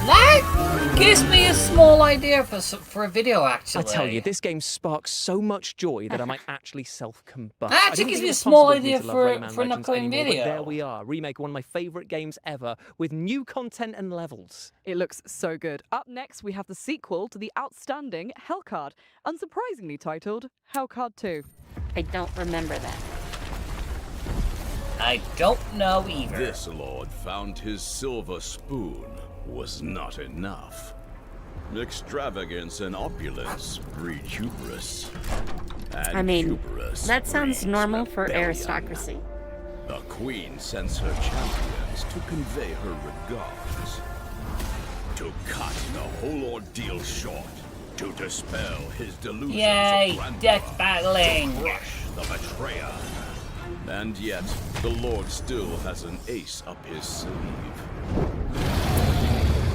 That gives me a small idea for a video, actually. I tell you, this game sparks so much joy that I might actually self-combust. That actually gives me a small idea for an upcoming video. There we are, remake one of my favourite games ever, with new content and levels. It looks so good. Up next, we have the sequel to the outstanding Hellcard, unsurprisingly titled Hellcard 2. I don't remember that. I don't know either. This lord found his silver spoon was not enough. Extravagance and opulence breed hubris. And I mean, hubris that sounds normal for rebellion. aristocracy. The queen sends her champions to convey her regards. To cut the whole ordeal short. To dispel his delusions Yay, of grandeur. death battling. To crush the betrayer. And yet, the Lord still has an ace up his sleeve.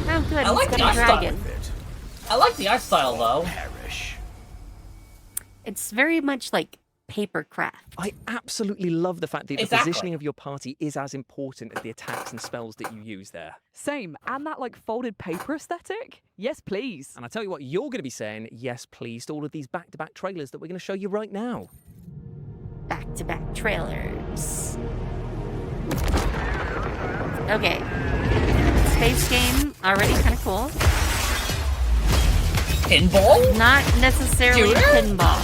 Oh, good. I like He's the got art a dragon. I like the art style, though. Perish. It's very much like paper craft. I absolutely love the fact that the Exactly. positioning of your party is as important as the attacks and spells that you use there. Same, and that folded paper aesthetic? Yes, please. And I tell you what, you're going to be saying yes, please, to all of these back-to-back trailers that we're going to show you right now. Back-to-back trailers. Okay. Space game, already kind of cool. Pinball? Not necessarily Shooter? pinball.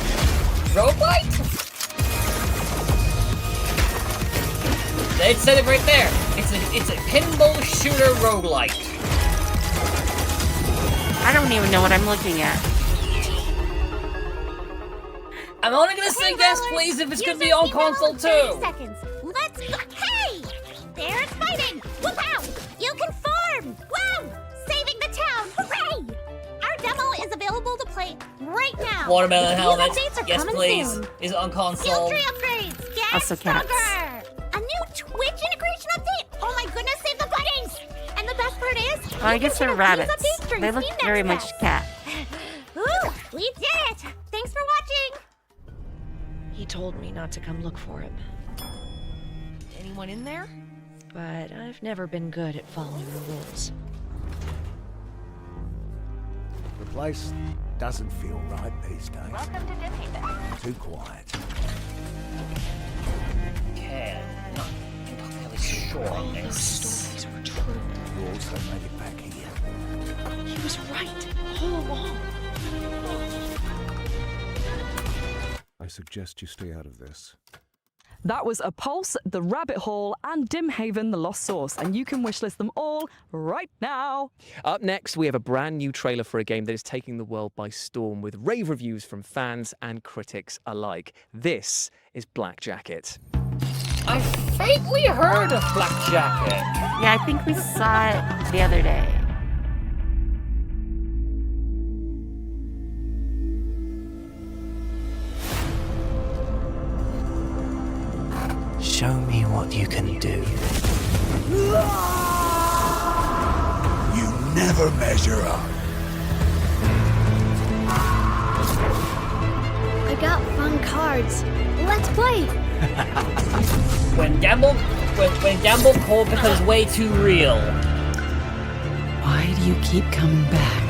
Roguelite? It said it right there. It's a pinball shooter roguelite. I don't even know what I'm looking at. I'm only gonna say yes, please, if it's gonna be on console too. Seconds. Let's go. Hey! There's fighting! Wow! You can form! Wow! Saving the town! Hooray! Our demo is available to play right now. Watermelon These helmet. updates are Yes, coming please. soon. Is it on console? Skill tree upgrades! Get Also cats. stronger! A new Twitch integration update! Oh my goodness, save the buttons! And the best part is, Well, I guess they're rabbits. They look very much cat. Ooh, we did it! Thanks for watching! He told me not to come look for him. Anyone in there? But I've never been good at following the rules. The place doesn't feel right these days. Welcome to Disneyland. Too quiet. Okay, I'm not entirely sure on this. Stories were true. You also made it back here. He was right all along. I suggest you stay out of this. That was A Pulse, The Rabbit Hole, and Dimhaven, The Lost Source, and you can wishlist them all right now. Up next, we have a brand new trailer for a game that is taking the world by storm with rave reviews from fans and critics alike. This is Black Jacket. I faintly heard of Black Jacket. Yeah, I think we saw it the other day. Show me what you can do. You never measure up. I got fun cards. Let's play. When Gamble Cold becomes way too real. Why do you keep coming back?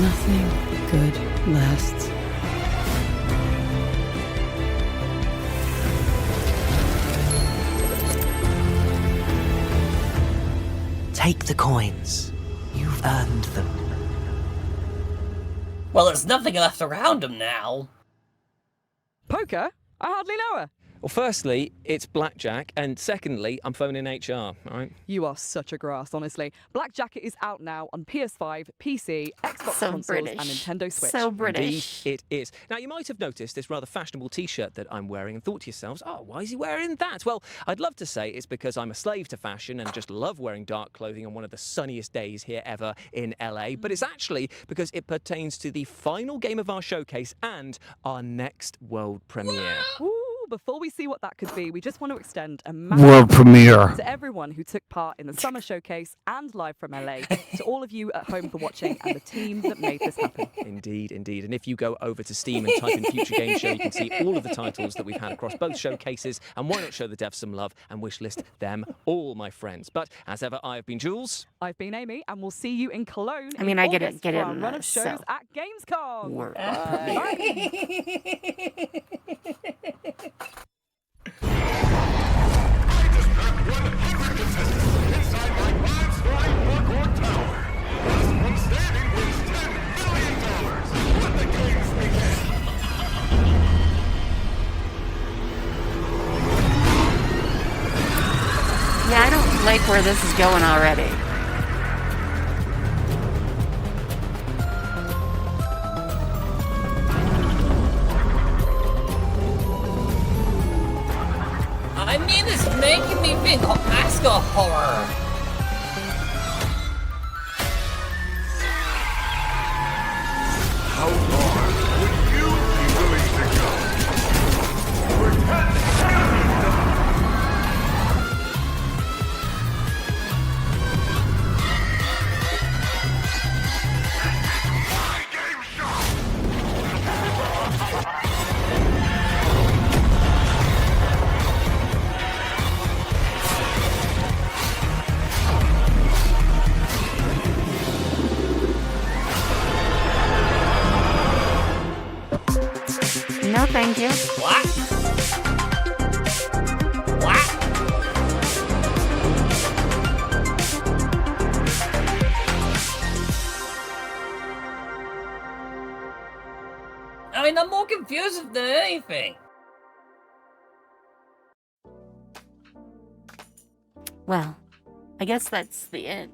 Nothing good lasts. Take the coins. You've earned them. Well, there's nothing left around him now. Poker? I hardly know her. Well, firstly, it's Blackjack, and secondly, I'm phoning HR, all right? You are such a grass, honestly. Black Jacket is out now on PS5, PC, Xbox So consoles, British. and Nintendo Switch. So British. Indeed, it is. Now, you might have noticed this rather fashionable t-shirt that I'm wearing and thought to yourselves, oh, why is he wearing that? Well, I'd love to say it's because I'm a slave to fashion and just love wearing dark clothing on one of the sunniest days here ever in LA, but it's actually because it pertains to the final game of our showcase and our next world premiere. Ooh, before we see what that could be, we just want to extend a massive World thank you premiere. to everyone who took part in the summer showcase and live from LA, to all of you at home for watching and the team that made this happen. Indeed, indeed. And if you go over to Steam and type in Future Game Show, you can see all of the titles that we've had across both showcases. And why not show the devs some love and wishlist them all, my friends? But as ever, I have been Jules. I've been Amy, and we'll see you in Cologne. I mean, in I get it- August get for it our in run the of shows cell. at Gamescom. Word. Yeah, I don't like where this is going already. I mean, it's making me think of Asgore horror. How far would you be willing to go? Protect No, thank you. What? What? I mean, I'm more confused than anything. Well, I guess that's the end.